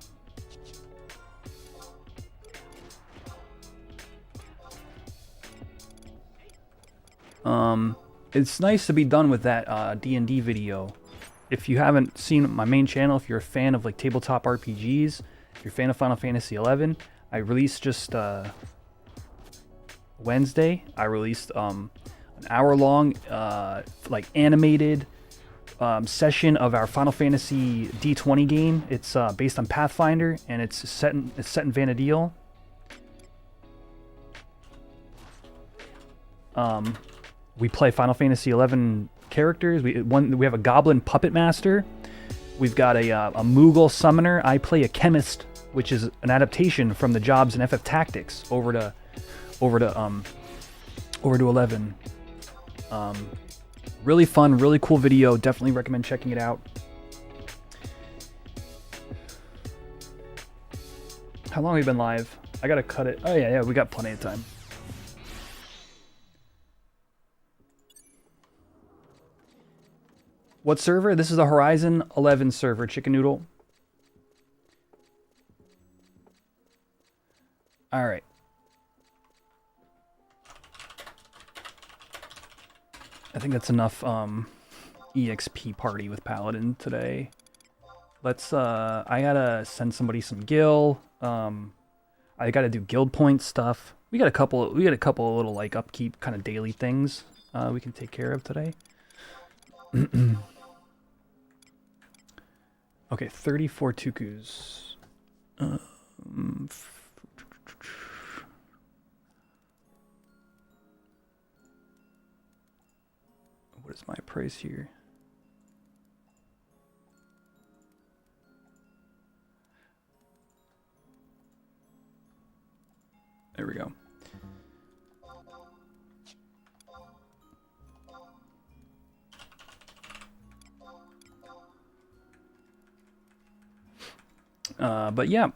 [SPEAKER 1] It's nice to be done with that D&D video. If you haven't seen my main channel, if you're a fan of like tabletop RPGs, if you're a fan of Final Fantasy XI, I released just Wednesday. I released an hour-long like animated session of our Final Fantasy D20 game. It's based on Pathfinder, and it's set in Vanadil. We play Final Fantasy XI characters. We have a Goblin Puppet Master. We've got a Moogle Summoner. I play a Chemist, which is an adaptation from the jobs in FF Tactics over to 11. Really fun, really cool video. Definitely recommend checking it out. How long have we been live? I gotta cut it. Oh yeah, we got plenty of time. What server? This is the Horizon 11 server, Chicken Noodle. All right. I think that's enough EXP party with Paladin today. Let's I gotta send somebody some gil. I gotta do guild point stuff. We got a couple of little like upkeep kind of daily things we can take care of today. Okay, 34 tukus. What is my price here? There we go. But yeah.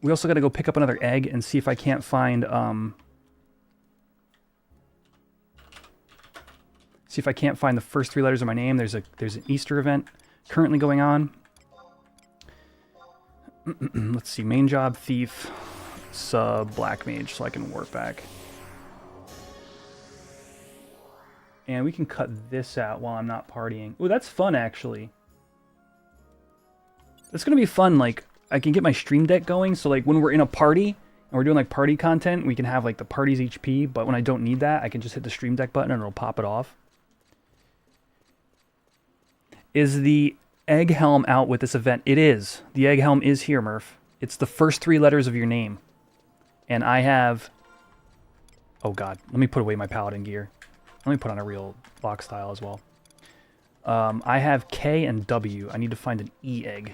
[SPEAKER 1] We also got to go pick up another egg and see if I can't find the first 3 letters of my name. There's an Easter event currently going on. Let's see, main job, thief, sub, black mage, so I can warp back. And we can cut this out while I'm not partying. Ooh, that's fun, actually. It's gonna be fun, like, I can get my stream deck going, so like when we're in a party, and we're doing like party content, we can have like the party's HP, but when I don't need that, I can just hit the stream deck button and it'll pop it off. Is the egg helm out with this event? It is. The egg helm is here, Murph. It's the first 3 letters of your name. And I have... Oh god, let me put away my paladin gear. Let me put on a real lock style as well. I have K and W. I need to find an E egg.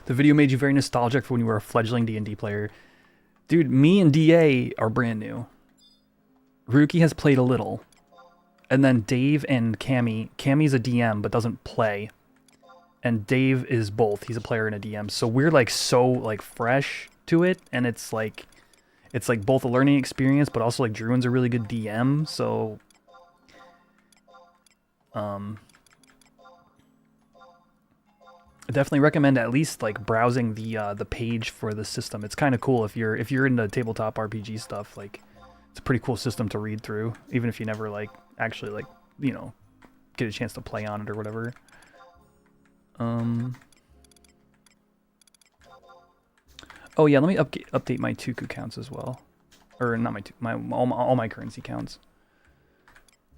[SPEAKER 1] The video made you very nostalgic for when you were a fledgling D&D player. Dude, me and DA are brand new. Ruki has played a little. And then Dave and Cammy. Cammy's a DM but doesn't play. And Dave is both. He's a player and a DM. So we're like so like fresh to it, and it's like both a learning experience, but also like Druin's a really good DM, so I definitely recommend at least like browsing the page for the system. It's kind of cool if you're into tabletop RPG stuff. Like, it's a pretty cool system to read through, even if you never like actually like, you know, get a chance to play on it or whatever. Oh yeah, let me update my Tuku counts as well, or not all my currency counts.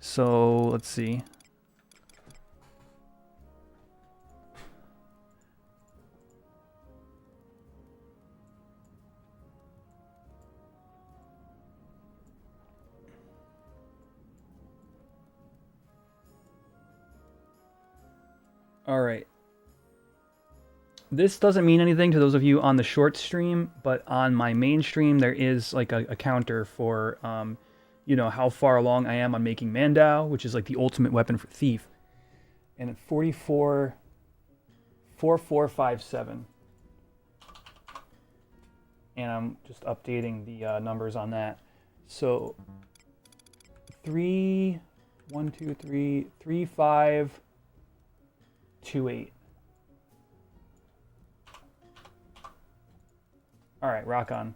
[SPEAKER 1] So let's see. All right. This doesn't mean anything to those of you on the short stream, but on my main stream there is like a counter for you know, how far along I am on making Mandow, which is like the ultimate weapon for thief. And at 44, 4457. And I'm just updating the numbers on that. So 3, 1, 2, 3, 3, 5, 2, 8. All right, rock on.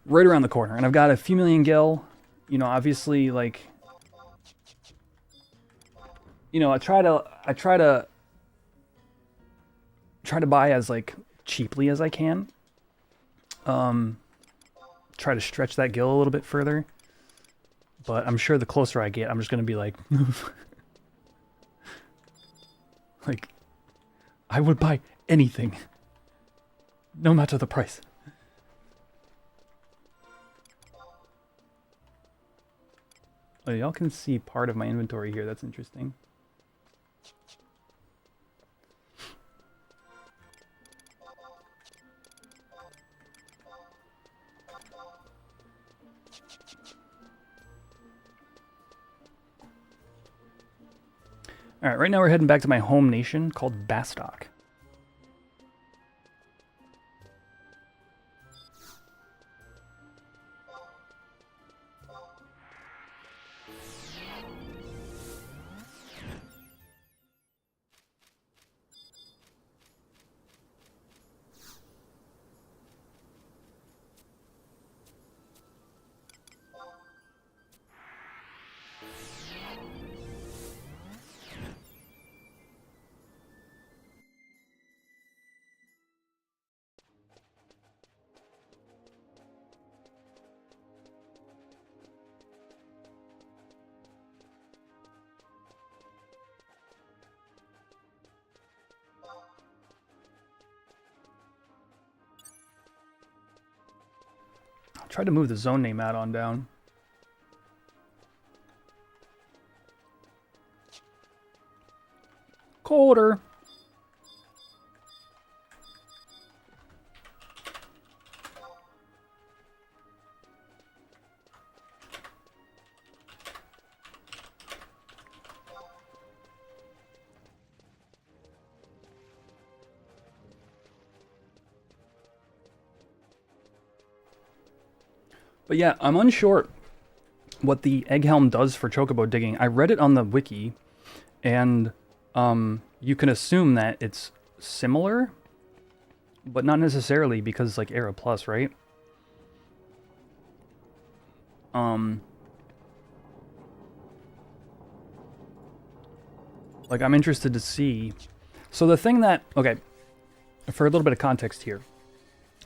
[SPEAKER 1] Right around the corner, and I've got a few million gil. You know, obviously, like, you know, I try to buy as like cheaply as I can. Try to stretch that gil a little bit further. But I'm sure the closer I get, I'm just gonna be like, like, I would buy anything, no matter the price. Oh, y'all can see part of my inventory here. That's interesting. All right, right now we're heading back to my home nation called Bastok. Try to move the zone name add-on down. Colder. But yeah, I'm unsure what the egg helm does for chocobo digging. I read it on the wiki, and you can assume that it's similar, but not necessarily because it's like Era Plus, right? Like, I'm interested to see. So the thing that, okay, for a little bit of context here,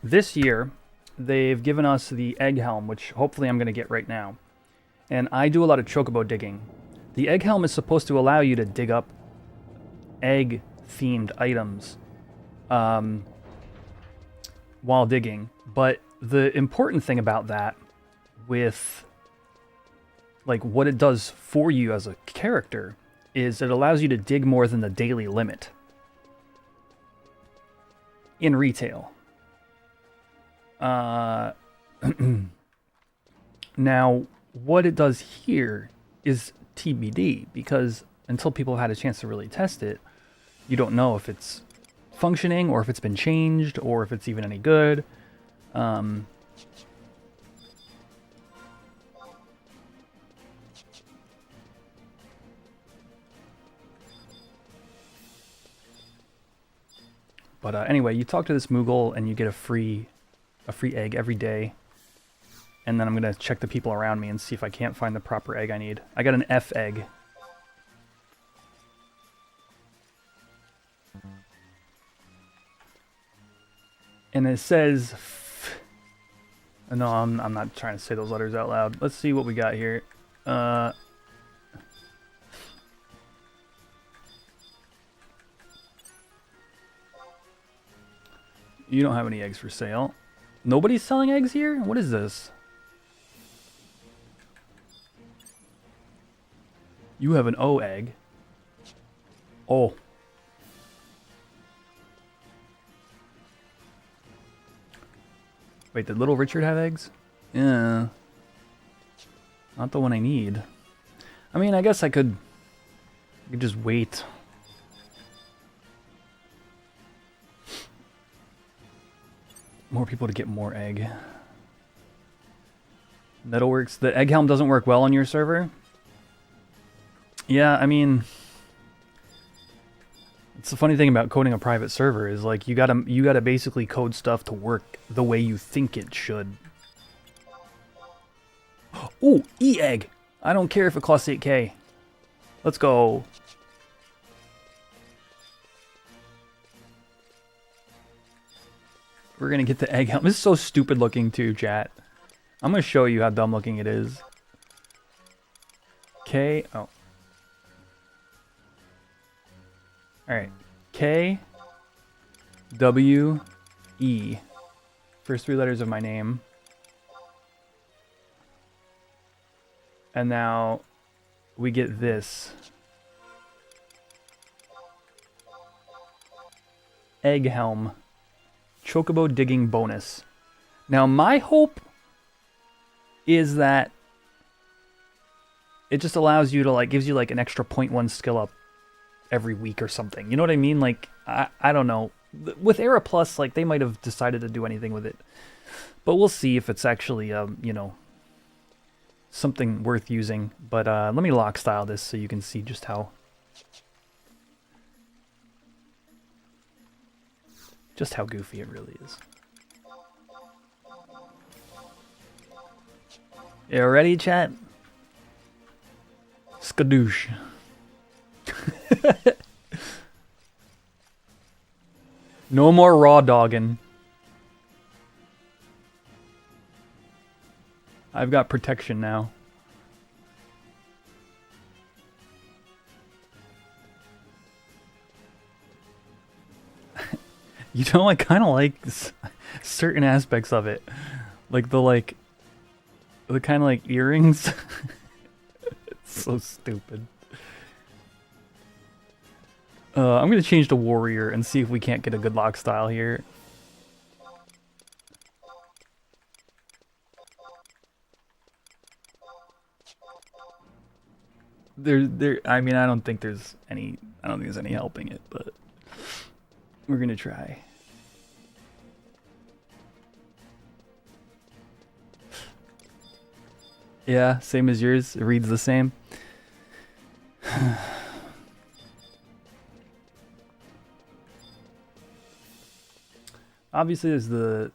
[SPEAKER 1] this year they've given us the egg helm, which hopefully I'm going to get right now. And I do a lot of chocobo digging. The egg helm is supposed to allow you to dig up egg-themed items while digging. But the important thing about that, with like what it does for you as a character, is it allows you to dig more than the daily limit in retail. Now, what it does here is TBD, because until people have had a chance to really test it, you don't know if it's functioning, or if it's been changed, or if it's even any good. But anyway, you talk to this Moogle and you get a free egg every day. And then I'm going to check the people around me and see if I can't find the proper egg I need. I got an F egg. And it says... No, I'm not trying to say those letters out loud. Let's see what we got here. You don't have any eggs for sale. Nobody's selling eggs here? What is this? You have an O egg. Oh. Wait, did Little Richard have eggs? Yeah. Not the one I need. I mean, I guess I could just wait. More people to get more egg. Metalworks. The egg helm doesn't work well on your server? Yeah, I mean, it's the funny thing about coding a private server is like you gotta basically code stuff to work the way you think it should. Ooh, E-egg! I don't care if it costs 8K. Let's go. We're gonna get the egg helm. This is so stupid looking too, chat. I'm gonna show you how dumb looking it is. K, oh. Alright. K, W, E. First 3 letters of my name. And now we get this. Egg helm. Chocobo digging bonus. Now my hope is that it just allows you to like, gives you like an extra 0.1 skill up every week or something. You know what I mean? Like, I don't know. With Era Plus, like they might have decided to do anything with it. But we'll see if it's actually, you know, something worth using. But let me lock style this so you can see just how goofy it really is. You ready, chat? Skadoosh. No more raw dogging. I've got protection now. You know, I kind of like certain aspects of it. Like the kind of like earrings. It's so stupid. I'm going to change to warrior and see if we can't get a good lock style here. I mean, I don't think there's any helping it, but we're going to try. Yeah, same as yours. It reads the same. Obviously, there's the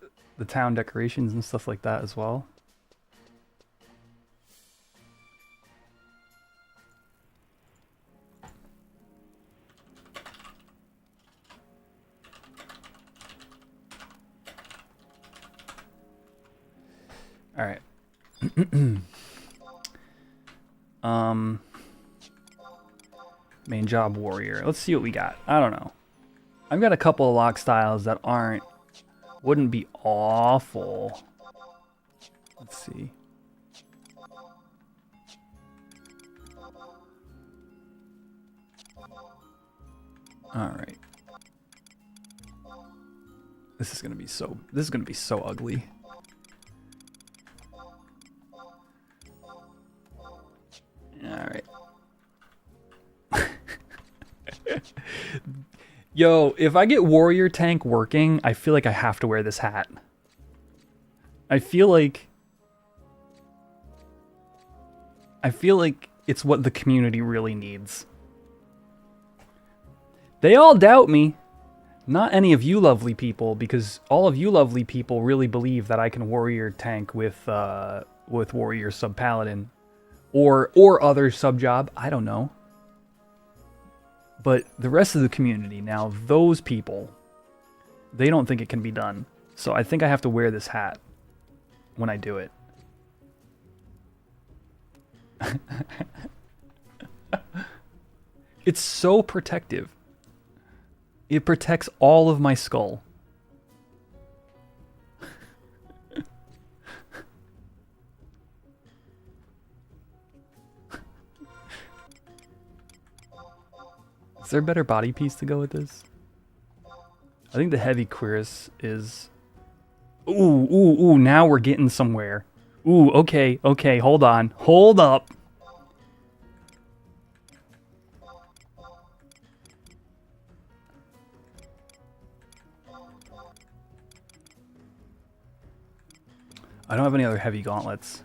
[SPEAKER 1] town decorations and stuff like that as well. All right. Main job warrior. Let's see what we got. I don't know. I've got a couple of lock styles that wouldn't be awful. Let's see. All right. This is gonna be so ugly. Alright. Yo, if I get warrior tank working, I feel like I have to wear this hat. I feel like it's what the community really needs. They all doubt me. Not any of you lovely people, because all of you lovely people really believe that I can warrior tank with warrior sub paladin. Or other sub job, I don't know. But the rest of the community, now those people, they don't think it can be done. So I think I have to wear this hat when I do it. It's so protective. It protects all of my skull. Is there a better body piece to go with this? I think the heavy cuirass is... Ooh, now we're getting somewhere. Ooh, okay, okay, hold on. Hold up. I don't have any other heavy gauntlets.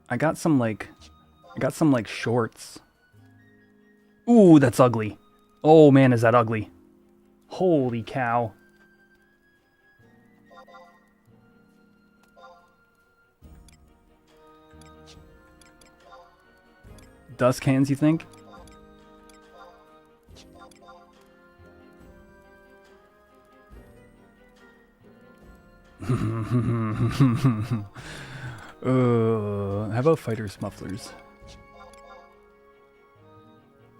[SPEAKER 1] I got some like shorts. Ooh, that's ugly. Oh man, is that ugly. Holy cow. Dust cans, you think? How about fighters mufflers?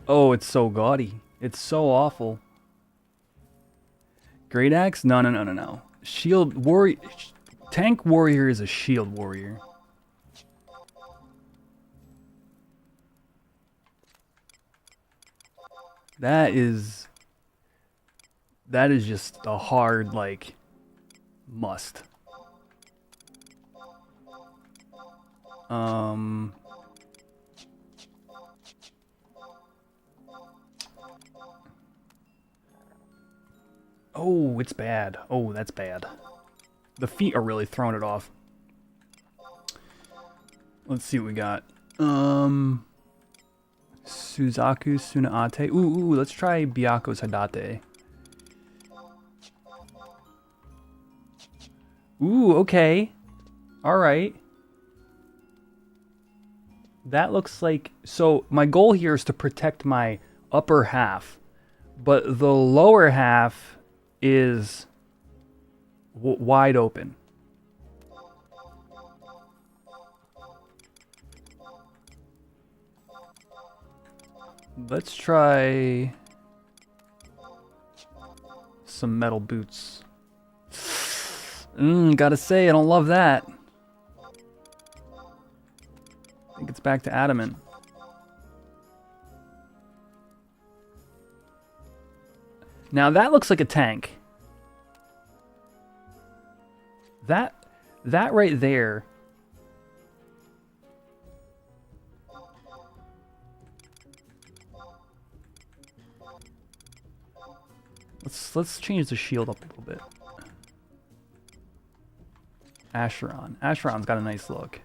[SPEAKER 1] Oh, it's so gaudy. It's so awful. Great axe? No, no, no, no, no. Shield warrior. Tank warrior is a shield warrior. That is just a hard, like, must. Oh, it's bad. Oh, that's bad. The feet are really throwing it off. Let's see what we got. Suzaku Sunaate. Ooh, let's try Byaku's Hadate. Ooh, okay. Alright. That looks like... So, my goal here is to protect my upper half. But the lower half is wide open. Let's try some metal boots. Gotta say, I don't love that. I think it's back to adamant. Now that looks like a tank. That right there. Let's change the shield up a little bit. Acheron. Acheron's got a nice look.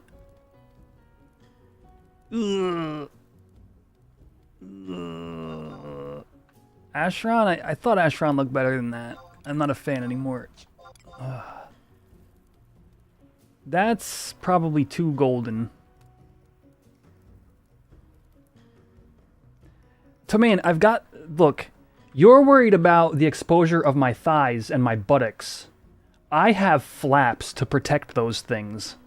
[SPEAKER 1] Acheron, I thought Acheron looked better than that. I'm not a fan anymore. That's probably too golden. Tomain, I've got... Look, you're worried about the exposure of my thighs and my buttocks. I have flaps to protect those things.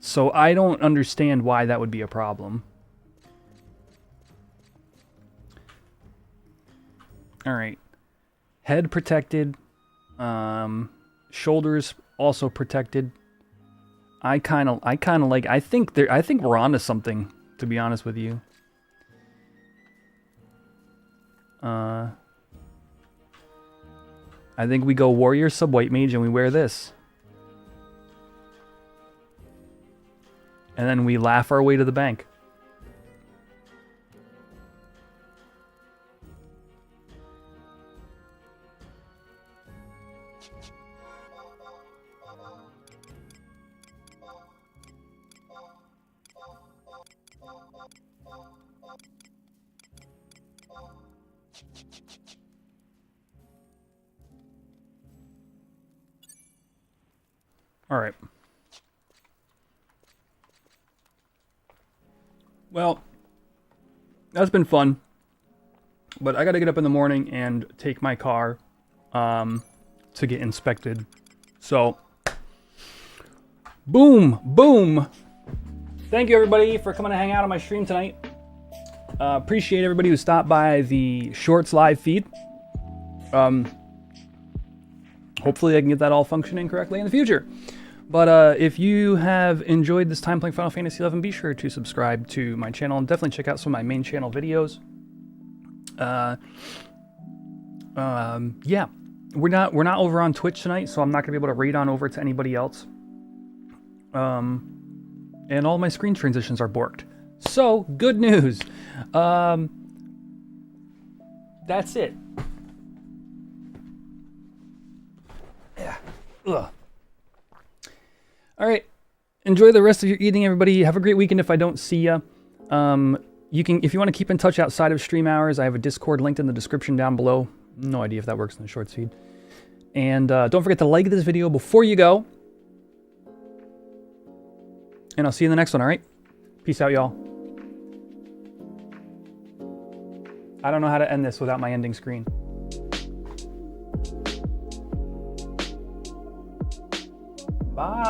[SPEAKER 1] So I don't understand why that would be a problem. Alright. Head protected. Shoulders also protected. I kinda like... I think we're onto something, to be honest with you. I think we go warrior sub white mage and we wear this. And then we laugh our way to the bank. All right. Well, that's been fun. But I got to get up in the morning and take my car to get inspected. So, boom, boom. Thank you, everybody, for coming to hang out on my stream tonight. Appreciate everybody who stopped by the Shorts live feed. Hopefully I can get that all functioning correctly in the future. But if you have enjoyed this time playing Final Fantasy XI, be sure to subscribe to my channel and definitely check out some of my main channel videos. Yeah, we're not over on Twitch tonight, so I'm not gonna be able to raid on over to anybody else. And all my screen transitions are borked. So good news. That's it. Yeah. Ugh. All right. Enjoy the rest of your evening, everybody. Have a great weekend if I don't see ya. You can, if you want to keep in touch outside of stream hours, I have a Discord linked in the description down below. No idea if that works in the shorts feed. And don't forget to like this video before you go. And I'll see you in the next one, all right? Peace out, y'all. I don't know how to end this without my ending screen. Bye.